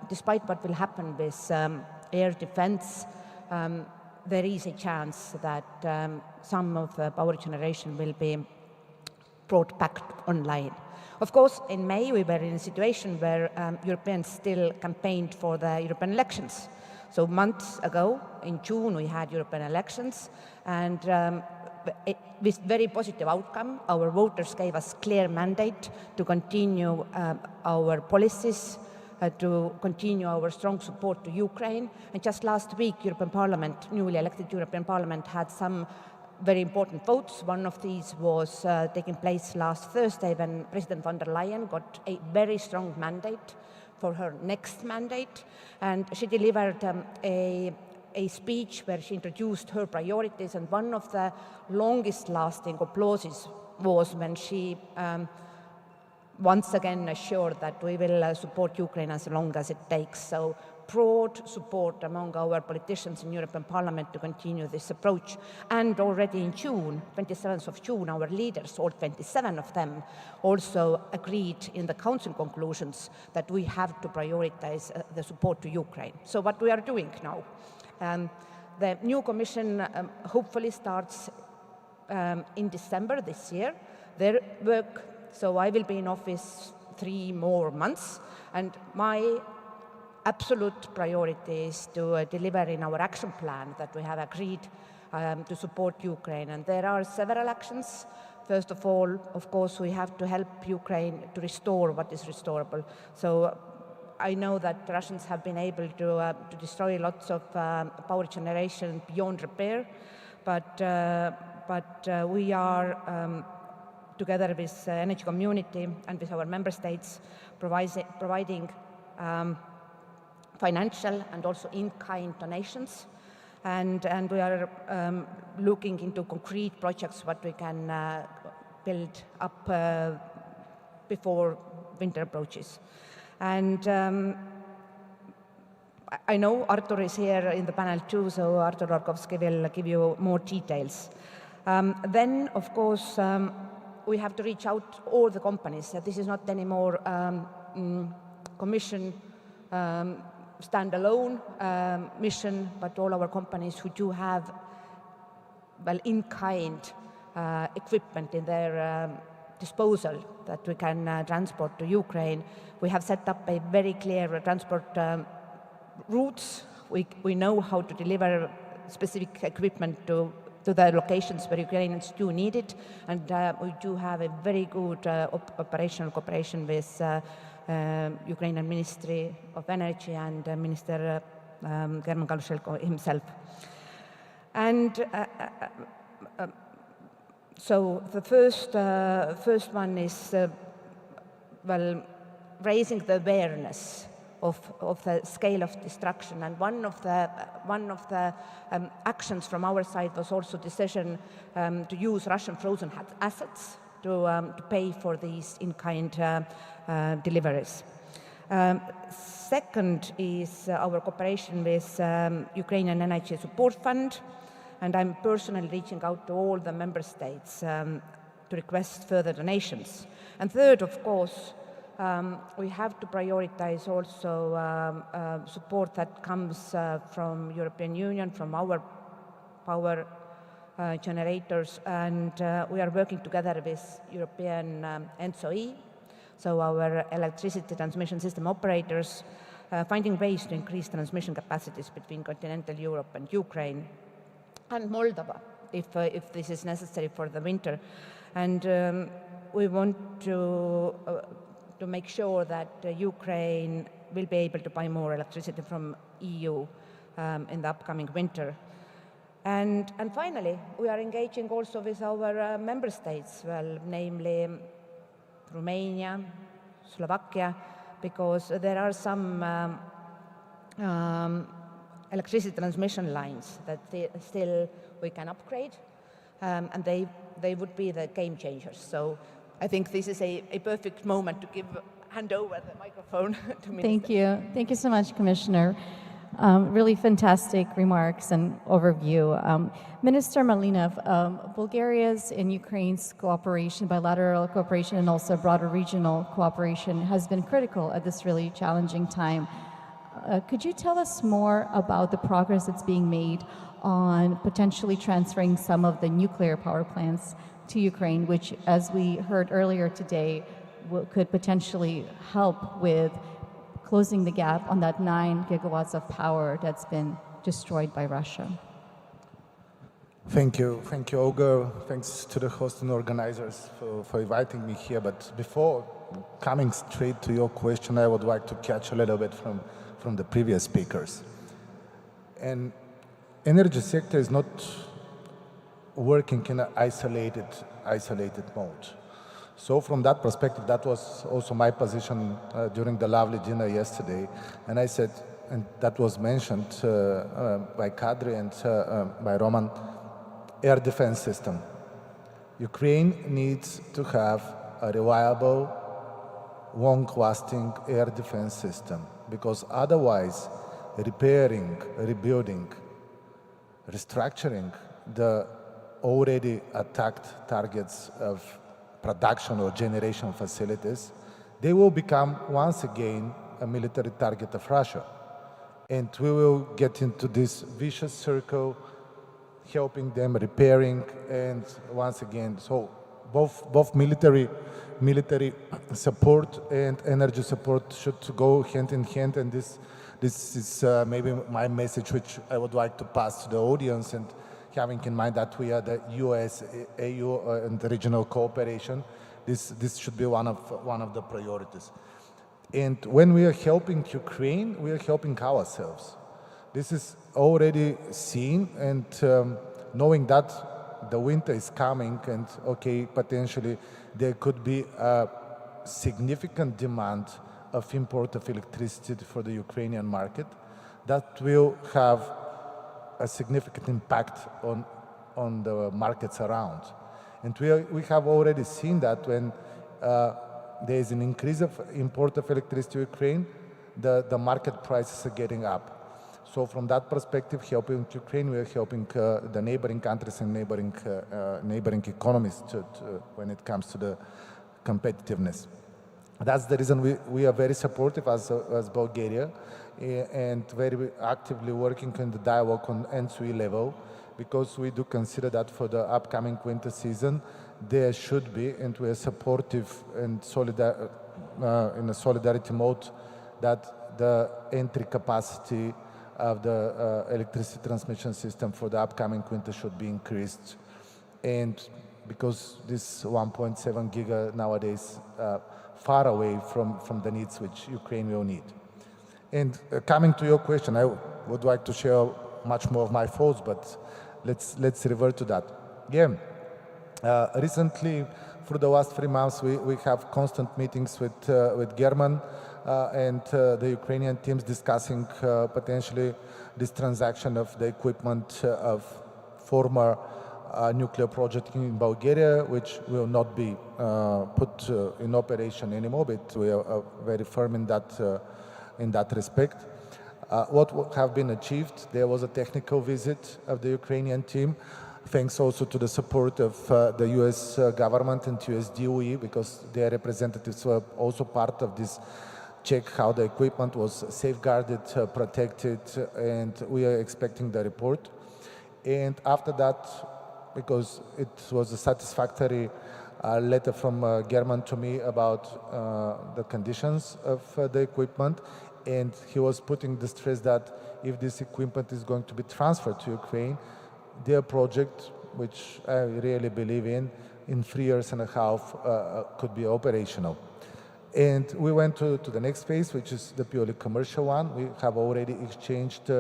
despite what will happen with air defense, there is a chance that some of the power generation will be brought back online. Of course, in May we were in a situation where Europeans still campaigned for the European elections. So months ago, in June, we had European elections, and with very positive outcome. Our voters gave us clear mandate to continue our policies, to continue our strong support to Ukraine. And just last week, European Parliament, newly elected European Parliament, had some very important votes. One of these was taking place last Thursday when President von der Leyen got a very strong mandate for her next mandate. And she delivered a speech where she introduced her priorities. And one of the longest lasting applauses was when she once again assured that we will support Ukraine as long as it takes. So broad support among our politicians in European Parliament to continue this approach. And already in June, 27th of June, our leaders, all 27 of them, also agreed in the Council conclusions that we have to prioritize the support to Ukraine. So what we are doing now, the new Commission hopefully starts in December this year, their work. So I will be in office 3 more months, and my absolute priority is to deliver in our action plan that we have agreed to support Ukraine. And there are several actions. First of all, of course, we have to help Ukraine to restore what is restorable. So I know that Russians have been able to destroy lots of power generation beyond repair, but we are together with the energy community and with our member states providing financial and also in-kind donations, and we are looking into concrete projects what we can build up before winter approaches. And I know Artur is here in the panel too, so Artur Orkovsky will give you more details. Then, of course, we have to reach out to all the companies. This is not anymore Commission standalone mission, but all our companies who do have, well, in-kind equipment in their disposal that we can transport to Ukraine. We have set up a very clear transport routes. We know how to deliver specific equipment to the locations where Ukrainians do need it, and we do have a very good operational cooperation with Ukrainian Ministry of Energy and Minister German Galushenko himself. And so the first one is well, raising the awareness of the scale of destruction. And one of the actions from our side was also decision to use Russian frozen assets to pay for these in-kind deliveries. Second is our cooperation with Ukrainian Energy Support Fund, and I'm personally reaching out to all the member states to request further donations. And third, of course, we have to prioritize also support that comes from European Union, from our power generators, and we are working together with European NSOE, so our electricity transmission system operators, finding ways to increase transmission capacities between continental Europe and Ukraine and Moldova, if this is necessary for the winter. And we want to make sure that Ukraine will be able to buy more electricity from EU in the upcoming winter. And finally, we are engaging also with our member states, well, namely Romania, Slovakia, because there are some electricity transmission lines that still we can upgrade, and they would be the game changers. So I think this is a perfect moment to hand over the microphone to Minister.
Thank you. Thank you so much, Commissioner. Really fantastic remarks and overview. Minister Malinov, Bulgaria's and Ukraine's cooperation, bilateral cooperation, and also broader regional cooperation has been critical at this really challenging time. Could you tell us more about the progress that's being made on potentially transferring some of the nuclear power plants to Ukraine, which, as we heard earlier today, could potentially help with closing the gap on that 9 gigawatts of power that's been destroyed by Russia?
Thank you, Olga. Thanks to the host and organizers for inviting me here. But before coming straight to your question, I would like to catch a little bit from the previous speakers. And energy sector is not working in an isolated mode. So from that perspective, that was also my position during the lovely dinner yesterday. And I said, and that was mentioned by Kadri and by Roman, air defense system. Ukraine needs to have a reliable, long-lasting air defense system, because otherwise repairing, rebuilding, restructuring the already attacked targets of production or generation facilities, they will become once again a military target of Russia. And we will get into this vicious circle, helping them, repairing, and once again, so both military support and energy support should go hand in hand, and this is maybe my message which I would like to pass to the audience, and having in mind that we are the US, EU, and regional cooperation, this should be one of the priorities. And when we are helping Ukraine, we are helping ourselves. This is already seen, and knowing that the winter is coming, and okay, potentially there could be a significant demand of import of electricity for the Ukrainian market, that will have a significant impact on the markets around. And we have already seen that when there is an increase of import of electricity to Ukraine, the market prices are getting up. So from that perspective, helping Ukraine, we are helping the neighboring countries and neighboring economies when it comes to the competitiveness. That's the reason we are very supportive as Bulgaria, and very actively working in the dialogue on NSUE level, because we do consider that for the upcoming winter season, there should be, and we are supportive and in a solidarity mode, that the entry capacity of the electricity transmission system for the upcoming winter should be increased. And because this 1.7 giga nowadays far away from the needs which Ukraine will need. And coming to your question, I would like to share much more of my thoughts, but let's revert to that. Yeah, recently, for the last 3 months, we have constant meetings with German and the Ukrainian teams discussing potentially this transaction of the equipment of former nuclear project in Bulgaria, which will not be put in operation anymore, but we are very firm in that respect. What have been achieved? There was a technical visit of the Ukrainian team, thanks also to the support of the US government and US DOE, because their representatives were also part of this check how the equipment was safeguarded, protected, and we are expecting the report. And after that, because it was a satisfactory letter from German to me about the conditions of the equipment, and he was putting the stress that if this equipment is going to be transferred to Ukraine, their project, which I really believe in 3.5 years could be operational.
And we went to the next phase, which is the purely commercial one. We have already exchanged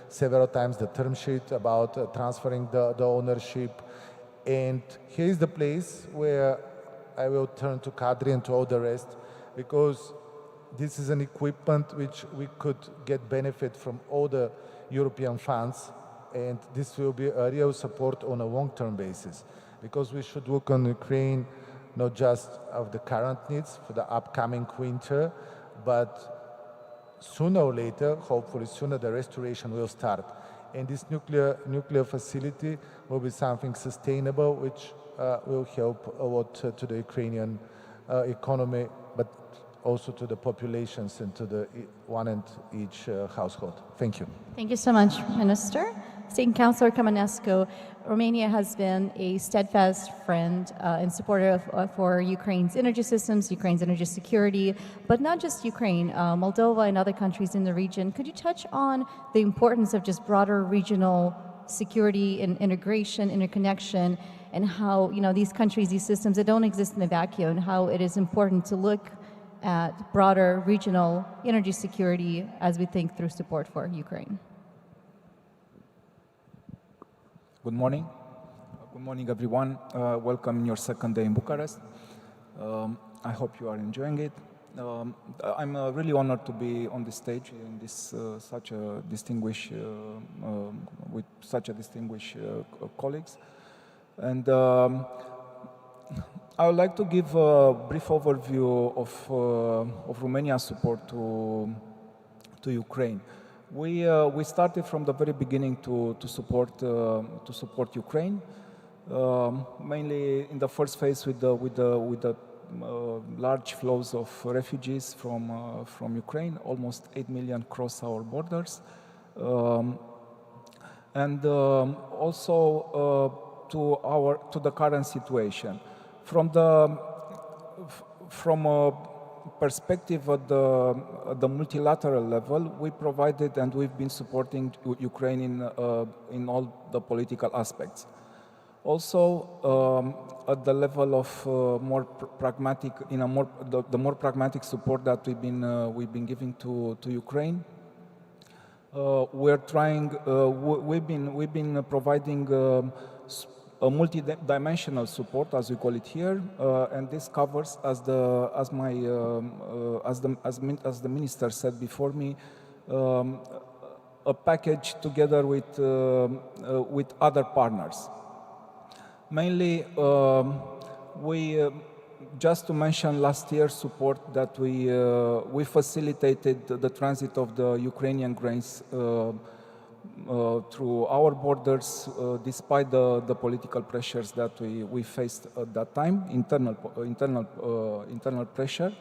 several times the term sheet about transferring the ownership. And here is the place where I will turn to Kadri and to all the rest, because this is an equipment which we could get benefit from all the European funds, and this will be a real support on a long-term basis, because we should look on Ukraine not just of the current needs for the upcoming winter, but sooner or later, hopefully sooner, the restoration will start. And this nuclear facility will be something sustainable, which will help a lot to the Ukrainian economy, but also to the populations and to the one and each household. Thank you.
Thank you so much, Minister. State Councillor Kamenescu, Romania has been a steadfast friend and supporter for Ukraine's energy systems, Ukraine's energy security, but not just Ukraine, Moldova and other countries in the region. Could you touch on the importance of just broader regional security and integration, interconnection, and how these countries, these systems, they don't exist in a vacuum, and how it is important to look at broader regional energy security as we think through support for Ukraine?
Good morning. Good morning, everyone. Welcome in your second day in Bucharest. I hope you are enjoying it. I'm really honored to be on this stage in this such a distinguished with such a distinguished colleagues, and I would like to give a brief overview of Romania's support to Ukraine. We started from the very beginning to support Ukraine, mainly in the first phase with the large flows of refugees from Ukraine. Almost 8 million cross our borders, and also to the current situation. From a perspective at the multilateral level, we provided and we've been supporting Ukraine in all the political aspects. Also, at the level of more pragmatic, the more pragmatic support that we've been giving to Ukraine, we're trying. We've been providing a multi-dimensional support, as we call it here, and this covers, as the minister said before me, a package together with other partners. Mainly, just to mention last year's support that we facilitated the transit of the Ukrainian grains through our borders, despite the political pressures that we faced at that time, internal pressure,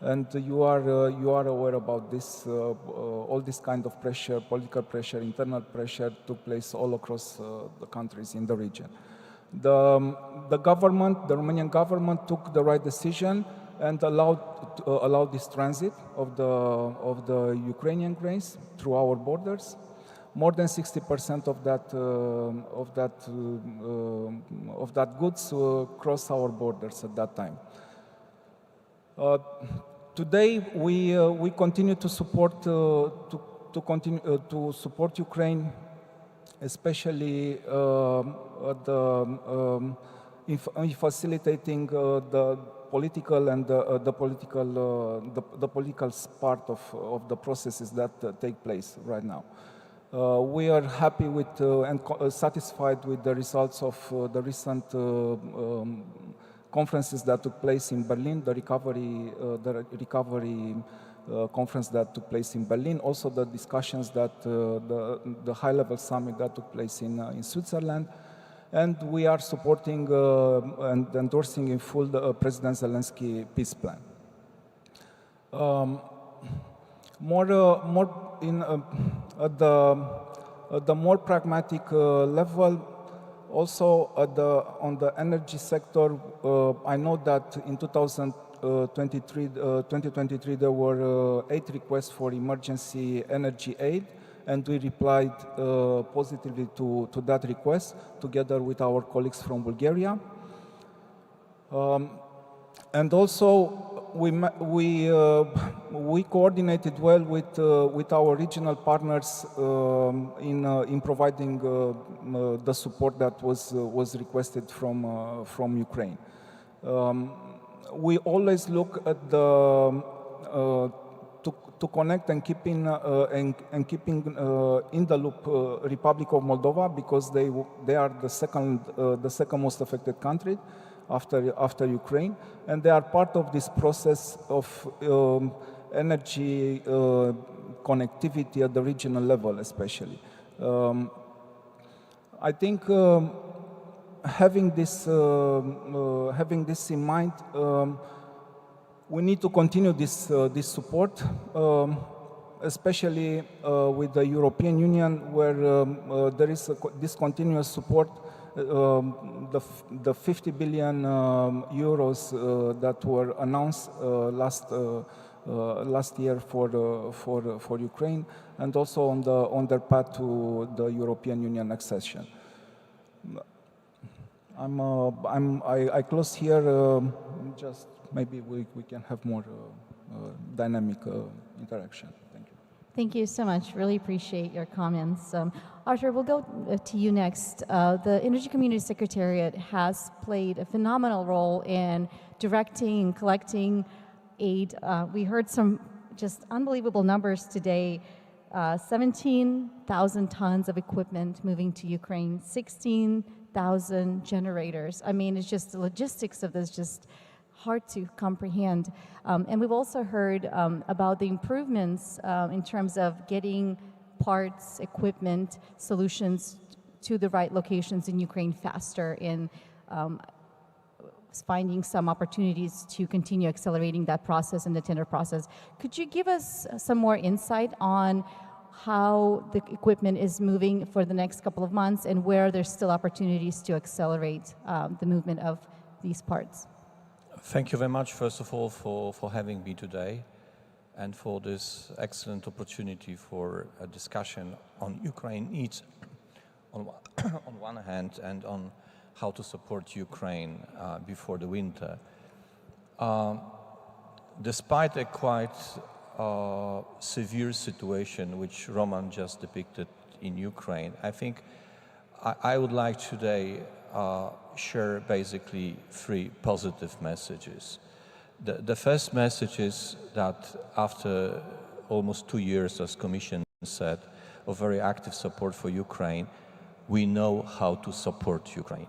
and you are aware about this. All this kind of pressure, political pressure, internal pressure, took place all across the countries in the region. The government, the Romanian government, took the right decision and allowed this transit of the Ukrainian grains through our borders. More than 60% of that goods crossed our borders at that time. Today, we continue to support support Ukraine, especially in facilitating the political and the political part of the processes that take place right now. We are happy with and satisfied with the results of the recent conferences that took place in Berlin, the recovery conference that took place in Berlin, also the discussions that the high-level summit that took place in Switzerland, and we are supporting and endorsing in full the President Zelensky peace plan. At the more pragmatic level, also on the energy sector, I know that in 2023 there were 8 requests for emergency energy aid, and we replied positively to that request together with our colleagues from Bulgaria. And also we coordinated well with our regional partners in providing the support that was requested from Ukraine. We always look at the to connect and keeping in the loop Republic of Moldova, because they are the second most affected country after Ukraine, and they are part of this process of energy connectivity at the regional level, especially. I think having this in mind, we need to continue this support, especially with the European Union, where there is this continuous support. The 50 billion euros that were announced last year for Ukraine, and also on their path to the European Union accession. I close here. Just maybe we can have more dynamic interaction. Thank you.
Thank you so much. Really appreciate your comments. Arthur, we'll go to you next. The Energy Community Secretariat has played a phenomenal role in directing and collecting aid. We heard some just unbelievable numbers today. 17,000 tons of equipment moving to Ukraine, 16,000 generators. I mean, it's just the logistics of this just hard to comprehend. And we've also heard about the improvements in terms of getting parts, equipment, solutions to the right locations in Ukraine faster, in finding some opportunities to continue accelerating that process and the tender process. Could you give us some more insight on how the equipment is moving for the next couple of months and where there's still opportunities to accelerate the movement of these parts?
Thank you very much, first of all, for having me today and for this excellent opportunity for a discussion on Ukraine needs on one hand, and on how to support Ukraine before the winter. Despite a quite severe situation which Roman just depicted in Ukraine, I think I would like today share basically three positive messages. The first message is that after almost 2 years, as Commission said, of very active support for Ukraine, we know how to support Ukraine.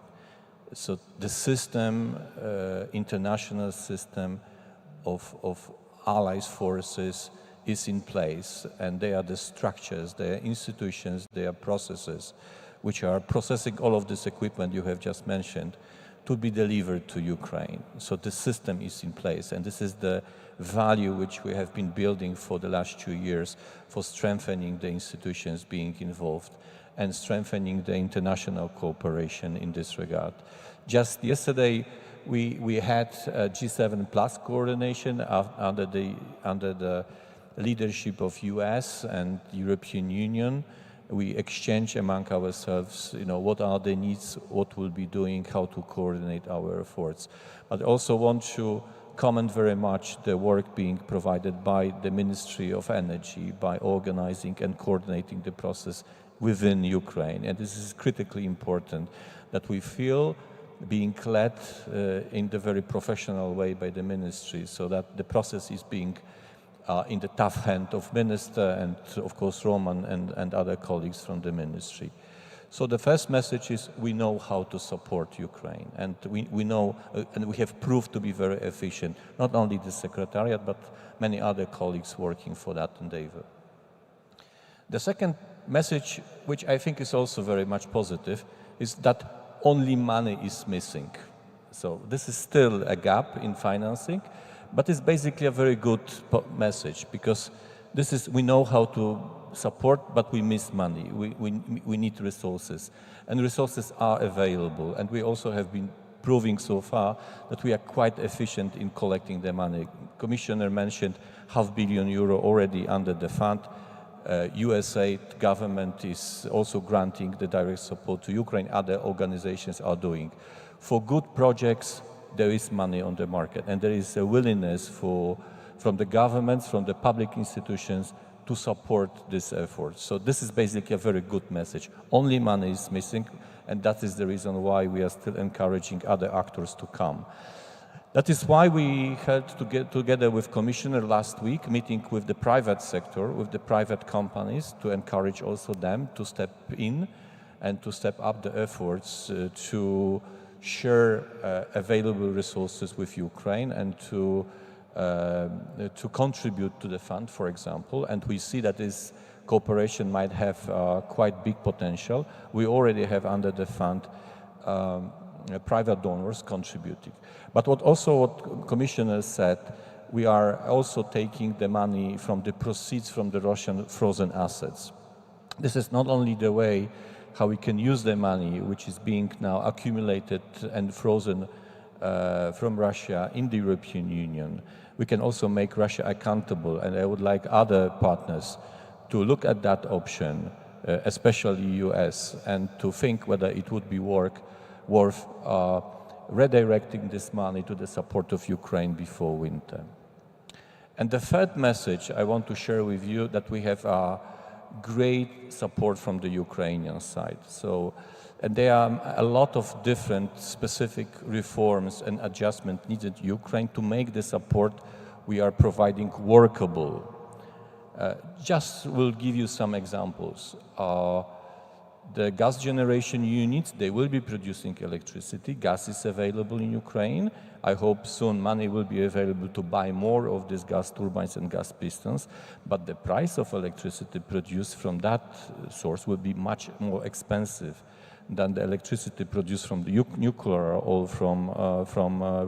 So the system, international system of allies forces is in place, and they are the structures, they are institutions, they are processes which are processing all of this equipment you have just mentioned to be delivered to Ukraine. So the system is in place, and this is the value which we have been building for the last 2 years for strengthening the institutions being involved and strengthening the international cooperation in this regard. Just yesterday, we had G7 plus coordination under the leadership of US and European Union. We exchange among ourselves, what are the needs, what we'll be doing, how to coordinate our efforts. But I also want to comment very much the work being provided by the Ministry of Energy by organizing and coordinating the process within Ukraine. And this is critically important, that we feel being led in the very professional way by the ministry, so that the process is being in the tough hand of Minister and, of course, Roman and other colleagues from the ministry. So the first message is we know how to support Ukraine, and we know, and we have proved to be very efficient, not only the Secretariat, but many other colleagues working for that endeavor. The second message, which I think is also very much positive, is that only money is missing. So this is still a gap in financing, but it's basically a very good message, because this is, we know how to support, but we miss money. We need resources, and resources are available, and we also have been proving so far that we are quite efficient in collecting the money. Commissioner mentioned €500 million already under the fund. USA government is also granting the direct support to Ukraine. Other organizations are doing. For good projects, there is money on the market, and there is a willingness from the governments, from the public institutions, to support this effort. So this is basically a very good message. Only money is missing, and that is the reason why we are still encouraging other actors to come. That is why we had to get together with Commissioner last week, meeting with the private sector, with the private companies, to encourage also them to step in and to step up the efforts to share available resources with Ukraine and to contribute to the fund, for example. And we see that this cooperation might have quite big potential. We already have under the fund private donors contributing. But what Commissioner said, we are also taking the money from the proceeds from the Russian frozen assets. This is not only the way how we can use the money which is being now accumulated and frozen from Russia in the European Union. We can also make Russia accountable, and I would like other partners to look at that option, especially US, and to think whether it would be worth redirecting this money to the support of Ukraine before winter. And the third message I want to share with you, that we have great support from the Ukrainian side. And there are a lot of different specific reforms and adjustments needed in Ukraine to make the support we are providing workable. Just will give you some examples. The gas generation units, they will be producing electricity. Gas is available in Ukraine. I hope soon money will be available to buy more of these gas turbines and gas pistons. But the price of electricity produced from that source will be much more expensive than the electricity produced from the nuclear or from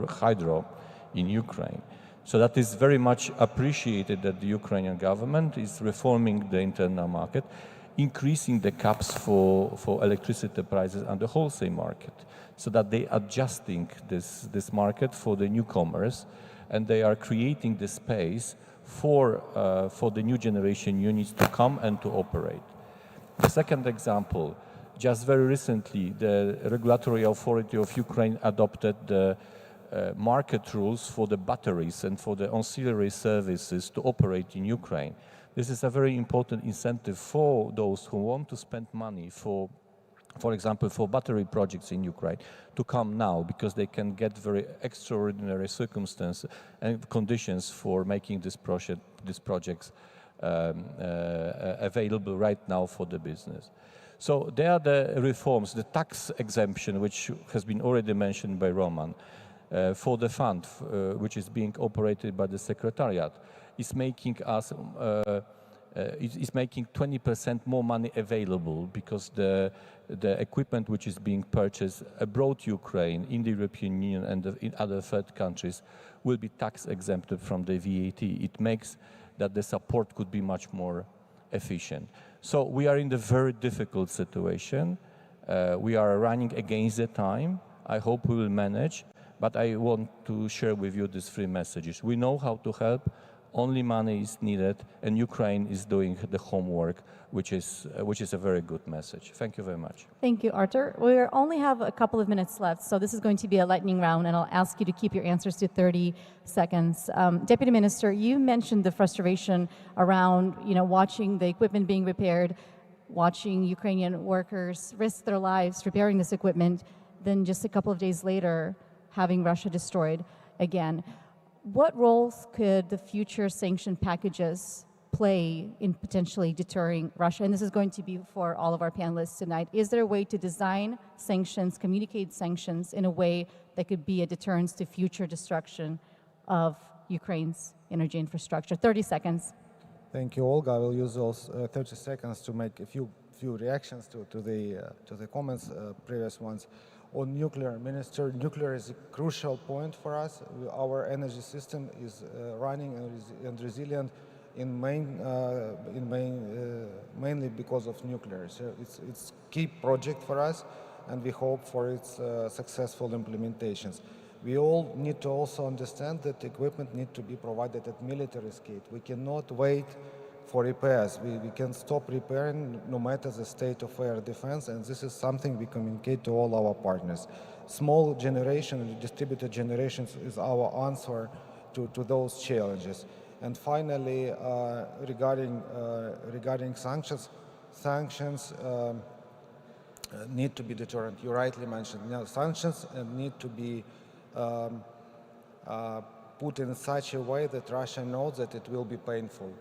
hydro in Ukraine. So that is very much appreciated that the Ukrainian government is reforming the internal market, increasing the caps for electricity prices on the wholesale market, so that they are adjusting this market for the newcomers, and they are creating the space for the new generation units to come and to operate. The second example, just very recently, the regulatory authority of Ukraine adopted the market rules for the batteries and for the ancillary services to operate in Ukraine. This is a very important incentive for those who want to spend money for example, for battery projects in Ukraine, to come now, because they can get very extraordinary circumstances and conditions for making these projects available right now for the business. So there are the reforms, the tax exemption, which has been already mentioned by Roman, for the fund, which is being operated by the Secretariat, is making us is making 20% more money available, because the equipment which is being purchased abroad Ukraine, in the European Union and in other third countries, will be tax exempted from the VAT. It makes that the support could be much more efficient. So we are in a very difficult situation. We are running against the time. I hope we will manage, but I want to share with you these three messages. We know how to help. Only money is needed, and Ukraine is doing the homework, which is a very good message. Thank you very much.
Thank you, Artur. We only have a couple of minutes left, so this is going to be a lightning round, and I'll ask you to keep your answers to 30 seconds. Deputy Minister, you mentioned the frustration around, watching the equipment being repaired, watching Ukrainian workers risk their lives repairing this equipment, then just a couple of days later, having Russia destroyed again. What roles could the future sanction packages play in potentially deterring Russia? And this is going to be for all of our panelists tonight. Is there a way to design sanctions, communicate sanctions in a way that could be a deterrence to future destruction of Ukraine's energy infrastructure? 30 seconds.
Thank you, Olga. I will use those 30 seconds to make a few reactions to the comments, previous ones. On nuclear, Minister, nuclear is a crucial point for us. Our energy system is running and resilient mainly because of nuclear. So it's key project for us, and we hope for its successful implementations. We all need to also understand that equipment need to be provided at military scale. We cannot wait repairs. We can stop repairing no matter the state of air defense, and this is something we communicate to all our partners. Small generation, distributed generations is our answer to those challenges. And finally, regarding sanctions need to be deterrent. You rightly mentioned, sanctions need to be put in such a way that Russia knows that it will be painful.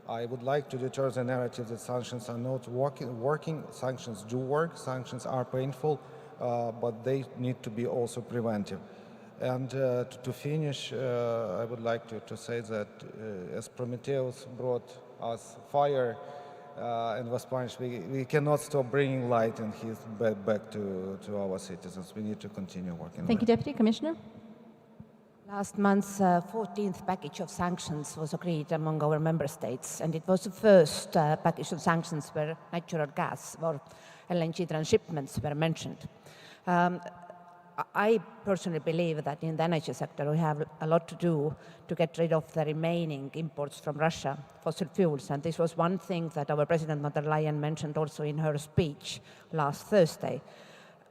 I would like to deter the narrative that sanctions are not working. Sanctions do work, sanctions are painful, but they need to be also preventive. And to finish, I would like to say that as Prometheus brought us fire and was punished, we cannot stop bringing light and heat back to our citizens. We need to continue working.
Thank you, Deputy Commissioner.
Last month's 14th package of sanctions was agreed among our member states, and it was the first package of sanctions where natural gas or LNG transshipments were mentioned. I personally believe that in the energy sector we have a lot to do to get rid of the remaining imports from Russia, fossil fuels, and this was one thing that our President von der Leyen mentioned also in her speech last Thursday.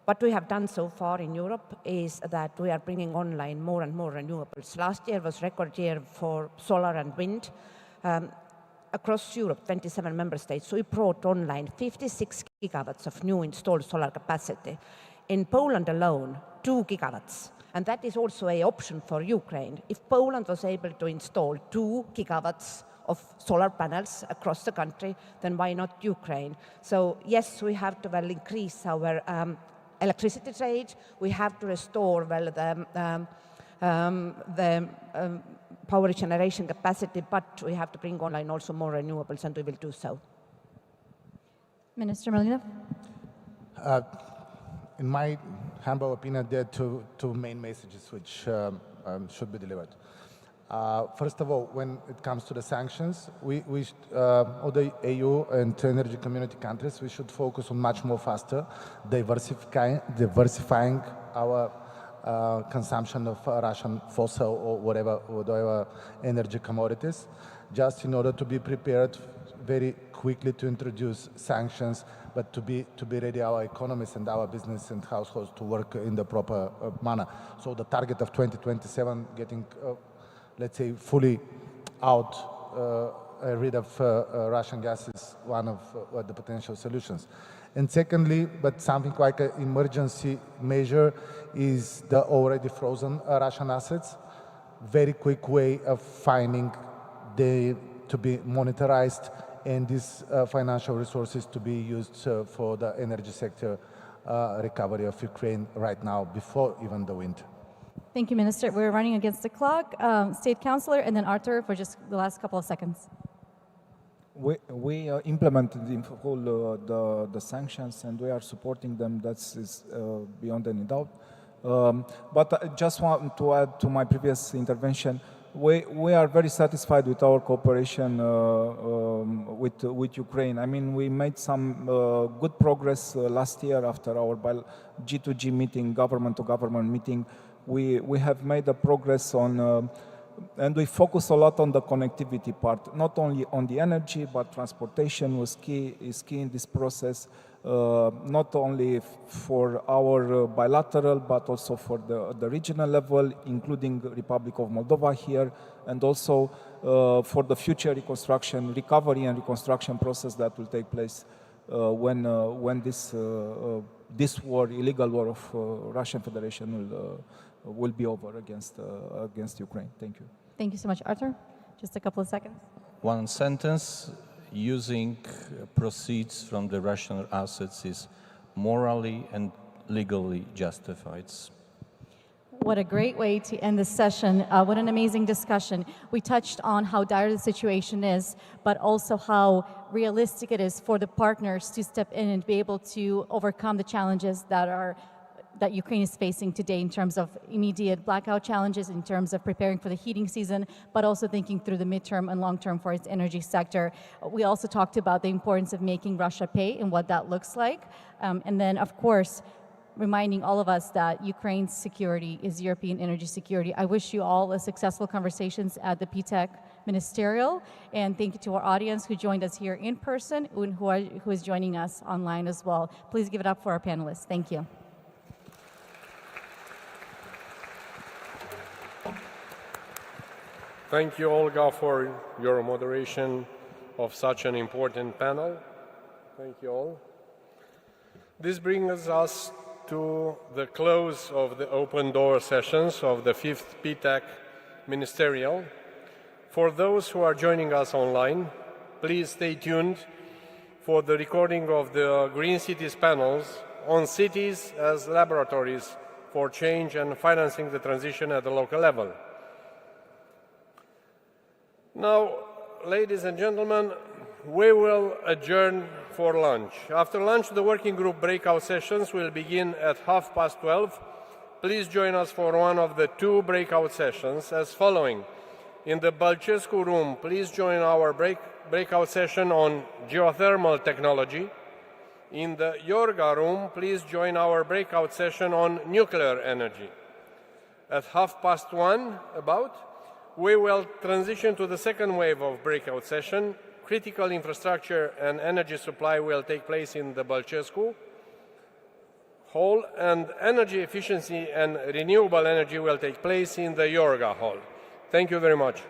What we have done so far in Europe is that we are bringing online more and more renewables. Last year was a record year for solar and wind. Across Europe, 27 member states, we brought online 56 gigawatts of new installed solar capacity. In Poland alone, 2 gigawatts. And that is also an option for Ukraine. If Poland was able to install 2 gigawatts of solar panels across the country, then why not Ukraine? So yes, we have to increase our electricity trade. We have to restore the power generation capacity, but we have to bring online also more renewables, and we will do so.
Minister Malinov.
In my humble opinion, there are two main messages which should be delivered. First of all, when it comes to the sanctions, all the EU and energy community countries, we should focus on much more faster, diversifying our consumption of Russian fossil or whatever energy commodities, just in order to be prepared very quickly to introduce sanctions, but to be ready our economies and our business and households to work in the proper manner. So the target of 2027 getting let's say, fully rid of Russian gas is one of the potential solutions. And secondly, but something like an emergency measure, is the already frozen Russian assets. Very quick way of finding to be monetized, and these financial resources to be used for the energy sector recovery of Ukraine right now, before even the winter.
Thank you, Minister. We're running against the clock. State Councillor, and then Arthur for just the last couple of seconds.
We implemented in full the sanctions, and we are supporting them. That's beyond any doubt. But I just want to add to my previous intervention. We are very satisfied with our cooperation with Ukraine. I mean, we made some good progress last year after our G2G meeting, government-to-government meeting. We have made a progress on, and we focus a lot on the connectivity part, not only on the energy, but transportation is key in this process, not only for our bilateral, but also for the regional level, including Republic of Moldova here, and also for the future recovery and reconstruction process that will take place when this illegal war of Russian Federation will be over against Ukraine. Thank you.
Thank you so much, Arthur. Just a couple of seconds.
One sentence: using proceeds from the Russian assets is morally and legally justified.
What a great way to end this session. What an amazing discussion. We touched on how dire the situation is, but also how realistic it is for the partners to step in and be able to overcome the challenges that Ukraine is facing today in terms of immediate blackout challenges, in terms of preparing for the heating season, but also thinking through the midterm and long-term for its energy sector. We also talked about the importance of making Russia pay and what that looks like. And then, of course, reminding all of us that Ukraine's security is European energy security. I wish you all a successful conversations at the P-TECC Ministerial. And thank you to our audience who joined us here in person and who is joining us online as well. Please give it up for our panelists. Thank you.
Thank you, Olga, for your moderation of such an important panel. Thank you all. This brings us to the close of the open door sessions of the 5th P-TECC Ministerial. For those who are joining us online, please stay tuned for the recording of the Green Cities panels on cities as laboratories for change and financing the transition at the local level. Now, ladies and gentlemen, we will adjourn for lunch. After lunch, the working group breakout sessions will begin at 12:30. Please join us for one of the 2 breakout sessions as following. In the Balcescu room, please join our breakout session on geothermal technology. In the Yorga room, please join our breakout session on nuclear energy. At 1:30, we will transition to the second wave of breakout session. Critical infrastructure and energy supply will take place in the Balcescu hall, and energy efficiency and renewable energy will take place in the Yorga hall. Thank you very much.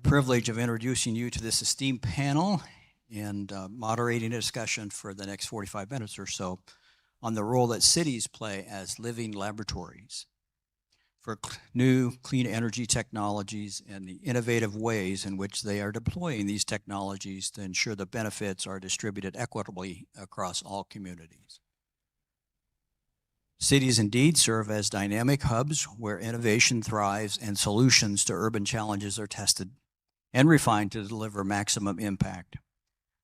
Privilege of introducing you to this esteemed panel and moderating a discussion for the next 45 minutes or so on the role that cities play as living laboratories for new clean energy technologies and the innovative ways in which they are deploying these technologies to ensure the benefits are distributed equitably across all communities. Cities indeed serve as dynamic hubs where innovation thrives and solutions to urban challenges are tested and refined to deliver maximum impact.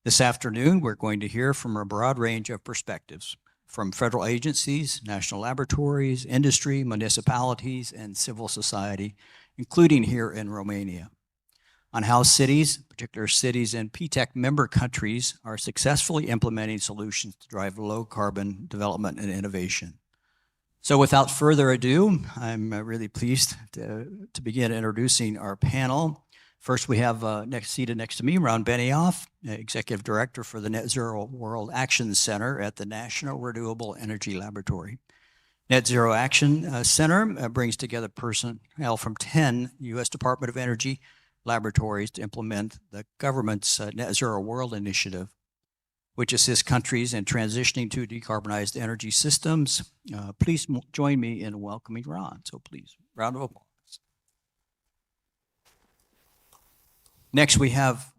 This afternoon, we're going to hear from a broad range of perspectives from federal agencies, national laboratories, industry, municipalities, and civil society, including here in Romania, on how cities, particular cities in P-TECC member countries, are successfully implementing solutions to drive low carbon development and innovation. So without further ado, I'm really pleased to begin introducing our panel. First, we have seated next to me, Ron Benioff, Executive Director for the Net Zero World Action Center at the National Renewable Energy Laboratory. Net Zero Action Center brings together personnel from 10 U.S. Department of Energy laboratories to implement the government's Net Zero World Initiative, which assists countries in transitioning to decarbonized energy systems. Please join me in welcoming Ron. So please, round of applause. Next, we have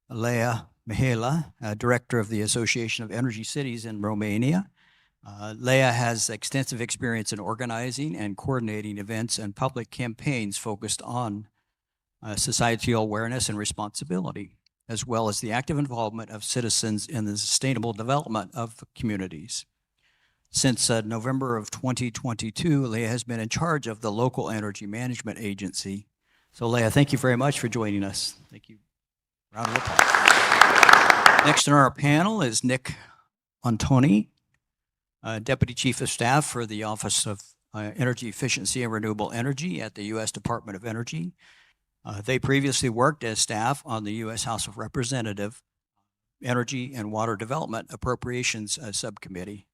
Leah Mihela, Director of the Association of Energy Cities in Romania. Leah has extensive experience in organizing and coordinating events and public campaigns focused on societal awareness and responsibility, as well as the active involvement of citizens in the sustainable development of communities. Since November of 2022, Leah has been in charge of the local energy management agency. So Leah, thank you very much for joining us. Thank you. Round of applause. Next on our panel is Nick Antoni, Deputy Chief of Staff for the Office of Energy Efficiency and Renewable Energy at the U.S. Department of Energy. They previously worked as staff on the U.S. House of Representatives Energy and Water Development Appropriations Subcommittee.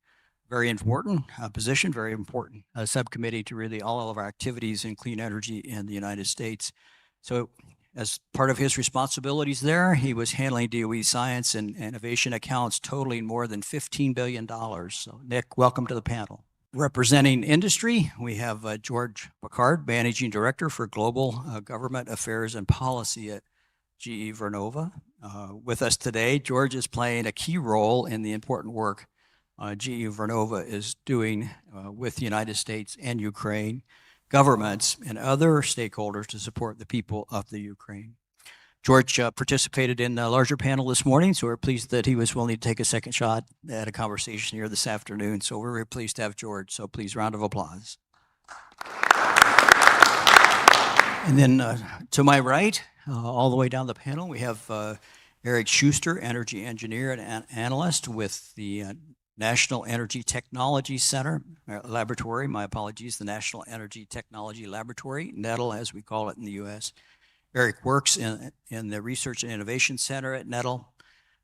Very important position, very important subcommittee to really all of our activities in clean energy in the United States. So as part of his responsibilities there, he was handling DOE science and innovation accounts totaling more than $15 billion. So Nick, welcome to the panel. Representing industry, we have George Picard, Managing Director for Global Government Affairs and Policy at GE Vernova. With us today, George is playing a key role in the important work GE Vernova is doing with the United States and Ukraine governments and other stakeholders to support the people of the Ukraine. George participated in the larger panel this morning, so we're pleased that he was willing to take a second shot at a conversation here this afternoon. So we're very pleased to have George, so please, round of applause. And then to my right, all the way down the panel, we have Eric Schuster, energy engineer and analyst with the National Energy Technology Center, Laboratory, my apologies, the National Energy Technology Laboratory, NETL as we call it in the US. Eric works in the Research and Innovation Center at NETL,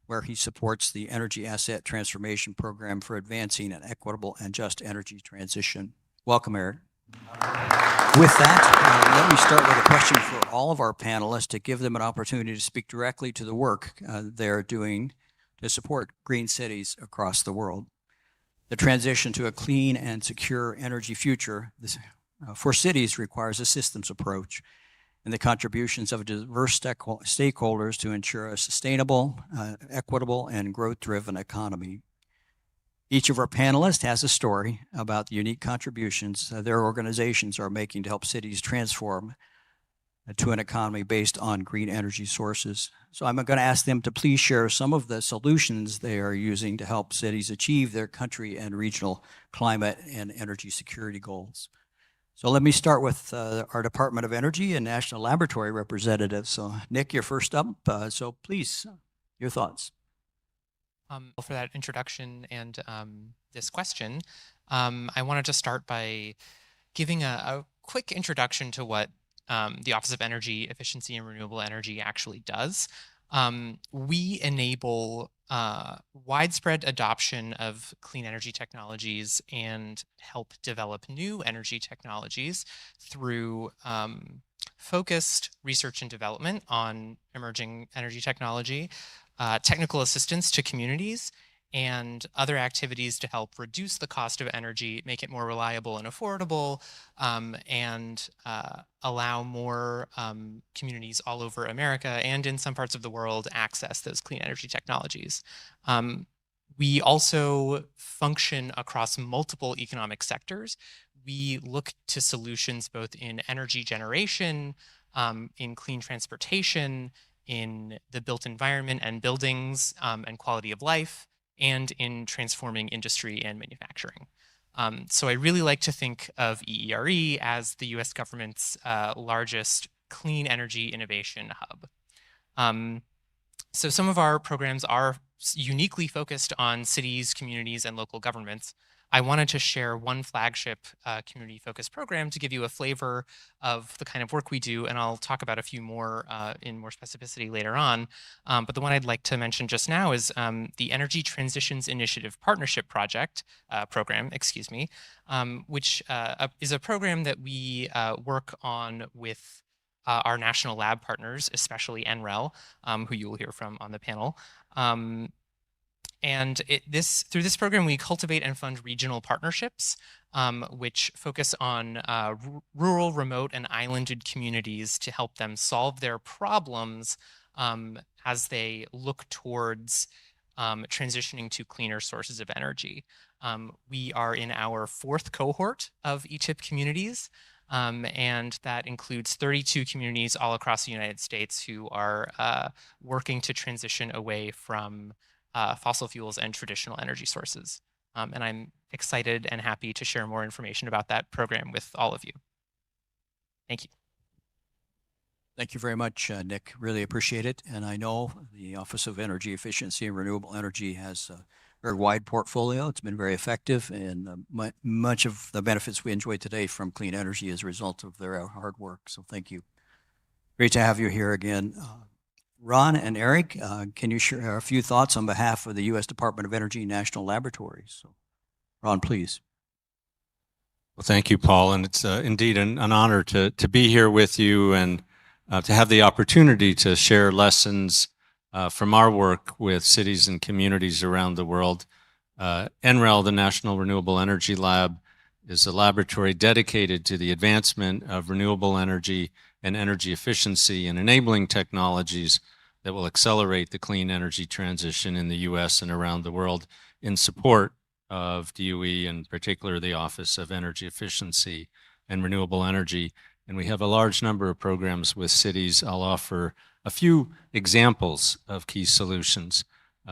where he supports the Energy Asset Transformation Program for advancing an equitable and just energy transition. Welcome, Eric. With that, let me start with a question for all of our panelists to give them an opportunity to speak directly to the work they're doing to support green cities across the world. The transition to a clean and secure energy future for cities requires a systems approach and the contributions of diverse stakeholders to ensure a sustainable, equitable, and growth-driven economy. Each of our panelists has a story about the unique contributions their organizations are making to help cities transform to an economy based on green energy sources. So I'm going to ask them to please share some of the solutions they are using to help cities achieve their country and regional climate and energy security goals. So let me start with our Department of Energy and National Laboratory representatives. So Nick, you're first up. So please, your thoughts.
For that introduction and this question, I wanted to start by giving a quick introduction to what the Office of Energy Efficiency and Renewable Energy actually does. We enable widespread adoption of clean energy technologies and help develop new energy technologies through focused research and development on emerging energy technology, technical assistance to communities, and other activities to help reduce the cost of energy, make it more reliable and affordable, and allow more communities all over America and in some parts of the world access those clean energy technologies. We also function across multiple economic sectors. We look to solutions both in energy generation, in clean transportation, in the built environment and buildings and quality of life, and in transforming industry and manufacturing. So I really like to think of EERE as the US government's largest clean energy innovation hub. So some of our programs are uniquely focused on cities, communities, and local governments. I wanted to share one flagship community-focused program to give you a flavor of the kind of work we do, and I'll talk about a few more in more specificity later on. But the one I'd like to mention just now is the Energy Transitions Initiative Partnership Program, which is a program that we work on with our national lab partners, especially NREL, who you will hear from on the panel. And through this program, we cultivate and fund regional partnerships, which focus on rural, remote, and islanded communities to help them solve their problems as they look towards transitioning to cleaner sources of energy. We are in our 4th cohort of ETIP communities, and that includes 32 communities all across the United States who are working to transition away from fossil fuels and traditional energy sources. And I'm excited and happy to share more information about that program with all of you. Thank you.
Thank you very much, Nick. Really appreciate it. And I know the Office of Energy Efficiency and Renewable Energy has a very wide portfolio. It's been very effective, and much of the benefits we enjoy today from clean energy is a result of their hard work. So thank you. Great to have you here again. Ron and Eric, can you share a few thoughts on behalf of the U.S. Department of Energy National Laboratories? So, Ron, please.
Well, thank you, Paul, and it's indeed an honor to be here with you and to have the opportunity to share lessons from our work with cities and communities around the world. NREL, the National Renewable Energy Lab, is a laboratory dedicated to the advancement of renewable energy and energy efficiency and enabling technologies that will accelerate the clean energy transition in the U.S. and around the world in support of DOE, and particularly the Office of Energy Efficiency and Renewable Energy. And we have a large number of programs with cities. I'll offer a few examples of key solutions.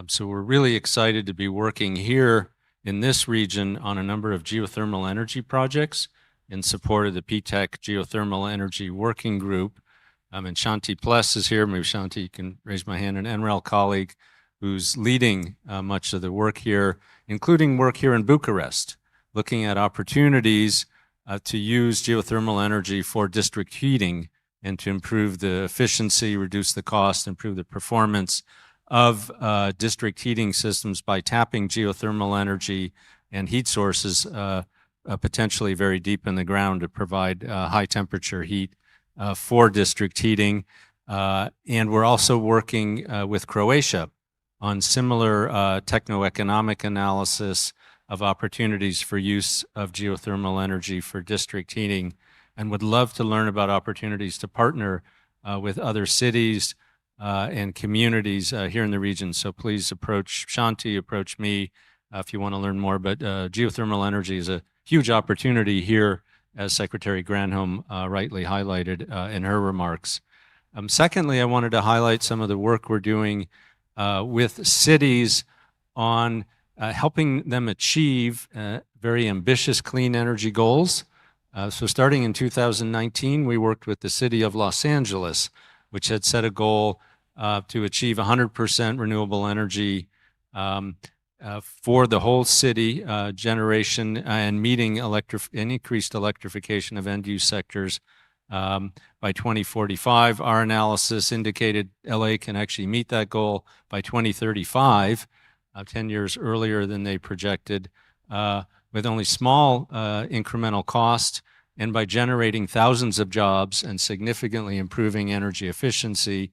So we're really excited to be working here in this region on a number of geothermal energy projects in support of the P-TECC Geothermal Energy Working Group. And Shanti Pless is here. Maybe Shanti, you can raise my hand, an NREL colleague who's leading much of the work here, including work here in Bucharest, looking at opportunities to use geothermal energy for district heating and to improve the efficiency, reduce the cost, improve the performance of district heating systems by tapping geothermal energy and heat sources potentially very deep in the ground to provide high temperature heat for district heating. And we're also working with Croatia on similar techno-economic analysis of opportunities for use of geothermal energy for district heating, and would love to learn about opportunities to partner with other cities and communities here in the region. So please approach Shanti, approach me if you want to learn more. But geothermal energy is a huge opportunity here, as Secretary Granholm rightly highlighted in her remarks. Secondly, I wanted to highlight some of the work we're doing with cities on helping them achieve very ambitious clean energy goals. So starting in 2019, we worked with the city of Los Angeles, which had set a goal to achieve 100% renewable energy for the whole city generation and meeting increased electrification of end-use sectors by 2045. Our analysis indicated LA can actually meet that goal by 2035, 10 years earlier than they projected, with only small incremental cost, and by generating thousands of jobs and significantly improving energy efficiency.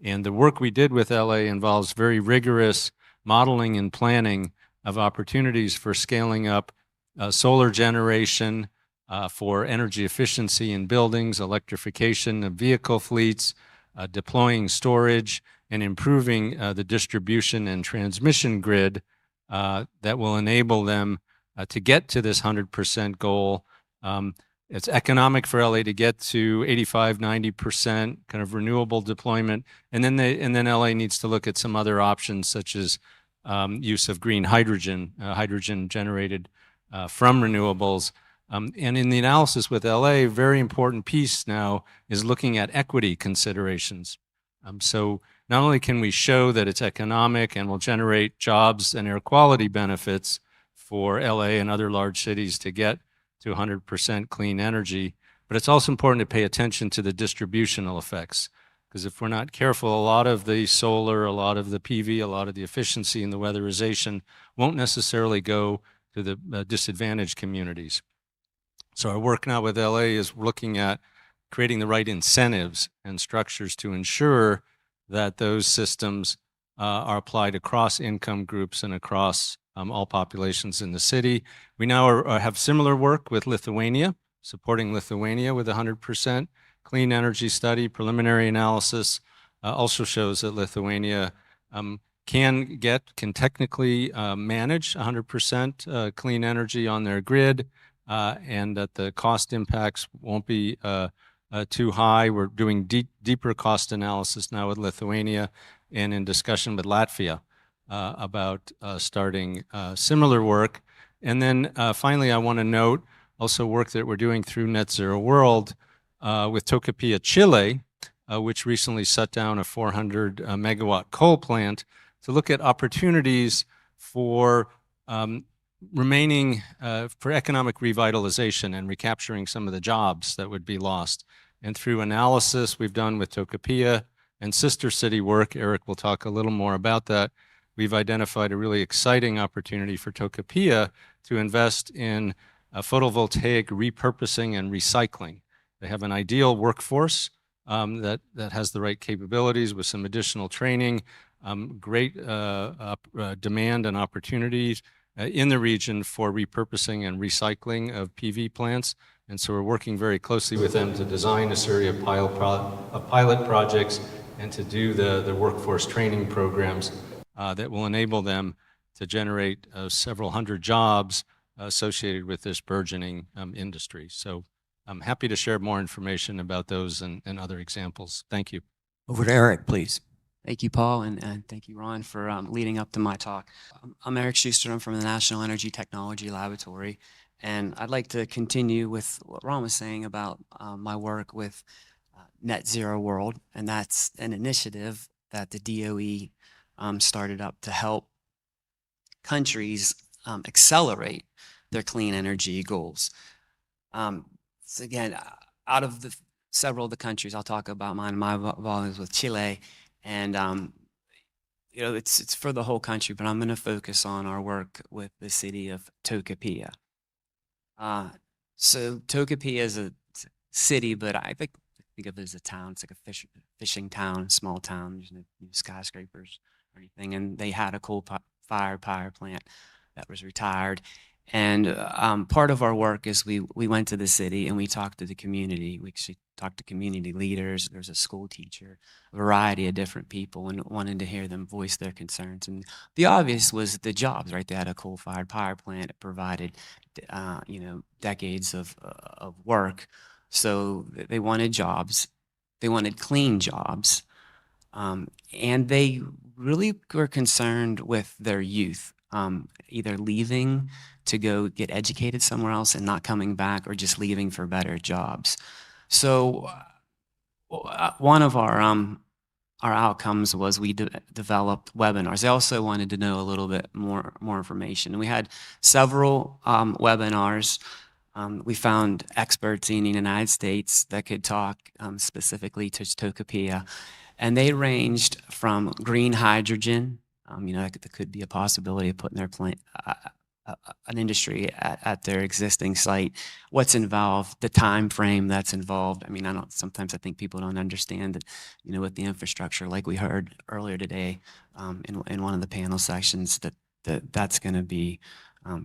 And the work we did with LA involves very rigorous modeling and planning of opportunities for scaling up solar generation for energy efficiency in buildings, electrification of vehicle fleets, deploying storage, and improving the distribution and transmission grid that will enable them to get to this 100% goal. It's economic for LA to get to 85, 90% kind of renewable deployment, and then LA needs to look at some other options, such as use of green hydrogen, hydrogen generated from renewables. And in the analysis with LA, a very important piece now is looking at equity considerations. So not only can we show that it's economic and will generate jobs and air quality benefits for LA and other large cities to get to 100% clean energy, but it's also important to pay attention to the distributional effects. Because if we're not careful, a lot of the solar, a lot of the PV, a lot of the efficiency and the weatherization won't necessarily go to the disadvantaged communities. So our work now with LA is looking at creating the right incentives and structures to ensure that those systems are applied across income groups and across all populations in the city. We now have similar work with Lithuania, supporting Lithuania with 100% clean energy study. Preliminary analysis also shows that Lithuania can technically manage 100% clean energy on their grid, and that the cost impacts won't be too high. We're doing deeper cost analysis now with Lithuania and in discussion with Latvia about starting similar work. And then finally, I want to note also work that we're doing through Net Zero World with Tocopilla, Chile, which recently shut down a 400 megawatt coal plant to look at opportunities for for economic revitalization and recapturing some of the jobs that would be lost. And through analysis we've done with Tocopilla and sister city work, Eric will talk a little more about that, we've identified a really exciting opportunity for Tocopilla to invest in photovoltaic repurposing and recycling. They have an ideal workforce that has the right capabilities with some additional training, great demand and opportunities in the region for repurposing and recycling of PV plants. And so we're working very closely with them to design a series of pilot projects and to do the workforce training programs that will enable them to generate several hundred jobs associated with this burgeoning industry. So I'm happy to share more information about those and other examples. Thank you.
Over to Eric, please.
Thank you, Paul, and thank you, Ron, for leading up to my talk. I'm Eric Schuster. I'm from the National Energy Technology Laboratory, And I'd like to continue with what Ron was saying about my work with Net Zero World, and that's an initiative that the DOE started up to help countries accelerate their clean energy goals. So again, out of the several of the countries, I'll talk about mine. My volumes with Chile, and you know, it's for the whole country, but I'm going to focus on our work with the city of Tocopilla. So Tocopilla is a city, but I think of it as a town. It's like a fishing town, small town. There's no skyscrapers or anything, and they had a coal-fired power plant that was retired. And part of our work is we went to the city and we talked to the community. We actually talked to community leaders. There's a school teacher, a variety of different people, and wanted to hear them voice their concerns. And the obvious was the jobs, right? They had a coal-fired power plant. It provided, you know, decades of work. So they wanted jobs. They wanted clean jobs. And they really were concerned with their youth, either leaving to go get educated somewhere else and not coming back, or just leaving for better jobs. So one of our outcomes was we developed webinars. They also wanted to know a little bit more information. And we had several webinars. We found experts in the United States that could talk specifically to Tocopilla, and they ranged from green hydrogen, you know, that could be a possibility of putting their plant, an industry at their existing site. What's involved, the time frame that's involved. I mean, sometimes I think people don't understand that, you know, with the infrastructure, like we heard earlier today in one of the panel sections, that's going to be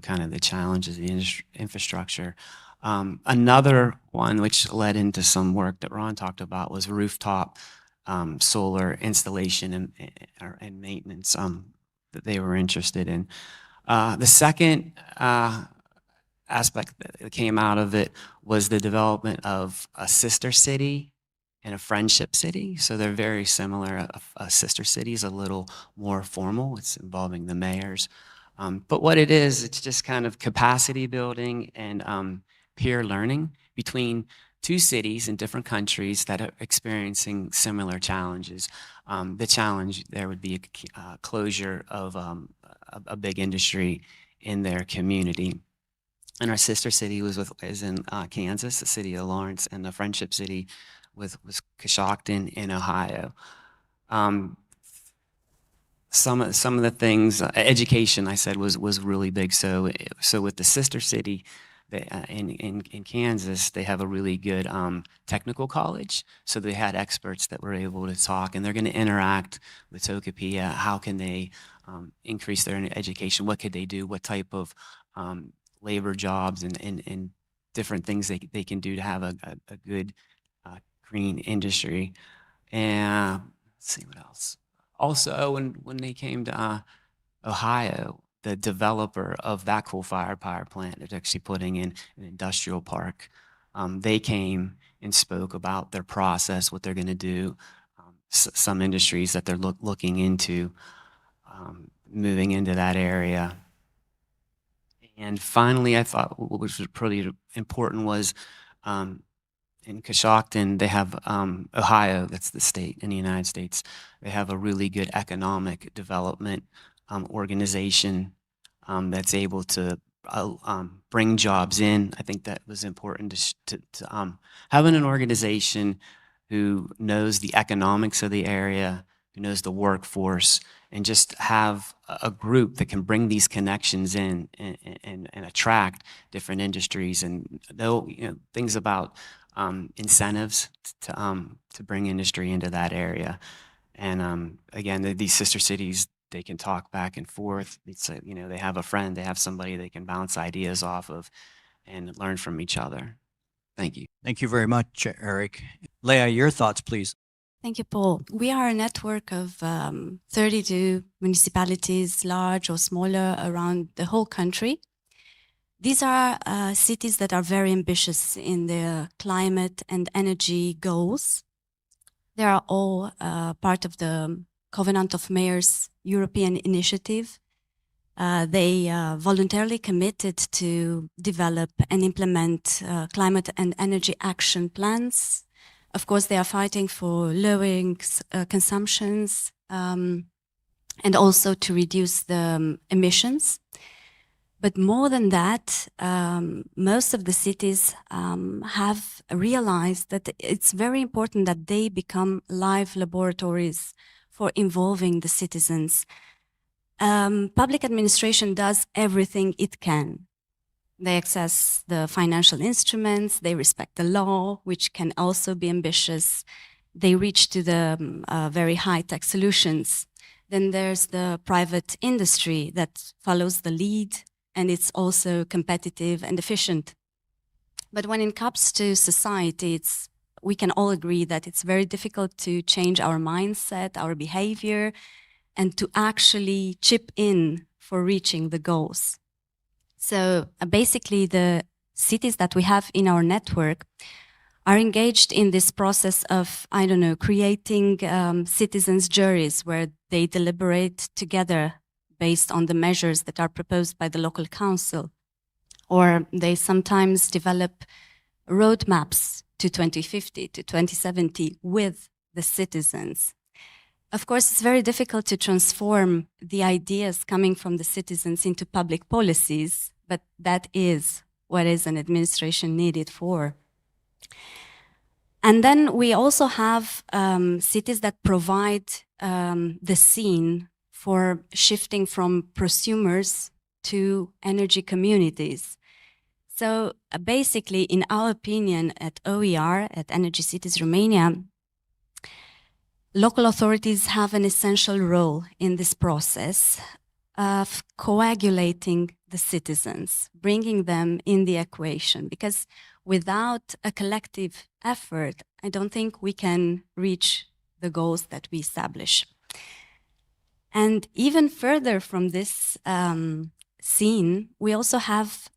kind of the challenges of the infrastructure. Another one which led into some work that Ron talked about was rooftop solar installation and maintenance that they were interested in. The second aspect that came out of it was the development of a sister city and a friendship city. So they're very similar. A sister city is a little more formal. It's involving the mayors. But what it is, it's just kind of capacity building and peer learning between two cities in different countries that are experiencing similar challenges. The challenge there would be a closure of a big industry in their community. And our sister city is in Kansas, the city of Lawrence, and the friendship city was Coshocton in Ohio. Some of the things, education, I said, was really big. So with the sister city in Kansas, they have a really good technical college. So they had experts that were able to talk, and they're going to interact with Tocopilla. How can they increase their education? What could they do? What type of labor jobs and different things they can do to have a good green industry? And let's see what else. Also, when they came to Ohio, the developer of that coal-fired power plant is actually putting in an industrial park. They came and spoke about their process, what they're going to do, some industries that they're looking into moving into that area. And finally, I thought what was pretty important was in Coshocton, they have Ohio, that's the state in the United States. They have a really good economic development organization that's able to bring jobs in. I think that was important to having an organization who knows the economics of the area, who knows the workforce, and just have a group that can bring these connections in and attract different industries and know, you know, things about incentives to bring industry into that area. And again, these sister cities, they can talk back and forth. It's like, you know, they have a friend, they have somebody they can bounce ideas off of and learn from each other. Thank you.
Thank you very much, Eric. Leah, your thoughts, please.
Thank you, Paul. We are a network of 32 municipalities, large or smaller, around the whole country. These are cities that are very ambitious in their climate and energy goals. They are all part of the Covenant of Mayors European Initiative. They voluntarily committed to develop and implement climate and energy action plans. Of course, they are fighting for lowering consumptions and also to reduce the emissions. But more than that, most of the cities have realized that it's very important that they become live laboratories for involving the citizens. Public administration does everything it can. They access the financial instruments, they respect the law, which can also be ambitious. They reach to the very high-tech solutions. Then there's the private industry that follows the lead, and it's also competitive and efficient. But when it comes to society, we can all agree that it's very difficult to change our mindset, our behavior, and to actually chip in for reaching the goals. So basically the cities that we have in our network are engaged in this process of, I don't know, creating citizens' juries where they deliberate together based on the measures that are proposed by the local council. Or they sometimes develop roadmaps to 2050, to 2070 with the citizens. Of course, it's very difficult to transform the ideas coming from the citizens into public policies, but that is what is an administration needed for. And then we also have cities that provide the scene for shifting from prosumers to energy communities. So basically, in our opinion at OER, at Energy Cities Romania, local authorities have an essential role in this process of coagulating the citizens, bringing them in the equation, because without a collective effort, I don't think we can reach the goals that we establish. And even further from this scene, we also have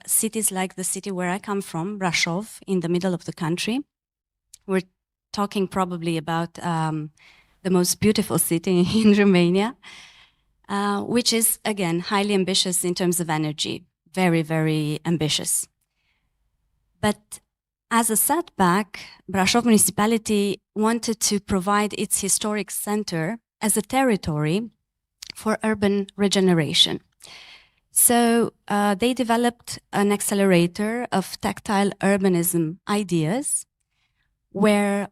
cities like the city where I come from, Brașov, in the middle of the country. We're talking probably about the most beautiful city in Romania, which is, again, highly ambitious in terms of energy, very, very ambitious. But as a setback, Brașov municipality wanted to provide its historic center as a territory for urban regeneration. So they developed an accelerator of tactile urbanism ideas where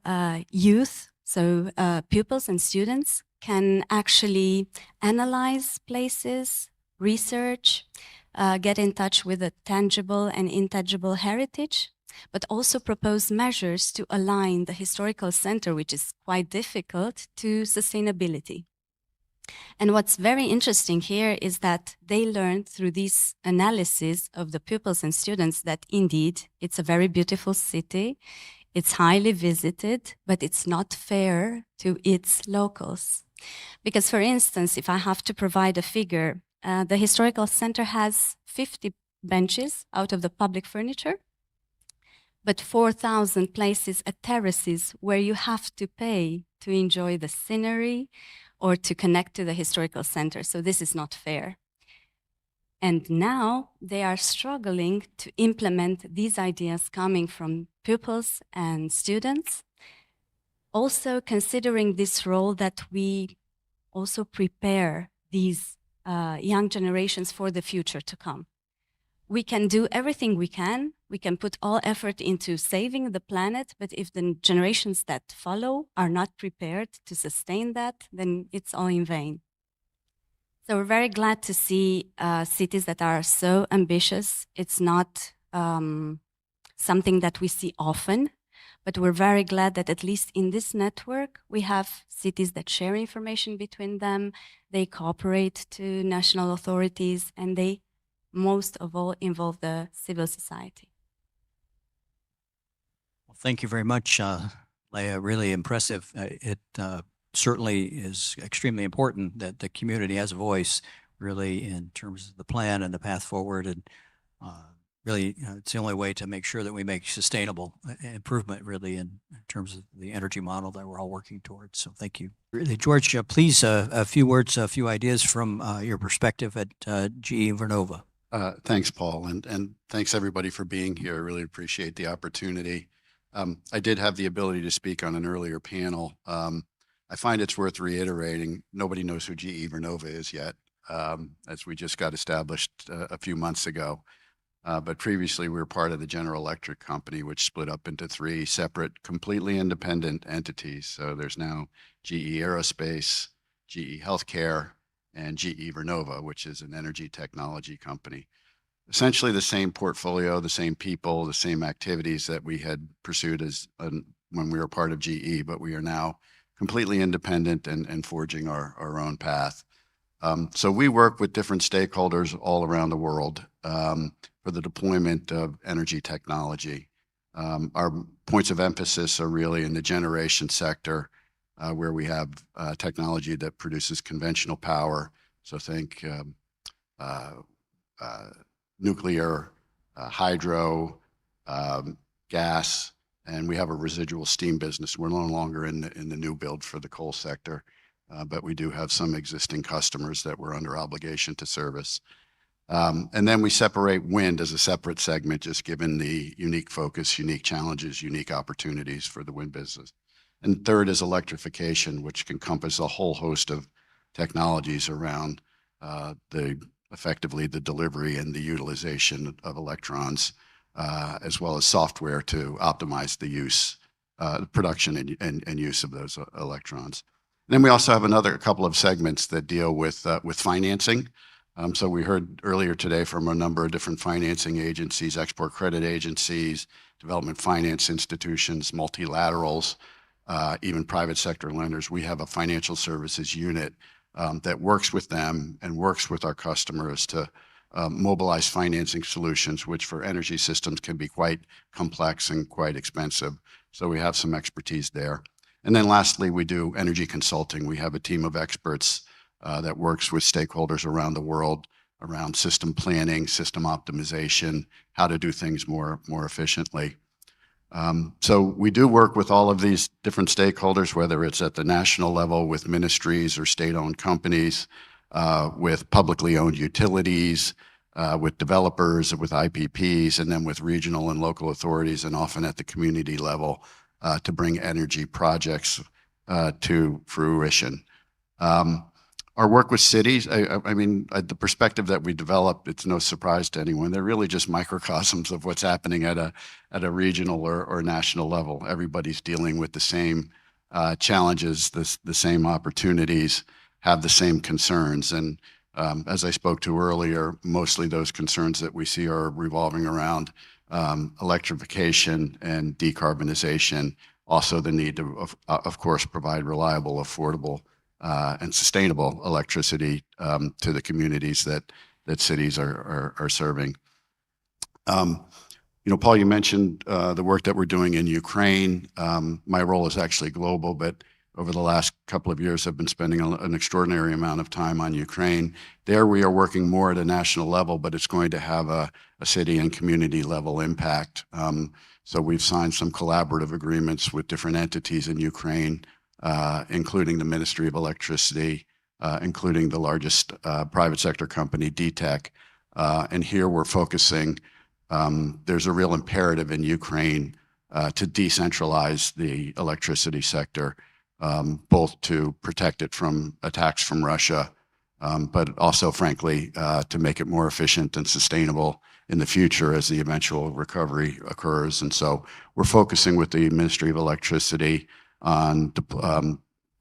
youth, so pupils and students, can actually analyze places, research, get in touch with a tangible and intangible heritage, but also propose measures to align the historical center, which is quite difficult, to sustainability. And what's very interesting here is that they learned through this analysis of the pupils and students that indeed it's a very beautiful city, it's highly visited, but it's not fair to its locals. Because, for instance, if I have to provide a figure, the historical center has 50 benches out of the public furniture, but 4,000 places at terraces where you have to pay to enjoy the scenery or to connect to the historical center. So this is not fair. And now they are struggling to implement these ideas coming from pupils and students, also considering this role that we also prepare these young generations for the future to come. We can do everything we can put all effort into saving the planet, but if the generations that follow are not prepared to sustain that, then it's all in vain. So we're very glad to see cities that are so ambitious. It's not something that we see often, but we're very glad that at least in this network, we have cities that share information between them, they cooperate to national authorities, and they most of all involve the civil society.
Well, thank you very much, Leah. Really impressive. It certainly is extremely important that the community has a voice really in terms of the plan and the path forward. And really, it's the only way to make sure that we make sustainable improvement really in terms of the energy model that we're all working towards. So thank you. Really, George, please, a few words, a few ideas from your perspective at GE Vernova.
Thanks, Paul, and thanks everybody for being here. I really appreciate the opportunity. I did have the ability to speak on an earlier panel. I find it's worth reiterating, nobody knows who GE Vernova is yet, as we just got established a few months ago. But previously we were part of the General Electric company, which split up into 3 separate, completely independent entities. So there's now GE Aerospace, GE Healthcare, and GE Vernova, which is an energy technology company. Essentially the same portfolio, the same people, the same activities that we had pursued as when we were part of GE, but we are now completely independent and forging our own path. So we work with different stakeholders all around the world for the deployment of energy technology. Our points of emphasis are really in the generation sector, where we have technology that produces conventional power. So think nuclear, hydro, gas, and we have a residual steam business. We're no longer in the new build for the coal sector, but we do have some existing customers that we're under obligation to service. And then we separate wind as a separate segment, just given the unique focus, unique challenges, unique opportunities for the wind business. And third is electrification, which can encompass a whole host of technologies around effectively the delivery and the utilization of electrons, as well as software to optimize the use, production and use of those electrons. And then we also have a couple of segments that deal with financing. So we heard earlier today from a number of different financing agencies, export credit agencies, development finance institutions, multilaterals, even private sector lenders. We have a financial services unit that works with them and works with our customers to mobilize financing solutions, which for energy systems can be quite complex and quite expensive. So we have some expertise there. And then lastly, we do energy consulting. We have a team of experts that works with stakeholders around the world around system planning, system optimization, how to do things more efficiently. So we do work with all of these different stakeholders, whether it's at the national level with ministries or state-owned companies, with publicly owned utilities, with developers, with IPPs, and then with regional and local authorities, and often at the community level to bring energy projects to fruition. Our work with cities, I mean, the perspective that we develop, it's no surprise to anyone. They're really just microcosms of what's happening at a regional or national level. Everybody's dealing with the same challenges, the same opportunities, have the same concerns. And as I spoke to earlier, mostly those concerns that we see are revolving around electrification and decarbonization. Also the need to, of course, provide reliable, affordable, and sustainable electricity to the communities that cities are serving. You know, Paul, you mentioned the work that we're doing in Ukraine. My role is actually global, but over the last couple of years, I've been spending an extraordinary amount of time on Ukraine. There we are working more at a national level, but it's going to have a city and community level impact. So we've signed some collaborative agreements with different entities in Ukraine, including the Ministry of Electricity, including the largest private sector company, P-TECC. And here we're focusing, there's a real imperative in Ukraine to decentralize the electricity sector, both to protect it from attacks from Russia, but also, frankly, to make it more efficient and sustainable in the future as the eventual recovery occurs. And so we're focusing with the Ministry of Electricity on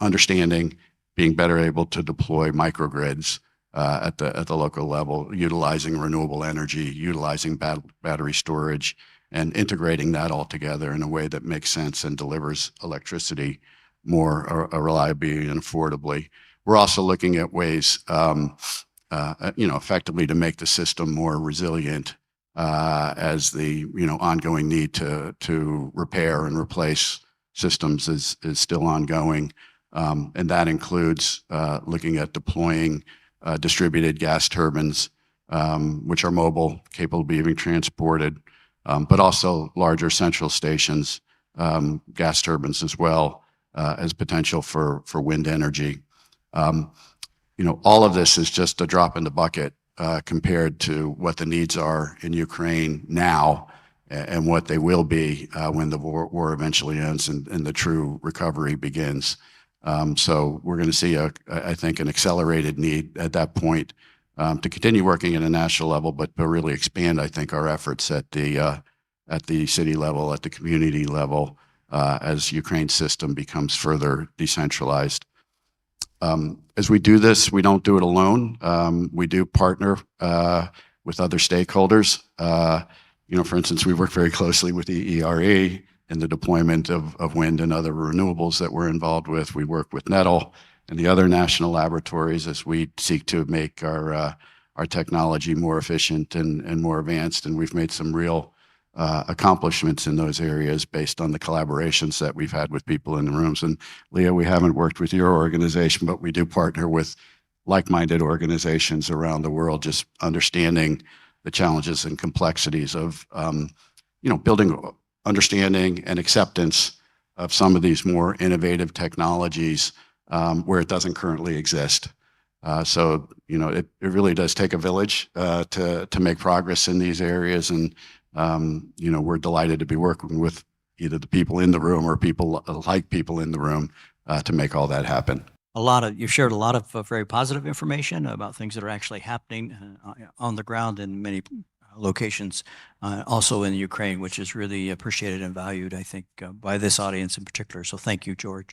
understanding, being better able to deploy microgrids at the local level, utilizing renewable energy, utilizing battery storage, and integrating that all together in a way that makes sense and delivers electricity more reliably and affordably. We're also looking at ways, effectively to make the system more resilient as the ongoing need to repair and replace systems is still ongoing, and that includes looking at deploying distributed gas turbines which are mobile, capable of being transported, but also larger central stations, gas turbines as well, as potential for wind energy. All of this is just a drop in the bucket compared to what the needs are in Ukraine now and what they will be when the war eventually ends and the true recovery begins. So we're going to see, I think, an accelerated need at that point to continue working at a national level, but to really expand, I think, our efforts at the city level, at the community level, as Ukraine's system becomes further decentralized. As we do this, we don't do it alone. We do partner with other stakeholders. For instance, we work very closely with the ERE in the deployment of wind and other renewables that we're involved with. We work with NETL and the other national laboratories as we seek to make our technology more efficient and more advanced. And we've made some real accomplishments in those areas based on the collaborations that we've had with people in the rooms. And Leah, we haven't worked with your organization, but we do partner with like-minded organizations around the world, just understanding the challenges and complexities of, building understanding and acceptance of some of these more innovative technologies where it doesn't currently exist. So it really does take a village to make progress in these areas. And we're delighted to be working with either the people in the room or people like people in the room to make all that happen.
You've shared a lot of very positive information about things that are actually happening on the ground in many locations, also in Ukraine, which is really appreciated and valued, I think, by this audience in particular. So thank you, George.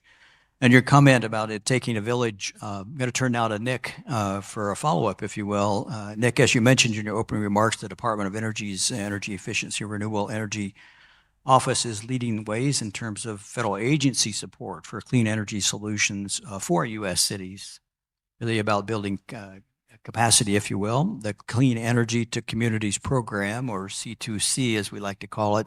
And your comment about it taking a village, I'm going to turn now to Nick for a follow-up, if you will. Nick, as you mentioned in your opening remarks, the Department of Energy's Energy Efficiency and Renewable Energy Office is leading ways in terms of federal agency support for clean energy solutions for U.S. cities, really about building capacity, if you will. The Clean Energy to Communities Program, or C2C as we like to call it,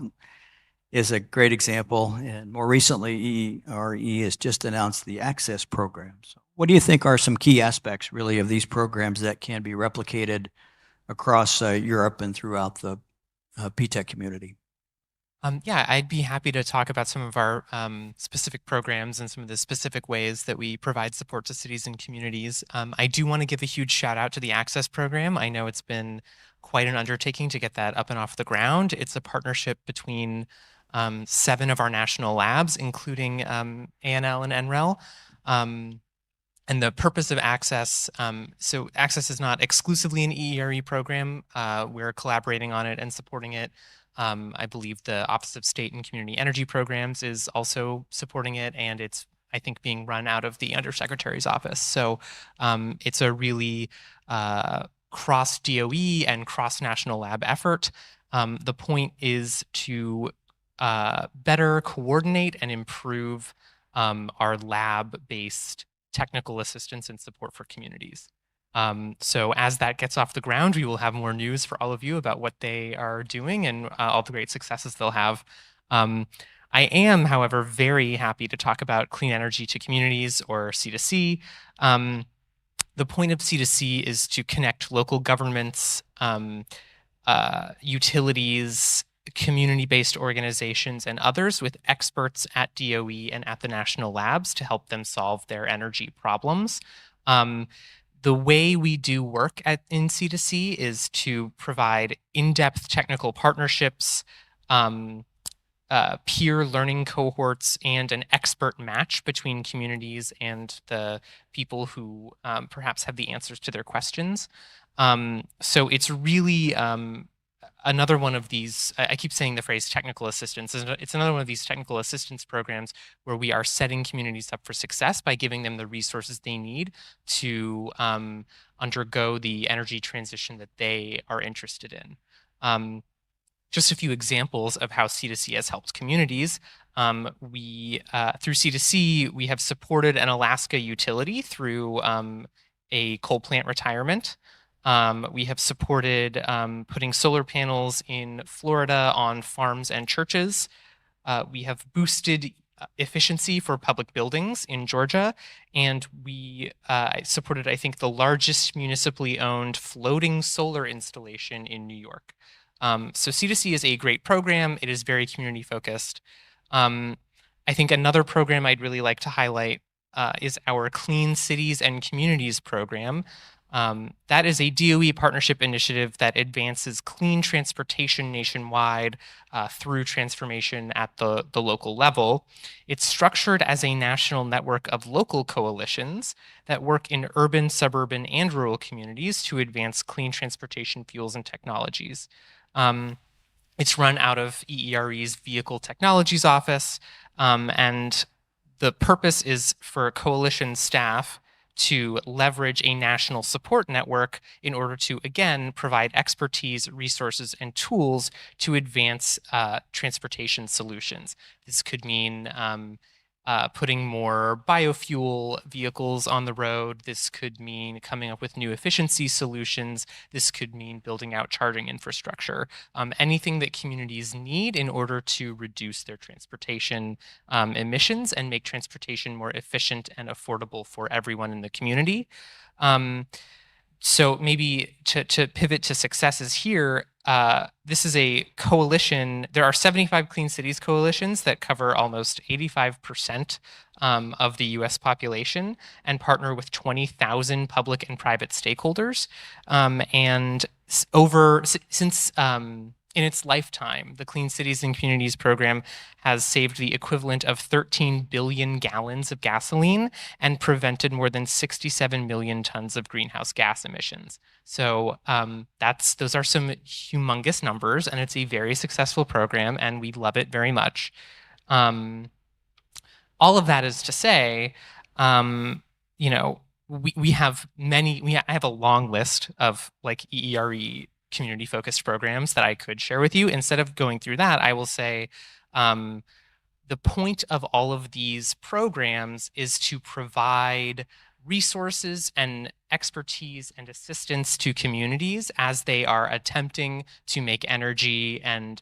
is a great example. And more recently, ERE has just announced the Access Program. So what do you think are some key aspects really of these programs that can be replicated across Europe and throughout the P-TECC community?
Yeah, I'd be happy to talk about some of our specific programs and some of the specific ways that we provide support to cities and communities. I do want to give a huge shout out to the Access Program. I know it's been quite an undertaking to get that up and off the ground. It's a partnership between 7 of our national labs, including ANL and NREL. And the purpose of Access, so Access is not exclusively an ERE program. We're collaborating on it and supporting it. I believe the Office of State and Community Energy Programs is also supporting it, and it's, I think, being run out of the Undersecretary's office. So it's a really cross-DOE and cross-national lab effort. The point is to better coordinate and improve our lab-based technical assistance and support for communities. So as that gets off the ground, we will have more news for all of you about what they are doing and all the great successes they'll have. I am, however, very happy to talk about Clean Energy to Communities, or C2C. The point of C2C is to connect local governments, utilities, community-based organizations, and others with experts at DOE and at the national labs to help them solve their energy problems. The way we do work in C2C is to provide in-depth technical partnerships, peer learning cohorts, and an expert match between communities and the people who perhaps have the answers to their questions. So it's really another one of these, I keep saying the phrase technical assistance, it's another one of these technical assistance programs where we are setting communities up for success by giving them the resources they need to undergo the energy transition that they are interested in. Just a few examples of how C2C has helped communities. Through C2C, we have supported an Alaska utility through a coal plant retirement. We have supported putting solar panels in Florida on farms and churches. We have boosted efficiency for public buildings in Georgia, and we supported, I think, the largest municipally owned floating solar installation in New York. So C2C is a great program. It is very community focused. I think another program I'd really like to highlight is our Clean Cities and Communities program. That is a DOE partnership initiative that advances clean transportation nationwide through transformation at the local level. It's structured as a national network of local coalitions that work in urban, suburban, and rural communities to advance clean transportation fuels and technologies. It's run out of EERE's Vehicle Technologies Office, and the purpose is for coalition staff to leverage a national support network in order to, again, provide expertise, resources, and tools to advance transportation solutions. This could mean putting more biofuel vehicles on the road. This could mean coming up with new efficiency solutions. This could mean building out charging infrastructure. Anything that communities need in order to reduce their transportation emissions and make transportation more efficient and affordable for everyone in the community. So maybe to pivot to successes here, this is a coalition. There are 75 Clean Cities coalitions that cover almost 85% of the US population and partner with 20,000 public and private stakeholders. And since in its lifetime, the Clean Cities and Communities program has saved the equivalent of 13 billion gallons of gasoline and prevented more than 67 million tons of greenhouse gas emissions. So those are some humongous numbers, and it's a very successful program, and we love it very much. All of that is to say, you know, we have I have a long list of like EERE community-focused programs that I could share with you. Instead of going through that, I will say the point of all of these programs is to provide resources and expertise and assistance to communities as they are attempting to make energy and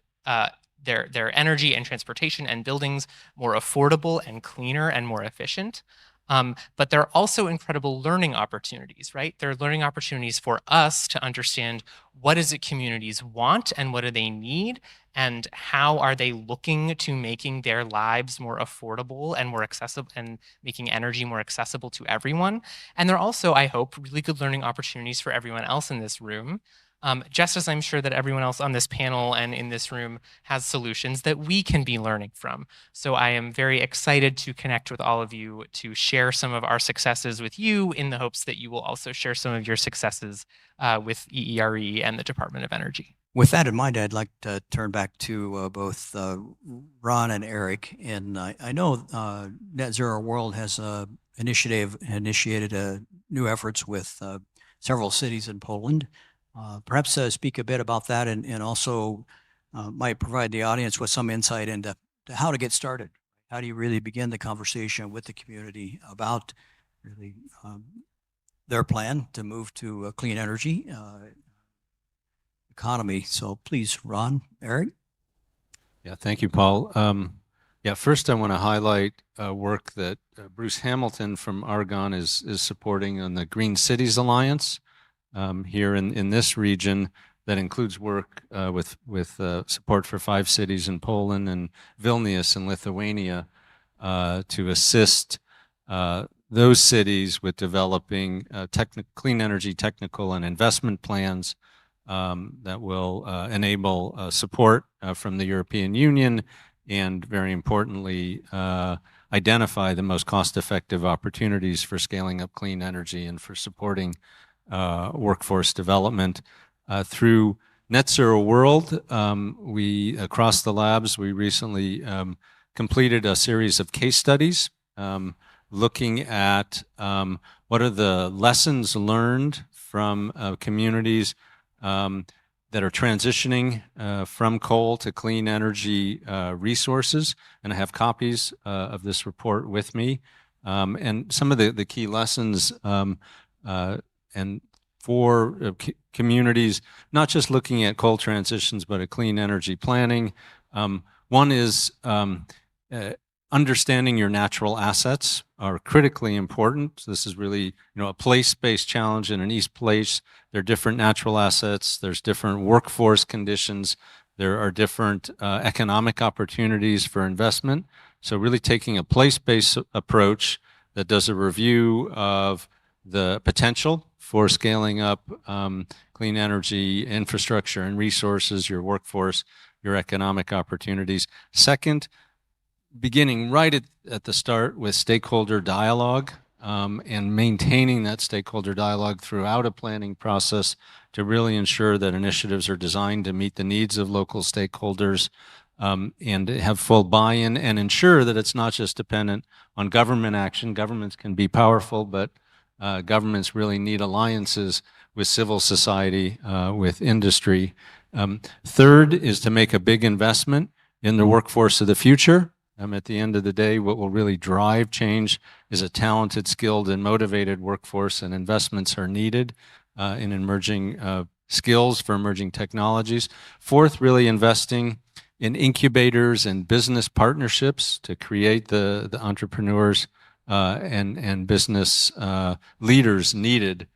their energy and transportation and buildings more affordable and cleaner and more efficient. But there are also incredible learning opportunities, right? There are learning opportunities for us to understand what is it communities want and what do they need, and how are they looking to making their lives more affordable and more accessible and making energy more accessible to everyone. And there are also, I hope, really good learning opportunities for everyone else in this room. Just as I'm sure that everyone else on this panel and in this room has solutions that we can be learning from. So I am very excited to connect with all of you to share some of our successes with you in the hopes that you will also share some of your successes with EERE and the Department of Energy.
With that in mind, I'd like to turn back to both Ron and Eric. And I know Net Zero World has initiated new efforts with several cities in Poland. Perhaps speak a bit about that, and also might provide the audience with some insight into how to get started. How do you really begin the conversation with the community about really their plan to move to a clean energy economy? So please, Ron, Eric.
Yeah, thank you, Paul. Yeah, first I want to highlight work that Bruce Hamilton from Argonne is supporting on the Green Cities Alliance. Here in this region, that includes work with support for 5 cities in Poland and Vilnius in Lithuania to assist those cities with developing clean energy technical and investment plans that will enable support from the European Union and, very importantly, identify the most cost-effective opportunities for scaling up clean energy and for supporting workforce development. Through Net Zero World, we, across the labs, we recently completed a series of case studies looking at what are the lessons learned from communities that are transitioning from coal to clean energy resources. And I have copies of this report with me. And some of the key lessons and for communities, not just looking at coal transitions, but at clean energy planning. One is understanding your natural assets are critically important. This is really, a place-based challenge in an East Place. There are different natural assets. There's different workforce conditions. There are different economic opportunities for investment. So really taking a place-based approach that does a review of the potential for scaling up clean energy infrastructure and resources, your workforce, your economic opportunities. Second, beginning right at the start with stakeholder dialogue and maintaining that stakeholder dialogue throughout a planning process to really ensure that initiatives are designed to meet the needs of local stakeholders and have full buy-in, and ensure that it's not just dependent on government action. Governments can be powerful, but governments really need alliances with civil society, with industry. Third is to make a big investment in the workforce of the future. At the end of the day, what will really drive change is a talented, skilled, and motivated workforce, and investments are needed in emerging skills for emerging technologies. Fourth, really investing in incubators and business partnerships to create the entrepreneurs and business leaders needed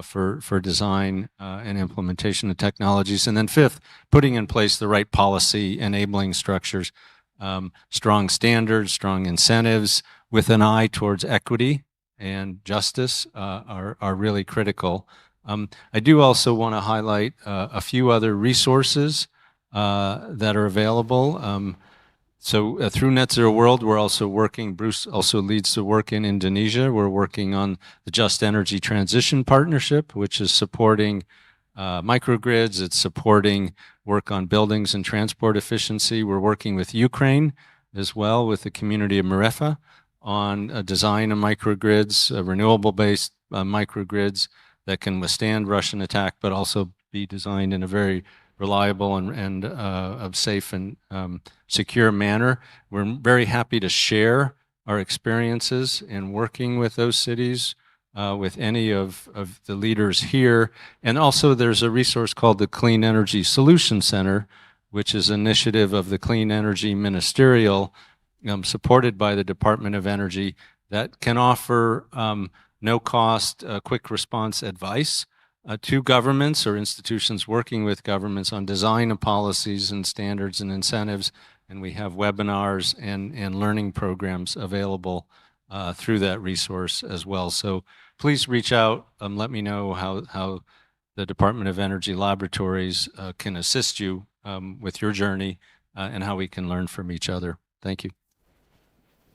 for design and implementation of technologies. And then fifth, putting in place the right policy enabling structures, strong standards, strong incentives with an eye towards equity and justice are really critical. I do also want to highlight a few other resources that are available. So through Net Zero World, we're also working, Bruce also leads the work in Indonesia. We're working on the Just Energy Transition Partnership, which is supporting microgrids. It's supporting work on buildings and transport efficiency. We're working with Ukraine as well, with the community of Marefa, on a design of microgrids, renewable-based microgrids that can withstand Russian attack, but also be designed in a very reliable and safe and secure manner. We're very happy to share our experiences in working with those cities, with any of the leaders here. And also there's a resource called the Clean Energy Solution Center, which is an initiative of the Clean Energy Ministerial, supported by the Department of Energy, that can offer no-cost, quick response advice to governments or institutions working with governments on design of policies and standards and incentives. And we have webinars and learning programs available through that resource as well. So please reach out, let me know how the Department of Energy laboratories can assist you with your journey and how we can learn from each other. Thank you.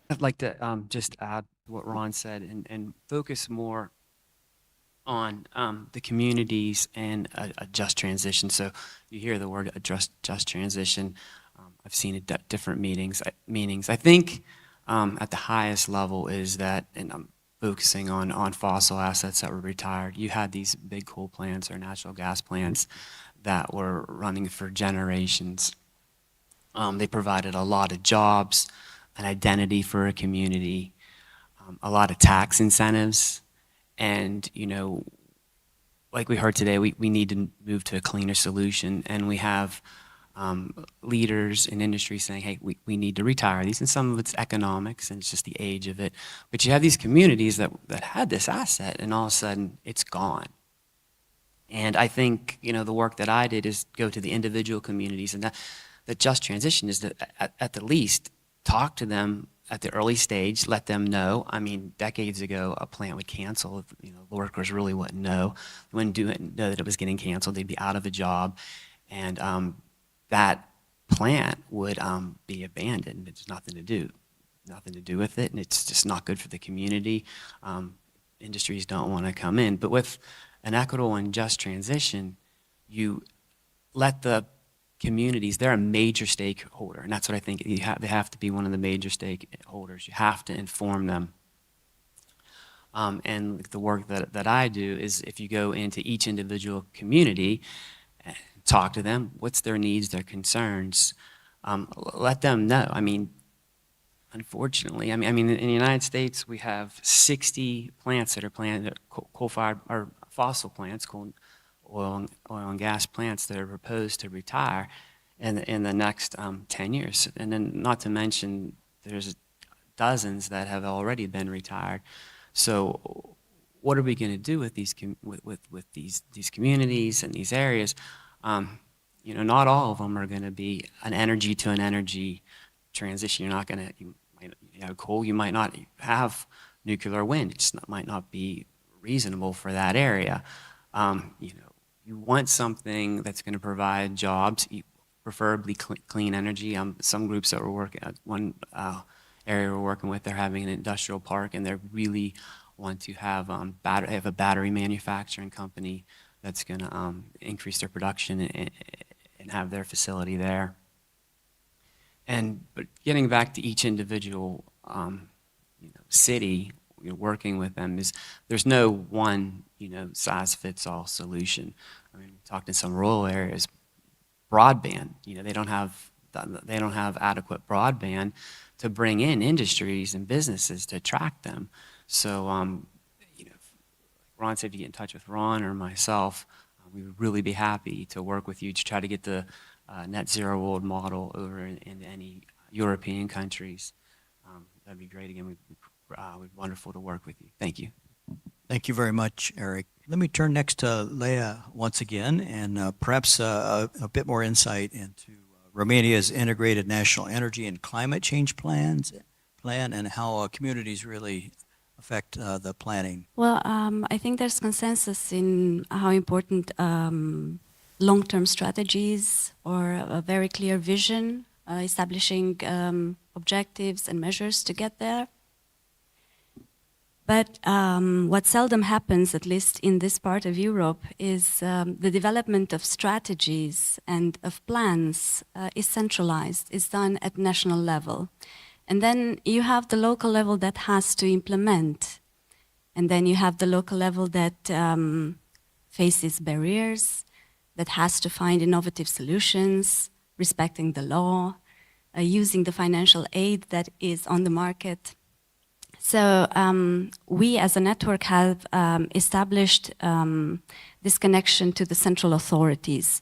I'd like to just add what Ron said and focus more on the communities and a just transition. So you hear the word just transition. I've seen it at different meetings. I think at the highest level is that, and I'm focusing on fossil assets that were retired. You had these big coal plants or natural gas plants that were running for generations. They provided a lot of jobs, an identity for a community, a lot of tax incentives. And, like we heard today, we need to move to a cleaner solution. And we have leaders in industry saying, hey, we need to retire these. And some of it's economics and it's just the age of it. But you have these communities that had this asset and all of a sudden it's gone. And I think, the work that I did is go to the individual communities, and the just transition is that at the least talk to them at the early stage, let them know. I mean, decades ago, a plant would cancel. The workers really wouldn't know. They wouldn't know that it was getting canceled. They'd be out of a job, and that plant would be abandoned. There's nothing to do with it, and it's just not good for the community. Industries don't want to come in. But with an equitable and just transition, you let the communities, they're a major stakeholder, and that's what I think. They have to be one of the major stakeholders. You have to inform them. And the work that I do is, if you go into each individual community, talk to them, what's their needs, their concerns, let them know. I mean, unfortunately, in the United States, we have 60 plants that are planned, coal-fired or fossil plants, oil and gas plants that are proposed to retire in the next 10 years. And then, not to mention, there's dozens that have already been retired. So what are we going to do with these these communities and these areas? You know, not all of them are going to be an energy to an energy transition. You're not going to, you have coal, you might not have nuclear wind. It just might not be reasonable for that area. You know, you want something that's going to provide jobs, preferably clean energy. Some groups that we're working at, one area we're working with, they're having an industrial park, and they really want to have have a battery manufacturing company that's going to increase their production and have their facility there. But getting back to each individual city, working with them, there's no one size fits all solution. I mean, we talked in some rural areas, broadband. They don't have adequate broadband to bring in industries and businesses to attract them. So, Ron said if you get in touch with Ron or myself, we would really be happy to work with you to try to get the net zero world model over in any European countries. That'd be great. Again, we'd be wonderful to work with you. Thank you.
Thank you very much, Eric. Let me turn next to Leah once again, and perhaps a bit more insight into Romania's integrated national energy and climate change plan and how communities really affect the planning.
Well, I think there's consensus in how important long-term strategies or a very clear vision, establishing objectives and measures to get there. But what seldom happens, at least in this part of Europe, is the development of strategies and of plans is centralized, is done at national level. And then you have the local level that has to implement. And then you have the local level that faces barriers, that has to find innovative solutions, respecting the law, using the financial aid that is on the market. So we as a network have established this connection to the central authorities.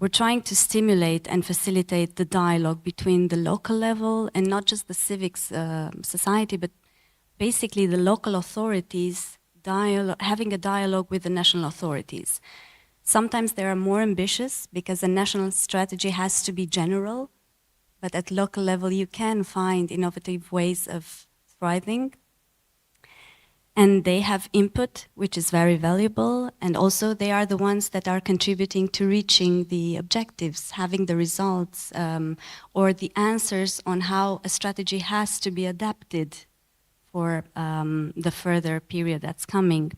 We're trying to stimulate and facilitate the dialogue between the local level and not just the civic society, but basically the local authorities having a dialogue with the national authorities. Sometimes they are more ambitious because a national strategy has to be general, but at local level you can find innovative ways of thriving. And they have input, which is very valuable, and also they are the ones that are contributing to reaching the objectives, having the results, or the answers on how a strategy has to be adapted for the further period that's coming.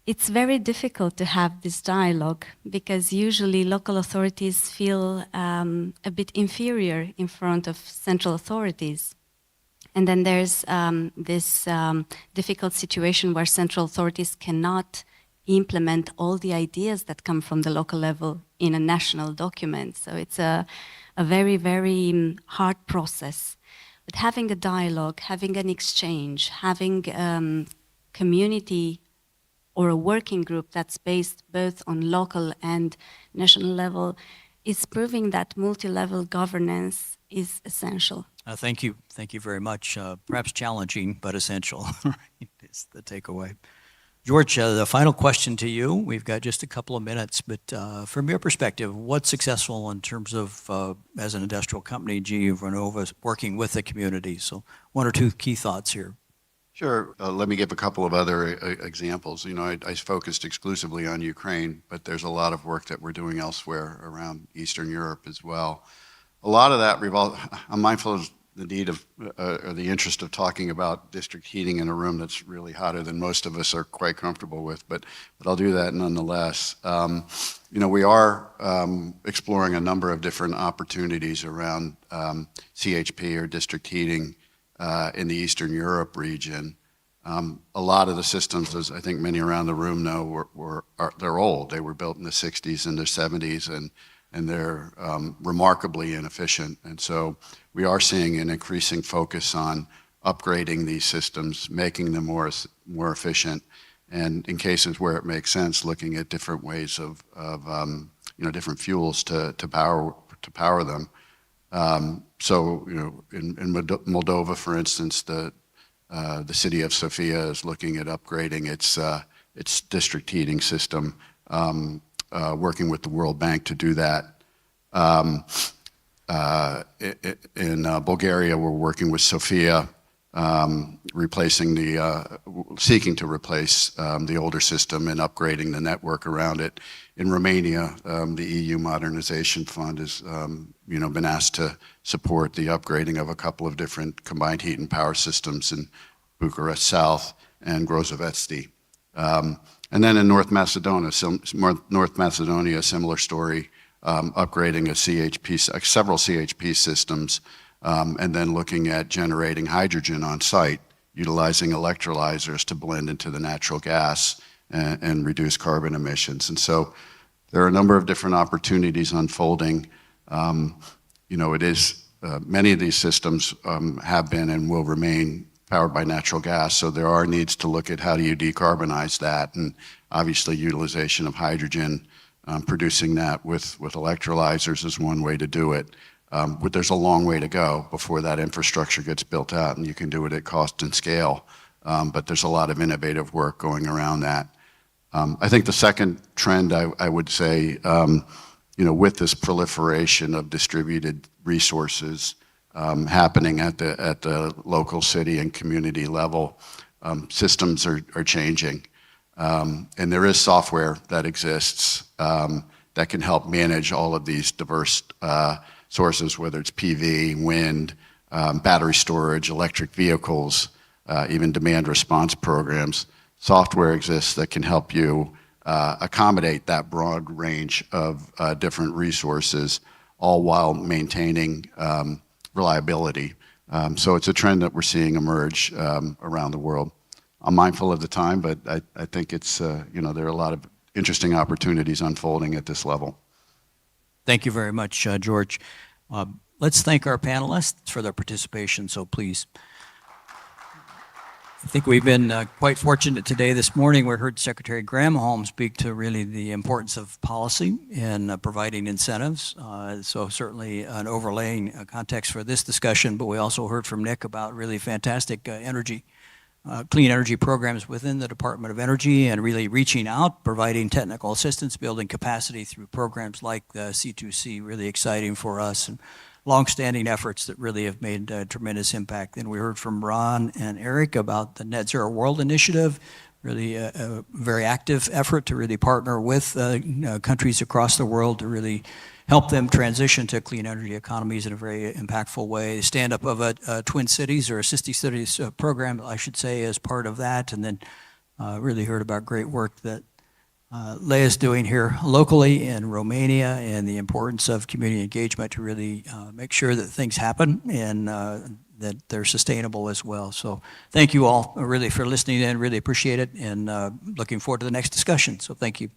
It's very difficult to have this dialogue because usually local authorities feel a bit inferior in front of central authorities. And then there's this difficult situation where central authorities cannot implement all the ideas that come from the local level in a national document. So it's a very, very hard process. But having a dialogue, having an exchange, having community or a working group that's based both on local and national level is proving that multi-level governance is essential.
Thank you. Thank you very much. Perhaps challenging, but essential is the takeaway. George, the final question to you. We've got just a couple of minutes, but from your perspective, what's successful in terms of, as an industrial company, GE Vernova working with the community? So one or two key thoughts here.
Sure. Let me give a couple of other examples. I focused exclusively on Ukraine, but there's a lot of work that we're doing elsewhere around Eastern Europe as well. A lot of that I'm mindful of the need of, or the interest of talking about district heating in a room that's really hotter than most of us are quite comfortable with, but I'll do that nonetheless. We are exploring a number of different opportunities around CHP or district heating in the Eastern Europe region. A lot of the systems, as I think many around the room know, they're old. They were built in the 60s and the 70s, and they're remarkably inefficient. And so we are seeing an increasing focus on upgrading these systems, making them more efficient, and in cases where it makes sense, looking at different ways of different fuels to power them. So, in Moldova, for instance, the city of Sofia is looking at upgrading its district heating system, working with the World Bank to do that. In Bulgaria, we're working with Sofia, seeking to replace the older system and upgrading the network around it. In Romania, the EU Modernization Fund has been asked to support the upgrading of a couple of different combined heat and power systems in Bucharest South and Grozovetsty. And then in North Macedonia, a similar story, upgrading several CHP systems, and then looking at generating hydrogen on site, utilizing electrolyzers to blend into the natural gas and reduce carbon emissions. And so there are a number of different opportunities unfolding. Many of these systems have been and will remain powered by natural gas, so there are needs to look at how do you decarbonize that, and obviously utilization of hydrogen, producing that with electrolyzers is one way to do it. But there's a long way to go before that infrastructure gets built out, and you can do it at cost and scale. But there's a lot of innovative work going around that. I think the second trend I would say, with this proliferation of distributed resources happening at the local city and community level, systems are changing. And there is software that exists that can help manage all of these diverse sources, whether it's PV, wind, battery storage, electric vehicles, even demand response programs. Software exists that can help you accommodate that broad range of different resources, all while maintaining reliability. So it's a trend that we're seeing emerge around the world. I'm mindful of the time, but I think it's, there are a lot of interesting opportunities unfolding at this level.
Thank you very much, George. Let's thank our panelists for their participation, so please. I think we've been quite fortunate today. This morning we heard Secretary Granholm speak to really the importance of policy in providing incentives. So certainly an overlaying context for this discussion, but we also heard from Nick about really fantastic clean energy programs within the Department of Energy and really reaching out, providing technical assistance, building capacity through programs like the C2C, really exciting for us, and longstanding efforts that really have made a tremendous impact. And we heard from Ron and Eric about the Net Zero World Initiative, really a very active effort to really partner with countries across the world to really help them transition to clean energy economies in a very impactful way. Stand up of a Twin Cities or a City Cities program, I should say, as part of that. And then really heard about great work that Lea's doing here locally in Romania and the importance of community engagement to really make sure that things happen and that they're sustainable as well. So thank you all really for listening in, really appreciate it, and looking forward to the next discussion. So thank you.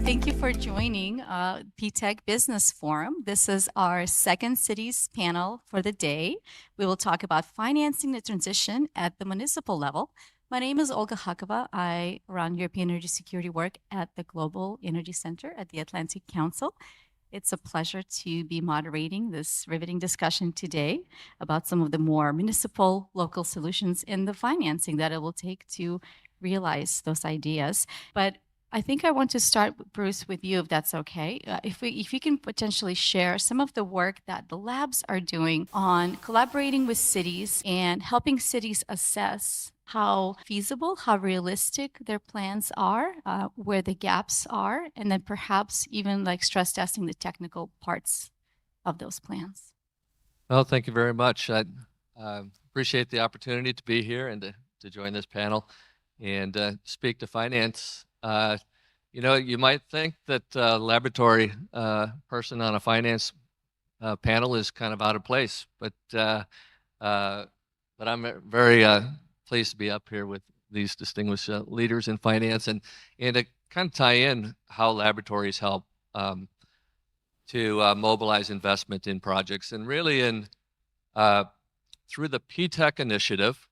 Thank you for joining P-TECC Business Forum. This is our second cities panel for the day. We will talk about financing the transition at the municipal level. My name is Olga Hakova. I run European energy security work at the Global Energy Center at the Atlantic Council. It's a pleasure to be moderating this riveting discussion today about some of the more municipal local solutions in the financing that it will take to realize those ideas. But I think I want to start, Bruce, with you, if that's okay. If you can potentially share some of the work that the labs are doing on collaborating with cities and helping cities assess how feasible, how realistic their plans are, where the gaps are, and then perhaps even like stress testing the technical parts of those plans.
Well, thank you very much. I appreciate the opportunity to be here and to join this panel and speak to finance. You might think that a laboratory person on a finance panel is kind of out of place, but I'm very pleased to be up here with these distinguished leaders in finance and to kind of tie in how laboratories help. to mobilize investment in projects. And really through the P-TECC initiative,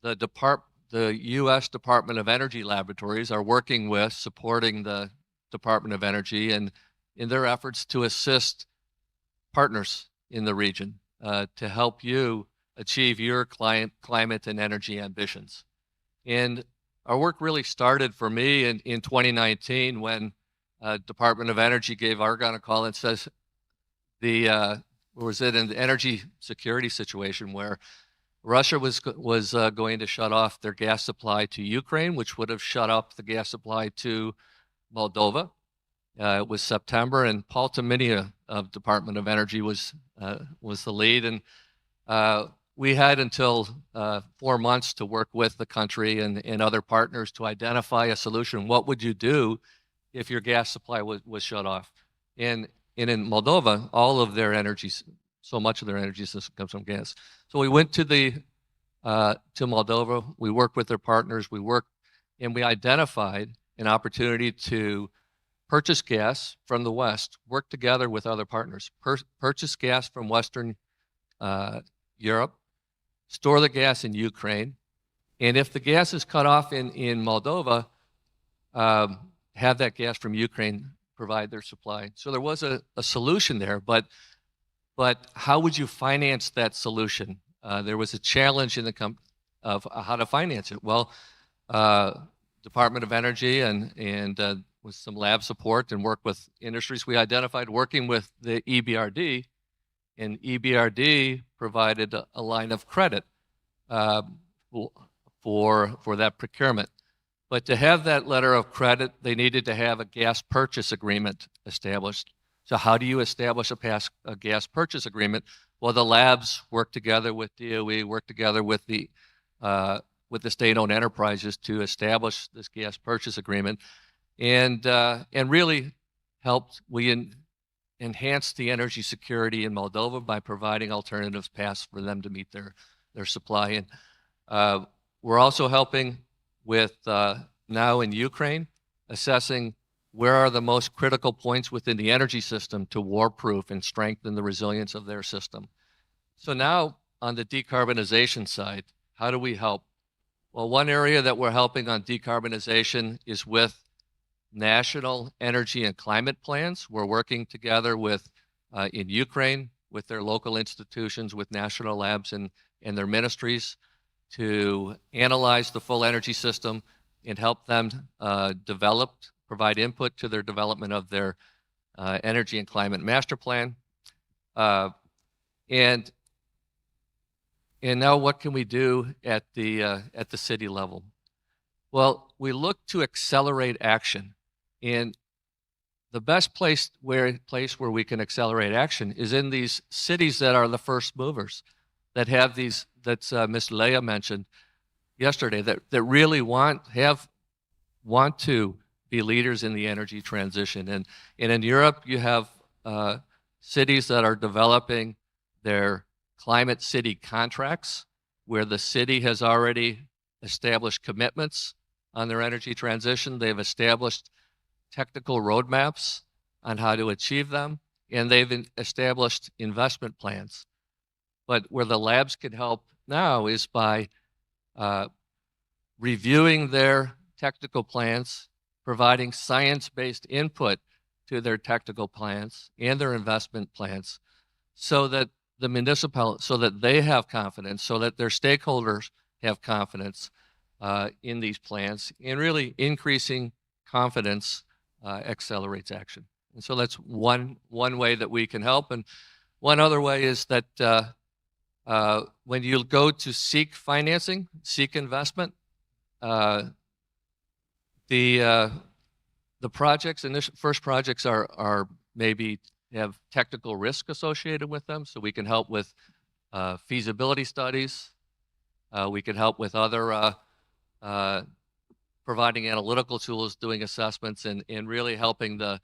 the U.S. Department of Energy laboratories are working with, supporting the Department of Energy and in their efforts to assist partners in the region to help you achieve your climate and energy ambitions. And our work really started for me in 2019 when Department of Energy gave Argonne a call and says was it an energy security situation where Russia was going to shut off their gas supply to Ukraine, which would have shut off the gas supply to Moldova. It was September, and Paul Taminia of Department of Energy was the lead, and we had until 4 months to work with the country and other partners to identify a solution. What would you do if your gas supply was shut off? And in Moldova, all of their energy, so much of their energy system comes from gas. So we went to Moldova. We worked with their partners. And we identified an opportunity to purchase gas from the West, work together with other partners, purchase gas from Western Europe, store the gas in Ukraine, and if the gas is cut off in Moldova, have that gas from Ukraine provide their supply. So there was a solution there, but how would you finance that solution? There was a challenge in of how to finance it. Well, Department of Energy and with some lab support and work with industries, we identified working with the EBRD, and EBRD provided a line of credit for that procurement. But to have that letter of credit, they needed to have a gas purchase agreement established. So how do you establish a gas purchase agreement? Well, the labs work together with DOE, work together with the state-owned enterprises to establish this gas purchase agreement, and really helped. We enhanced the energy security in Moldova by providing alternatives paths for them to meet their supply. And we're also helping with now in Ukraine, assessing where are the most critical points within the energy system to war-proof and strengthen the resilience of their system. So now on the decarbonization side, how do we help? Well, one area that we're helping on decarbonization is with national energy and climate plans. We're working together with, in Ukraine, with their local institutions, with national labs and their ministries to analyze the full energy system and help them provide input to their development of their energy and climate master plan. And now what can we do at the city level? Well, we look to accelerate action. And the best place where we can accelerate action is in these cities that are the first movers, that have these, that Ms. Leah mentioned yesterday, that really want to be leaders in the energy transition. And in Europe, you have cities that are developing their climate city contracts, where the city has already established commitments on their energy transition. They've established technical roadmaps on how to achieve them, and they've established investment plans. But where the labs can help now is by reviewing their technical plans, providing science-based input to their technical plans and their investment plans, so that so that they have confidence, so that their stakeholders have confidence in these plans, and really increasing confidence accelerates action. And so that's one way that we can help. And one other way is that when you go to seek financing, seek investment, the projects, first projects are maybe have technical risk associated with them, so we can help with feasibility studies. We can help with other providing analytical tools, doing assessments, and really helping the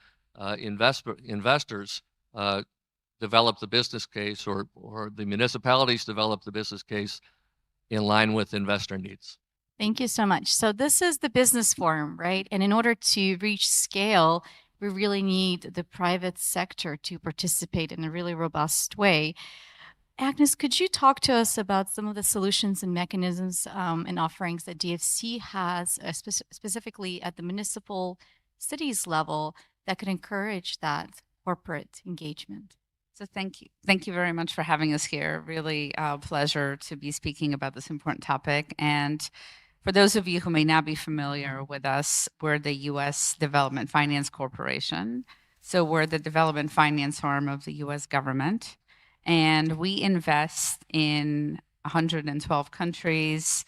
investors develop the business case, or the municipalities develop the business case in line with investor needs.
Thank you so much. So this is the business forum, right? And in order to reach scale we really need the private sector to participate in a really robust way. Agnes, could you talk to us about some of the solutions and mechanisms and offerings that DFC has, specifically at the municipal cities level, that could encourage that corporate engagement?
So thank you. Thank you very much for having us here. Really a pleasure to be speaking about this important topic. And for those of you who may not be familiar with us, we're the U.S. Development Finance Corporation. So we're the development finance arm of the U.S. government. And we invest in 112 countries,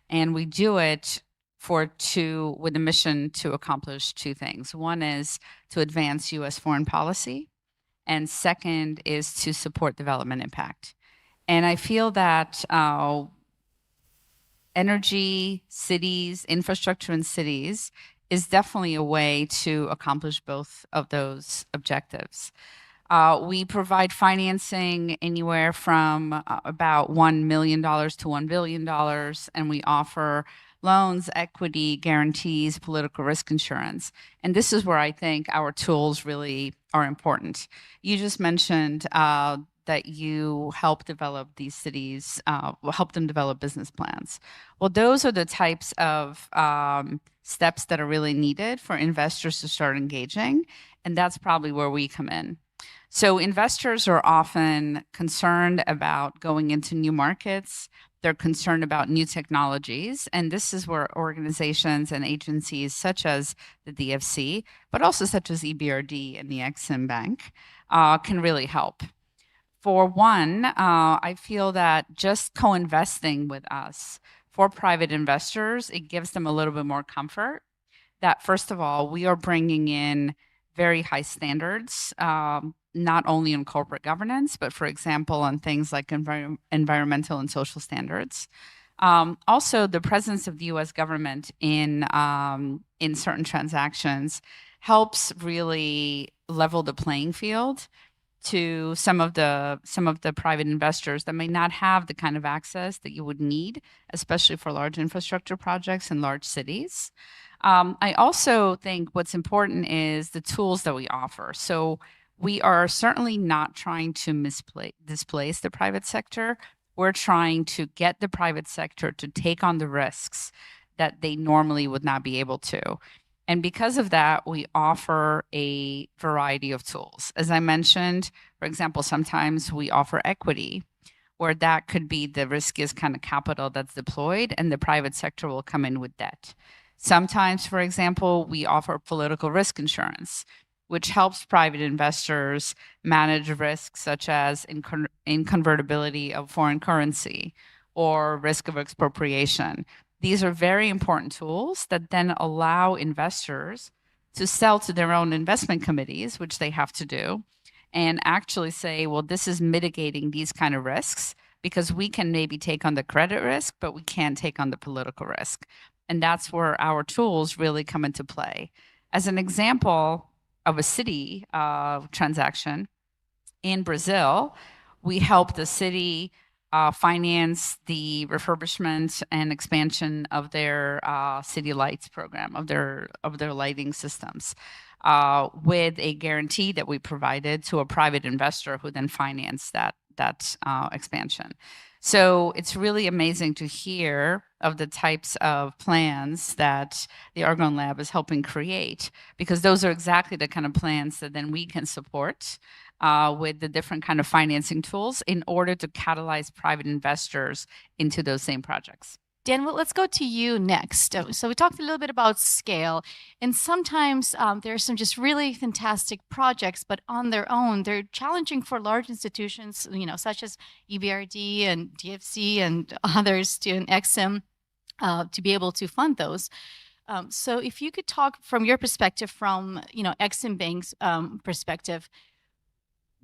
and we do it with a mission to accomplish two things. One is to advance U.S. foreign policy, and second is to support development impact. And I feel that energy, cities, infrastructure in cities is definitely a way to accomplish both of those objectives. We provide financing anywhere from about $1 million to $1 billion, and we offer loans, equity, guarantees, political risk insurance. And this is where I think our tools really are important. You just mentioned that you help develop these cities, help them develop business plans. Well, those are the types of steps that are really needed for investors to start engaging, and that's probably where we come in. So investors are often concerned about going into new markets. They're concerned about new technologies. And this is where organizations and agencies such as the DFC, but also such as EBRD and the Exim Bank can really help. For one, I feel that just co-investing with us for private investors, it gives them a little bit more comfort that, first of all, we are bringing in very high standards, not only in corporate governance, but for example, on things like environmental and social standards. Also, the presence of the U.S. government in certain transactions helps really level the playing field to some of the private investors that may not have the kind of access that you would need, especially for large infrastructure projects in large cities. I also think what's important is the tools that we offer. So we are certainly not trying to displace the private sector. We're trying to get the private sector to take on the risks that they normally would not be able to. And because of that, we offer a variety of tools. As I mentioned, for example, sometimes we offer equity, where that could be the riskiest kind of capital that's deployed, and the private sector will come in with debt. Sometimes, for example, we offer political risk insurance, which helps private investors manage risks such as inconvertibility of foreign currency or risk of expropriation. These are very important tools that then allow investors to sell to their own investment committees, which they have to do, and actually say, well, this is mitigating these kind of risks because we can maybe take on the credit risk, but we can't take on the political risk. And that's where our tools really come into play. As an example of a city transaction in Brazil, we helped the city finance the refurbishment and expansion of their city lights program, of their lighting systems, with a guarantee that we provided to a private investor who then financed that expansion. So it's really amazing to hear of the types of plans that the Argonne Lab is helping create, because those are exactly the kind of plans that then we can support with the different kind of financing tools in order to catalyze private investors into those same projects.
Dan, well, let's go to you next. So we talked a little bit about scale, and sometimes there are some just really fantastic projects, but on their own, they're challenging for large institutions, such as EBRD and DFC and others, and Exim, to be able to fund those. So if you could talk from your perspective, from Exim Bank's perspective,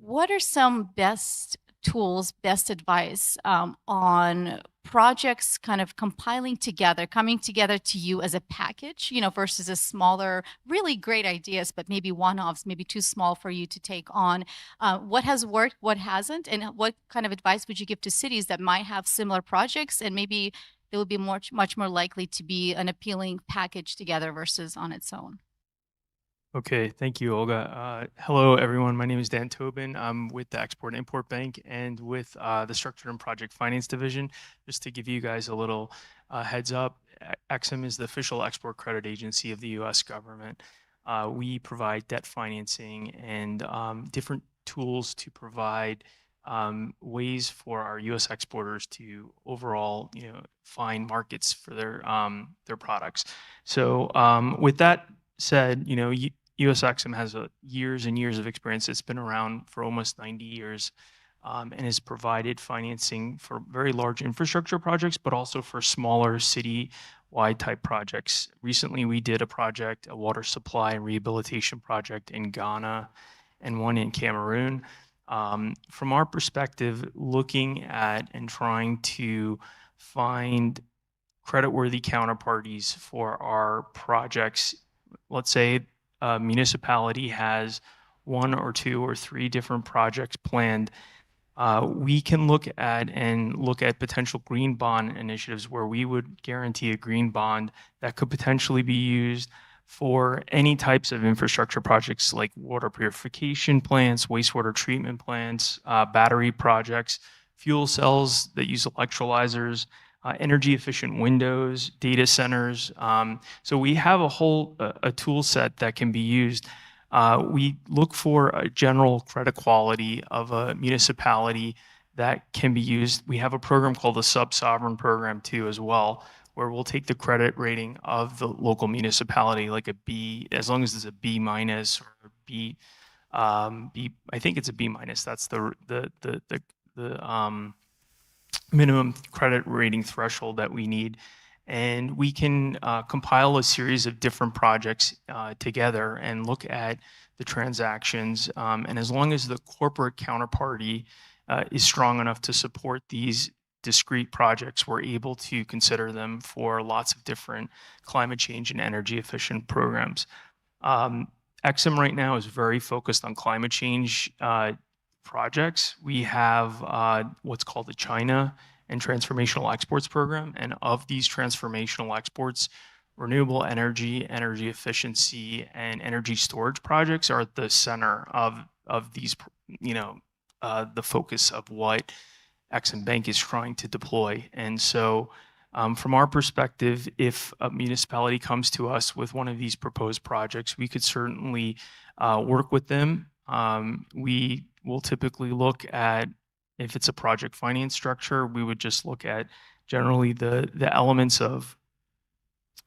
what are some best tools, best advice on projects kind of coming together to you as a package, versus a smaller, really great ideas, but maybe one-offs, maybe too small for you to take on? What has worked, what hasn't, and what kind of advice would you give to cities that might have similar projects, and maybe they would be much more likely to be an appealing package together versus on its own?
Okay, thank you, Olga. Hello, everyone. My name is Dan Tobin. I'm with the Export-Import Bank and with the Structured and Project Finance Division. Just to give you guys a little heads up, EXIM is the official export credit agency of the U.S. government. We provide debt financing and different tools to provide ways for our U.S. exporters to overall, find markets for their products. So with that said, US Exim has years and years of experience. It's been around for almost 90 years and has provided financing for very large infrastructure projects, but also for smaller city-wide type projects. Recently, we did a project, a water supply and rehabilitation project in Ghana and one in Cameroon. From our perspective, looking at and trying to find creditworthy counterparties for our projects. Let's say a municipality has 1 or 2 or 3 different projects planned. We can look at potential green bond initiatives where we would guarantee a green bond that could potentially be used for any types of infrastructure projects like water purification plants, wastewater treatment plants, battery projects, fuel cells that use electrolyzers, energy efficient windows, data centers. So we have a whole tool set that can be used. We look for a general credit quality of a municipality that can be used. We have a program called the Sub-Sovereign Program too as well, where we'll take the credit rating of the local municipality, like a B, as long as it's a B minus or a B, I think it's a B minus. That's the minimum credit rating threshold that we need. And we can compile a series of different projects together and look at the transactions. And as long as the corporate counterparty is strong enough to support these discrete projects, we're able to consider them for lots of different climate change and energy efficient programs. EXIM right now is very focused on climate change projects. We have what's called the China and Transformational Exports Program. And of these transformational exports, renewable energy, energy efficiency, and energy storage projects are at the center of these, the focus of what EXIM Bank is trying to deploy. And so from our perspective, if a municipality comes to us with one of these proposed projects, we could certainly work with them. We will typically look at, if it's a project finance structure, we would just look at generally the elements of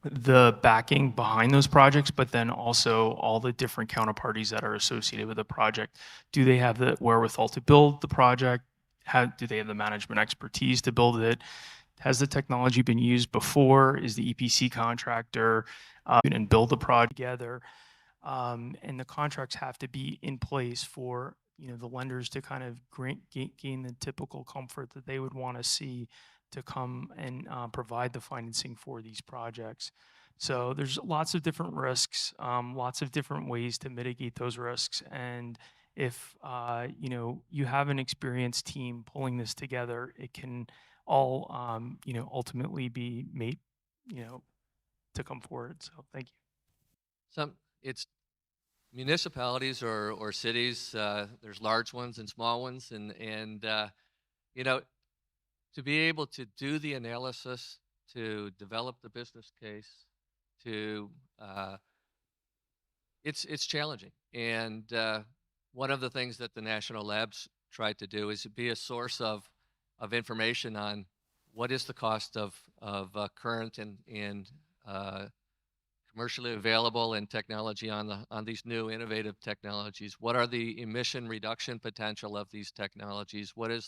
the backing behind those projects, but then also all the different counterparties that are associated with the project. Do they have the wherewithal to build the project? Do they have the management expertise to build it? Has the technology been used before? Is the EPC contractor and build the project together? And the contracts have to be in place for the lenders to kind of gain the typical comfort that they would want to see to come and provide the financing for these projects. So there's lots of different risks, lots of different ways to mitigate those risks. And if you have an experienced team pulling this together, it can all ultimately be made to come forward. So thank you.
It's municipalities or cities. There's large ones and small ones, and to be able to do the analysis, to develop the business case, it's challenging. And one of the things that the national labs tried to do is be a source of information on what is the cost of current and commercially available and technology on these new innovative technologies. What are the emission reduction potential of these technologies? What are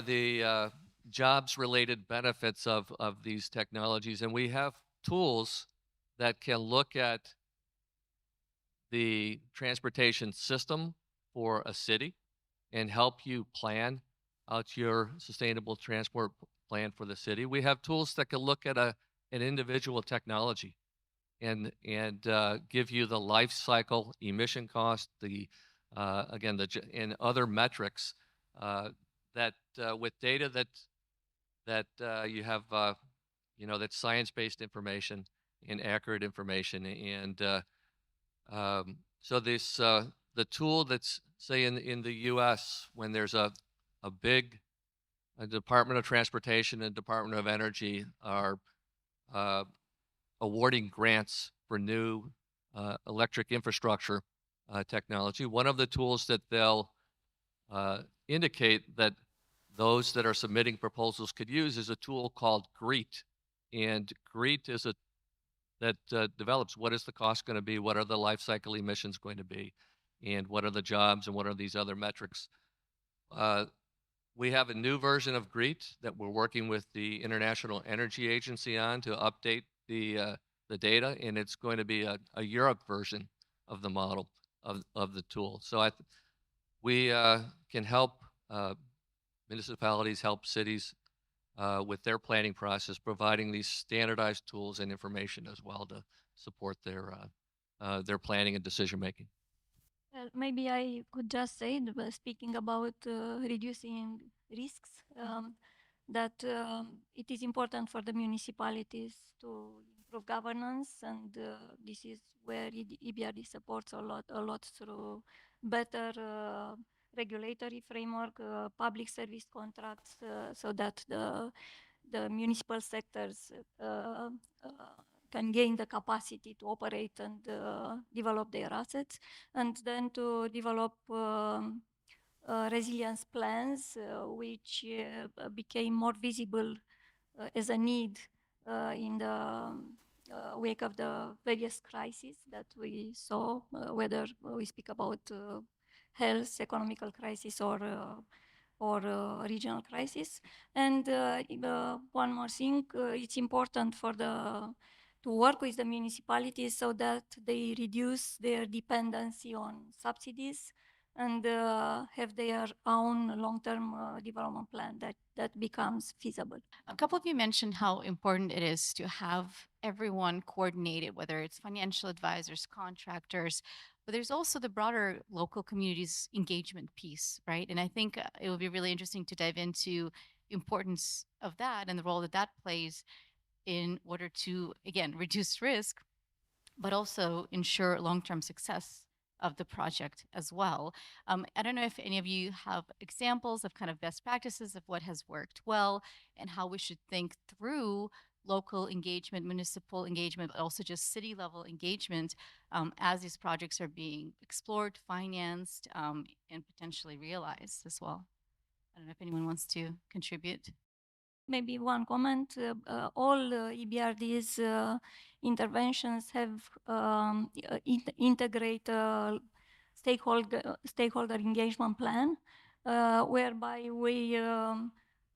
the jobs related benefits of these technologies? And we have tools that can look at the transportation system for a city and help you plan out your sustainable transport plan for the city. We have tools that can look at an individual technology and give you the life cycle emission cost, and other metrics that with data that you have, that's science-based information, and accurate information. And so this the tool that's, say, in the U.S., when there's a big Department of Transportation and Department of Energy are awarding grants for new electric infrastructure technology. One of the tools that they'll indicate that those that are submitting proposals could use is a tool called GREET. And GREET is that develops what is the cost going to be, what are the life cycle emissions going to be, and what are the jobs, and what are these other metrics. We have a new version of GREET that we're working with the International Energy Agency on to update the data, and it's going to be a Europe version of the model of the tool. So we can help municipalities, help cities with their planning process, providing these standardized tools and information as well to support their planning and decision making.
Maybe I could just say, speaking about reducing risks, that it is important for the municipalities to improve governance, and this is where EBRD supports a lot through better regulatory framework, public service contracts, so that the municipal sectors can gain the capacity to operate and develop their assets, and then to develop resilience plans, which became more visible as a need in the wake of the various crises that we saw, whether we speak about health, economical crisis, or regional crisis. And one more thing, it's important to work with the municipalities so that they reduce their dependency on subsidies and have their own long-term development plan that becomes feasible.
A couple of you mentioned how important it is to have everyone coordinated, whether it's financial advisors, contractors, but there's also the broader local communities engagement piece, right? And I think it would be really interesting to dive into importance of that and the role that that plays in order to, again, reduce risk, but also ensure long-term success of the project as well. I don't know if any of you have examples of kind of best practices of what has worked well and how we should think through local engagement, municipal engagement, but also just city level engagement as these projects are being explored, financed, and potentially realized as well. I don't know if anyone wants to contribute.
Maybe one comment, all EBRD's interventions have integrate stakeholder engagement plan, whereby we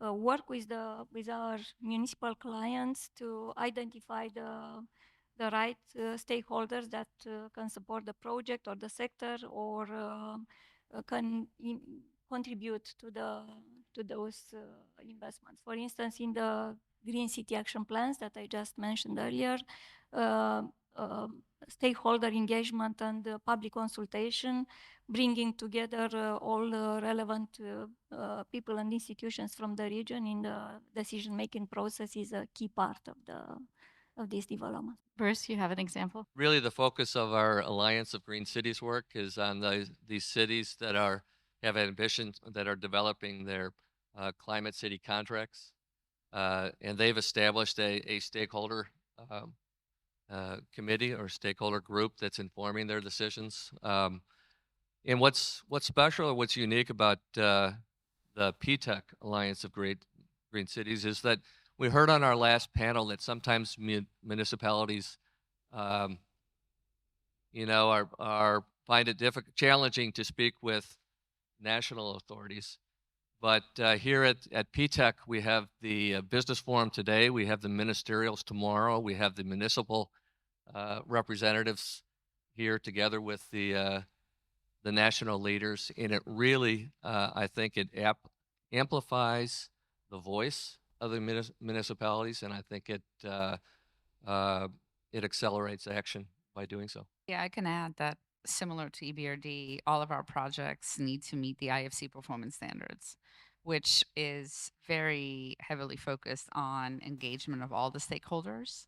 work with our municipal clients to identify the right stakeholders that can support the project or the sector, or can contribute to those investments. For instance, in the Green City Action Plans that I just mentioned earlier, stakeholder engagement and public consultation, bringing together all relevant people and institutions from the region in the decision-making process is a key part of this development.
Bruce, you have an example?
Really, the focus of our Alliance of Green Cities work is on these cities that have ambitions, that are developing their climate city contracts. And they've established a stakeholder committee or stakeholder group that's informing their decisions. And what's special or what's unique about the P-TECC Alliance of Green Cities is that we heard on our last panel that sometimes municipalities, find it challenging to speak with national authorities. But here at P-TECC, we have the business forum today. We have the ministerials tomorrow. We have the municipal representatives here together with the national leaders. And it really, I think it amplifies the voice of the municipalities. And I think it accelerates action by doing so.
Yeah, I can add that similar to EBRD, all of our projects need to meet the IFC performance standards, which is very heavily focused on engagement of all the stakeholders.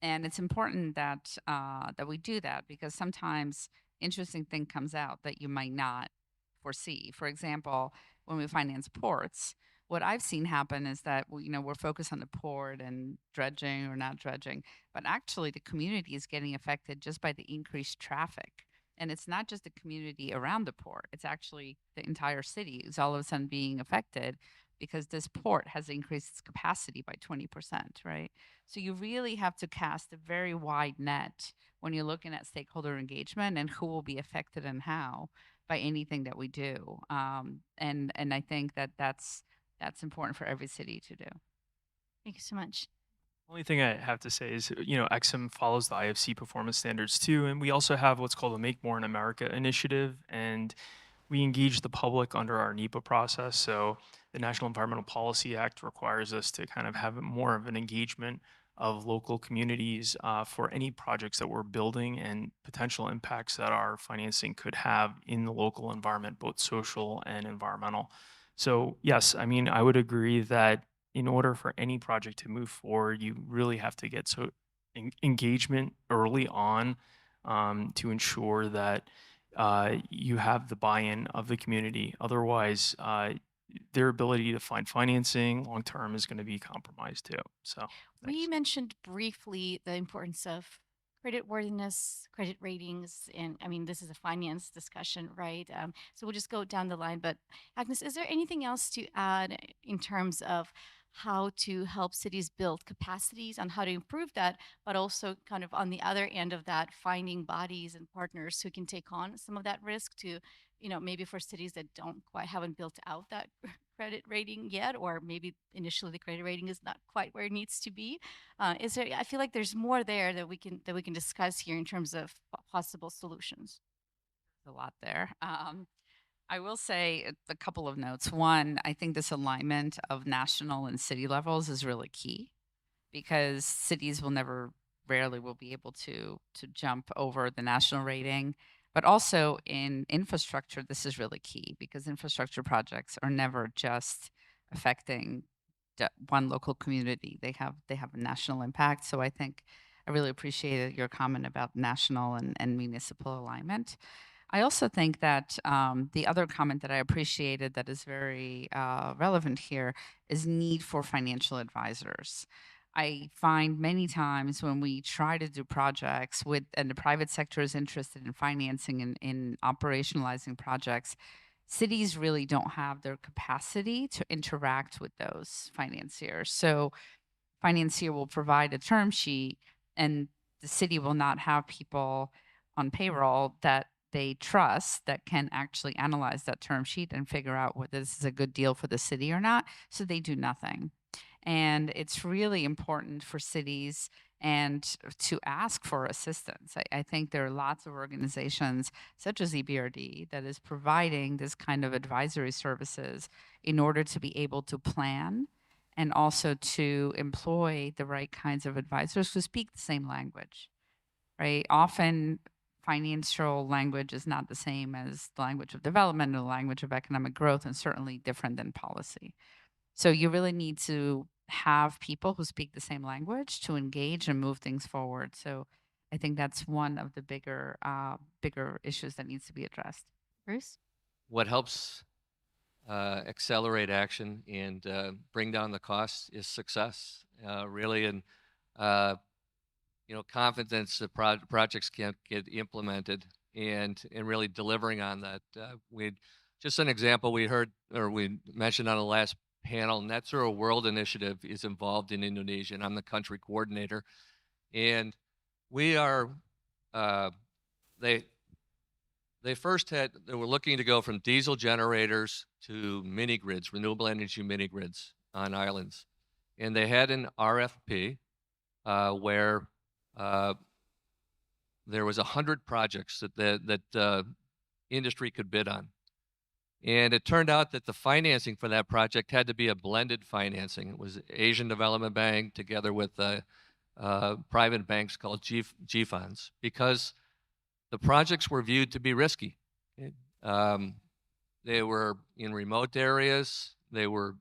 And it's important that that we do that, because sometimes interesting thing comes out that you might not foresee. For example, when we finance ports, what I've seen happen is that we're focused on the port and dredging or not dredging, but actually the community is getting affected just by the increased traffic. And it's not just the community around the port; it's actually the entire city is all of a sudden being affected because this port has increased its capacity by 20%, right? So you really have to cast a very wide net when you're looking at stakeholder engagement and who will be affected and how by anything that we do. And I think that that's important for every city to do.
Thank you so much.
Only thing I have to say is, Exim follows the IFC performance standards too, and we also have what's called a Make More in America initiative, and we engage the public under our NEPA process. So the National Environmental Policy Act requires us to kind of have more of an engagement of local communities for any projects that we're building and potential impacts that our financing could have in the local environment, both social and environmental. So yes, I mean, I would agree that in order for any project to move forward, you really have to get engagement early on to ensure that you have the buy-in of the community. Otherwise, their ability to find financing long term is going to be compromised too. So
We mentioned briefly the importance of credit worthiness, credit ratings, and I mean, this is a finance discussion, right? So we'll just go down the line. But Agnes, is there anything else to add in terms of how to help cities build capacities on how to improve that, but also kind of on the other end of that, finding bodies and partners who can take on some of that risk to, maybe for cities that haven't built out that credit rating yet, or maybe initially the credit rating is not quite where it needs to be. I feel like there's more there that we can discuss here in terms of possible solutions.
There's a lot there. I will say a couple of notes. One, I think this alignment of national and city levels is really key, because cities rarely will be able to jump over the national rating. But also in infrastructure, this is really key, because infrastructure projects are never just affecting one local community. They have a national impact. So I think I really appreciated your comment about national and municipal alignment. I also think that the other comment that I appreciated that is very relevant here is need for financial advisors. I find many times when we try to do projects and the private sector is interested in financing and in operationalizing projects, cities really don't have their capacity to interact with those financiers. So financier will provide a term sheet, and the city will not have people on payroll that they trust that can actually analyze that term sheet and figure out whether this is a good deal for the city or not. So they do nothing. And it's really important for cities and to ask for assistance. I think there are lots of organizations such as EBRD that is providing this kind of advisory services in order to be able to plan and also to employ the right kinds of advisors who speak the same language, right? Often financial language is not the same as the language of development or the language of economic growth, and certainly different than policy. So you really need to have people who speak the same language to engage and move things forward. So I think that's one of the bigger issues that needs to be addressed.
Bruce?
What helps accelerate action and bring down the costs is success, really, and confidence that projects can get implemented and really delivering on that. Just an example we mentioned on the last panel, Net Zero World Initiative is involved in Indonesia, and I'm the country coordinator. And we are, they were looking to go from diesel generators to mini grids, renewable energy mini grids on islands. And they had an RFP where there was 100 projects that industry could bid on. And it turned out that the financing for that project had to be a blended financing. It was Asian Development Bank together with private banks called G-funds, because the projects were viewed to be risky. They were in remote areas. There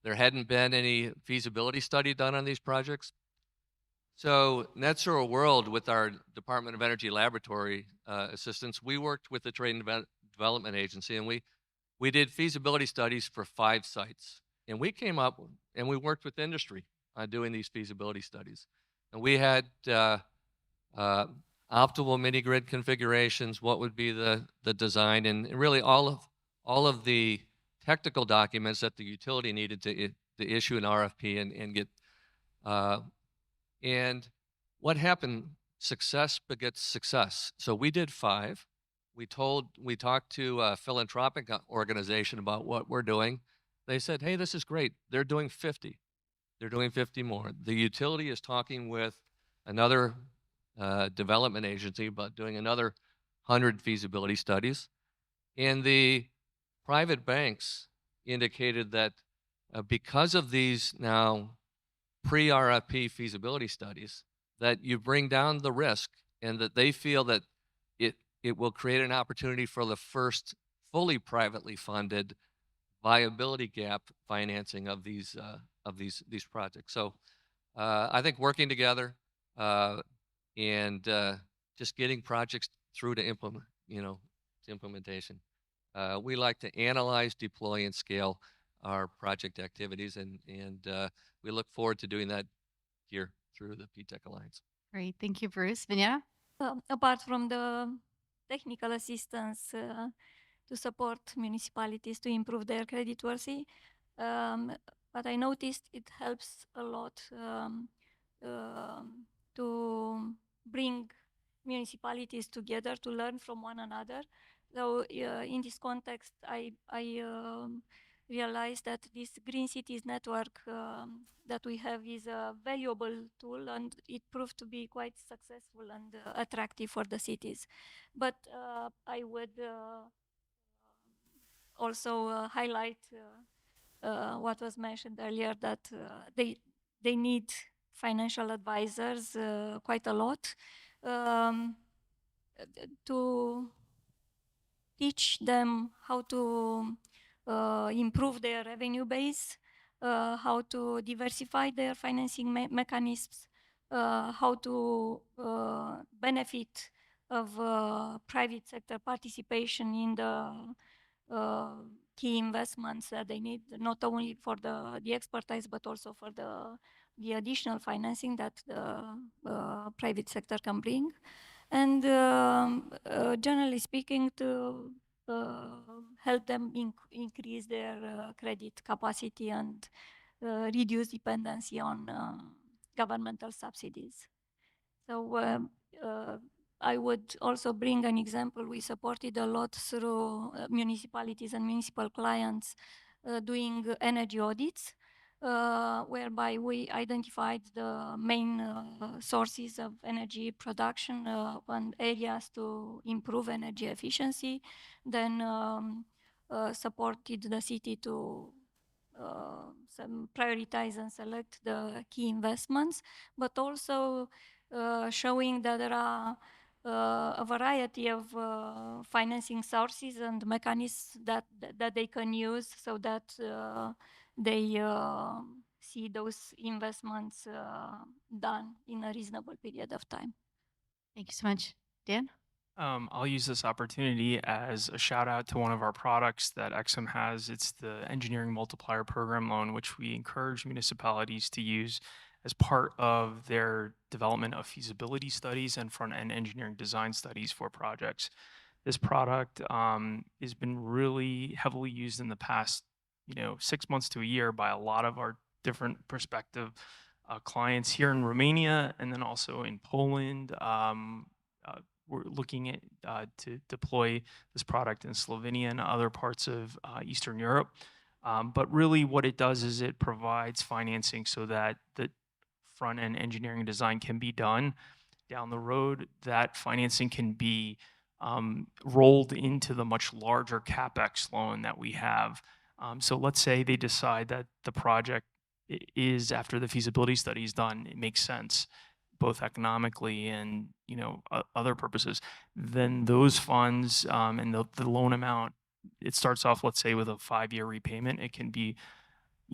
hadn't been any feasibility study done on these projects. So Net Zero World, with our Department of Energy laboratory assistance, we worked with the Trade and Development Agency, and we did feasibility studies for 5 sites. And we came up and we worked with industry on doing these feasibility studies. And we had optimal mini grid configurations, what would be the design, and really all of the technical documents that the utility needed to issue an RFP and get. And what happened? Success begets success. So we did 5. We talked to a philanthropic organization about what we're doing. They said, hey, this is great. They're doing 50. They're doing 50 more. The utility is talking with another development agency about doing another 100 feasibility studies. And the private banks indicated that because of these now pre-RFP feasibility studies, that you bring down the risk and that they feel that it will create an opportunity for the first fully privately funded viability gap financing of these projects. So I think working together and just getting projects through to implement, to implementation. We like to analyze, deploy, and scale our project activities, and we look forward to doing that here through the P-TECC Alliance.
Great, thank you, Bruce. Vinyana?
Apart from the technical assistance to support municipalities to improve their creditworthy, but I noticed it helps a lot to bring municipalities together to learn from one another. So in this context, I realized that this Green Cities network that we have is a valuable tool, and it proved to be quite successful and attractive for the cities. But I would also highlight what was mentioned earlier, that they need financial advisors quite a lot to teach them how to improve their revenue base, how to diversify their financing mechanisms, how to benefit of private sector participation in the key investments that they need, not only for the expertise, but also for the additional financing that the private sector can bring. And generally speaking, to help them increase their credit capacity and reduce dependency on governmental subsidies. So I would also bring an example. We supported a lot through municipalities and municipal clients doing energy audits, whereby we identified the main sources of energy production and areas to improve energy efficiency, then supported the city to prioritize and select the key investments, but also showing that there are a variety of financing sources and mechanisms that they can use so that they see those investments done in a reasonable period of time.
Thank you so much. Dan?
I'll use this opportunity as a shout out to one of our products that Exim has. It's the Engineering Multiplier Program Loan, which we encourage municipalities to use as part of their development of feasibility studies and front-end engineering design studies for projects. This product has been really heavily used in the past 6 months to a year by a lot of our different prospective clients here in Romania, and then also in Poland. We're looking at to deploy this product in Slovenia and other parts of Eastern Europe. But really what it does is it provides financing so that the front-end engineering design can be done. Down the road, that financing can be rolled into the much larger CapEx loan that we have. So let's say they decide that the project is, after the feasibility study is done, it makes sense, both economically and other purposes. Then those funds and the loan amount, it starts off, let's say, with a 5-year repayment. It can be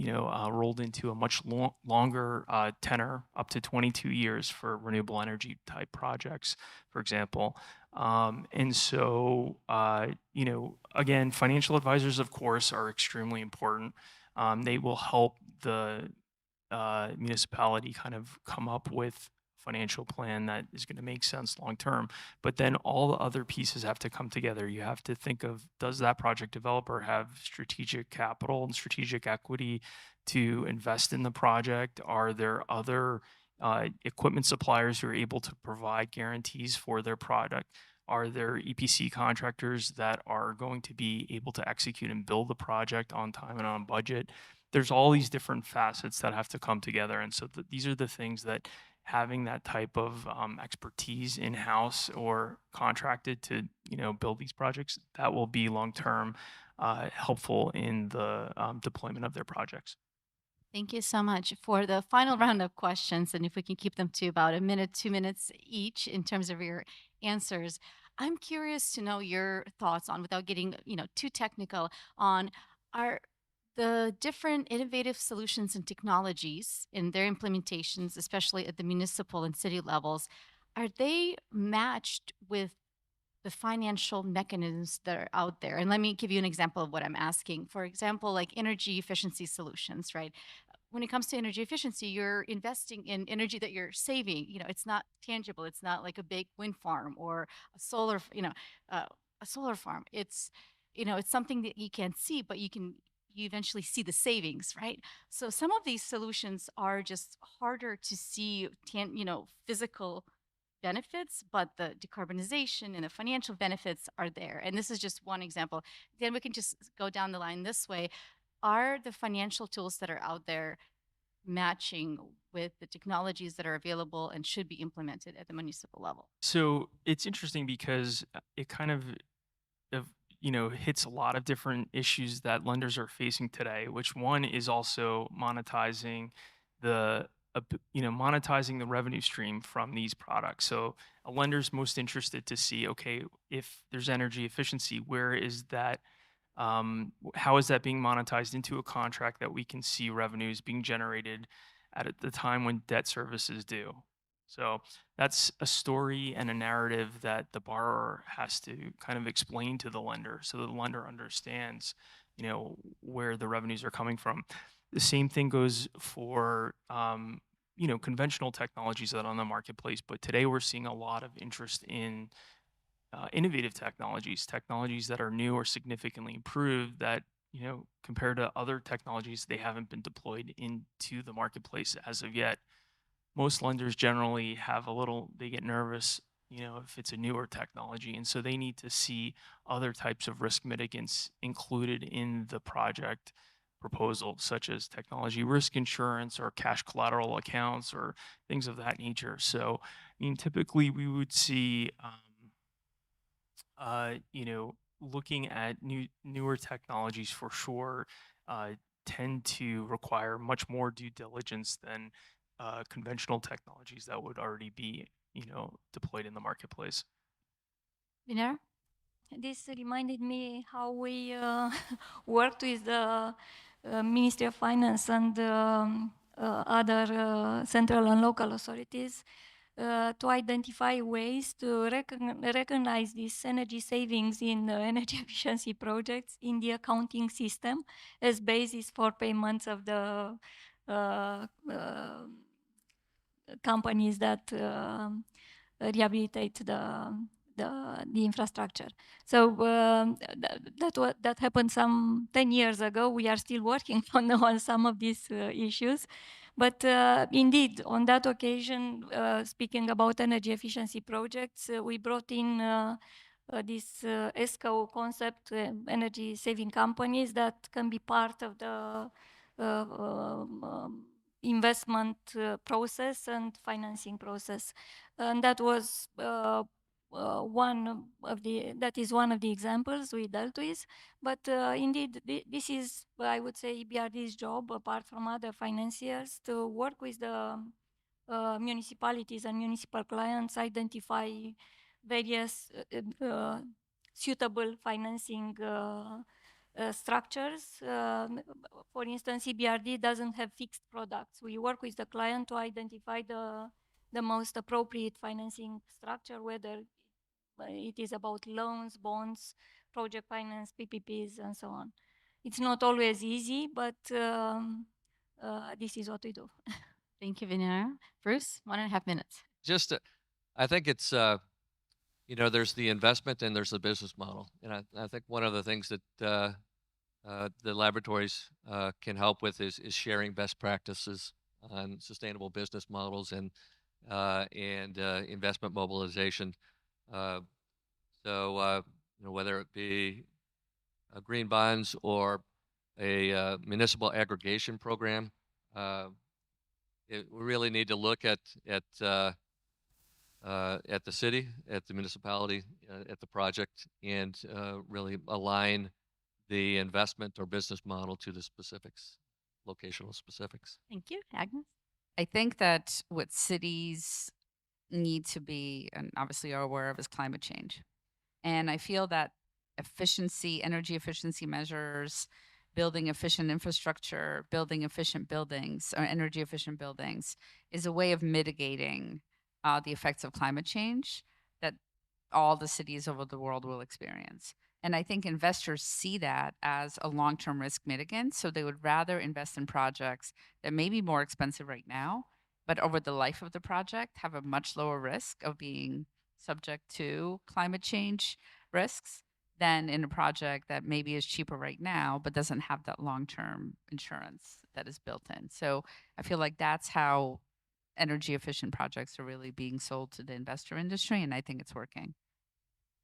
rolled into a much longer tenor, up to 22 years for renewable energy type projects, for example. And so, again, financial advisors, of course, are extremely important. They will help the municipality kind of come up with financial plan that is going to make sense long term. But then all the other pieces have to come together. You have to think of, does that project developer have strategic capital and strategic equity to invest in the project? Are there other equipment suppliers who are able to provide guarantees for their product? Are there EPC contractors that are going to be able to execute and build the project on time and on budget? There's all these different facets that have to come together. And so these are the things that having that type of expertise in-house or contracted to build these projects, that will be long-term helpful in the deployment of their projects.
Thank you so much. For the final round of questions, and if we can keep them to about a minute, 2 minutes each in terms of your answers, I'm curious to know your thoughts on, without getting too technical, on the different innovative solutions and technologies in their implementations, especially at the municipal and city levels, are they matched with the financial mechanisms that are out there? And let me give you an example of what I'm asking. For example, like energy efficiency solutions, right? When it comes to energy efficiency, you're investing in energy that you're saving. It's not tangible. It's not like a big wind farm or a solar, a solar farm. It's something that you can't see, but you eventually see the savings, right? So some of these solutions are just harder to see, physical benefits, but the decarbonization and the financial benefits are there. And this is just one example. Then we can just go down the line this way. Are the financial tools that are out there matching with the technologies that are available and should be implemented at the municipal level?
So it's interesting because it kind of hits a lot of different issues that lenders are facing today, which one is also monetizing the revenue stream from these products. So a lender's most interested to see, okay, if there's energy efficiency, where is that, how is that being monetized into a contract that we can see revenues being generated at the time when debt service is due? So that's a story and a narrative that the borrower has to kind of explain to the lender so the lender understands, where the revenues are coming from. The same thing goes for, conventional technologies that are on the marketplace. But today we're seeing a lot of interest in innovative technologies that are new or significantly improved that, compared to other technologies, they haven't been deployed into the marketplace as of yet. Most lenders generally they get nervous, if it's a newer technology. And so they need to see other types of risk mitigants included in the project proposal, such as technology risk insurance or cash collateral accounts or things of that nature. So, typically we would see, looking at newer technologies for sure tend to require much more due diligence than conventional technologies that would already be, deployed in the marketplace.
Vinera? This reminded me how we worked with the Ministry of Finance and other central and local authorities to identify ways to recognize these energy savings in energy efficiency projects in the accounting system as basis for payments of the companies that rehabilitate the infrastructure. So that happened some 10 years ago. We are still working on some of these issues. But indeed, on that occasion, speaking about energy efficiency projects, we brought in this ESCO concept, energy saving companies that can be part of the investment process and financing process. And that was one of the examples we dealt with. But indeed, this is, I would say, EBRD's job, apart from other financiers, to work with the municipalities and municipal clients, identify various suitable financing structures. For instance, EBRD doesn't have fixed products. We work with the client to identify the most appropriate financing structure, whether it is about loans, bonds, project finance, PPPs, and so on. It's not always easy, but this is what we do.
Thank you, Vinaya. Bruce, 1.5 minutes.
Just, I think it's, you know, there's the investment and there's the business model. And I think one of the things that the laboratories can help with is sharing best practices on sustainable business models and investment mobilization. So, you know, whether it be green bonds or a municipal aggregation program, we really need to look at the city, at the municipality, at the project, and really align the investment or business model to the specifics, locational specifics.
Thank you. Agnes?
I think that what cities need to be, and obviously are aware of, is climate change. And I feel that efficiency, energy efficiency measures, building efficient infrastructure, building efficient buildings, or energy efficient buildings, is a way of mitigating the effects of climate change that all the cities over the world will experience. And I think investors see that as a long-term risk mitigant, so they would rather invest in projects that may be more expensive right now, but over the life of the project have a much lower risk of being subject to climate change risks than in a project that maybe is cheaper right now, but doesn't have that long-term insurance that is built in. So I feel like that's how energy efficient projects are really being sold to the investor industry, and I think it's working.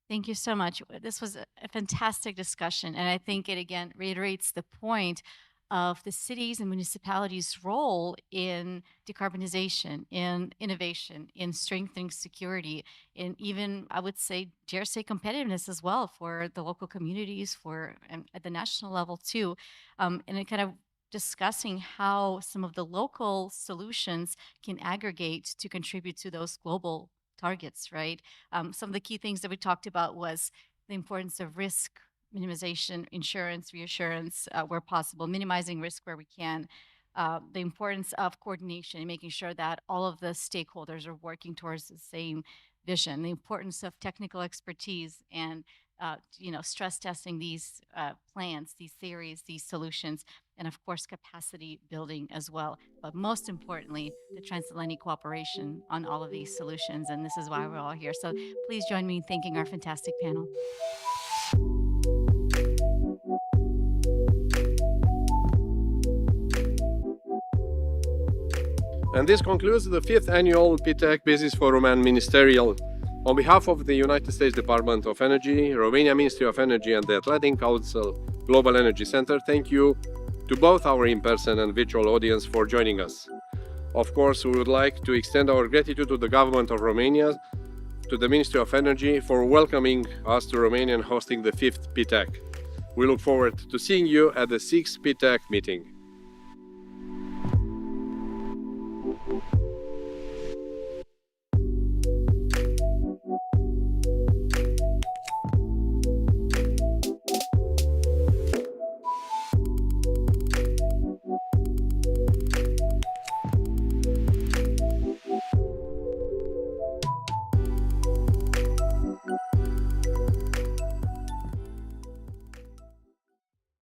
Thank you so much. This was a fantastic discussion, and I think it again reiterates the point of the cities and municipalities' role in decarbonization, in innovation, in strengthening security, in even, I would say, dare say, competitiveness as well for the local communities, for at the national level too, and it kind of discussing how some of the local solutions can aggregate to contribute to those global targets, right? Some of the key things that we talked about was the importance of risk minimization, insurance, reassurance where possible, minimizing risk where we can, the importance of coordination and making sure that all of the stakeholders are working towards the same vision, the importance of technical expertise and you know, stress testing these plans, these theories, these solutions, and of course capacity building as well. But most importantly, the transatlantic cooperation on all of these solutions, and this is why we're all here. So please join me in thanking our fantastic panel.
And this concludes the 5th annual P-TECC Business Forum and Ministerial. On behalf of the United States Department of Energy, Romania Ministry of Energy, and the Atlantic Council Global Energy Center, thank you to both our in-person and virtual audience for joining us. Of course, we would like to extend our gratitude to the government of Romania, to the Ministry of Energy for welcoming us to Romania and hosting the 5th P-TECC. We look forward to seeing you at the 6th P-TECC meeting.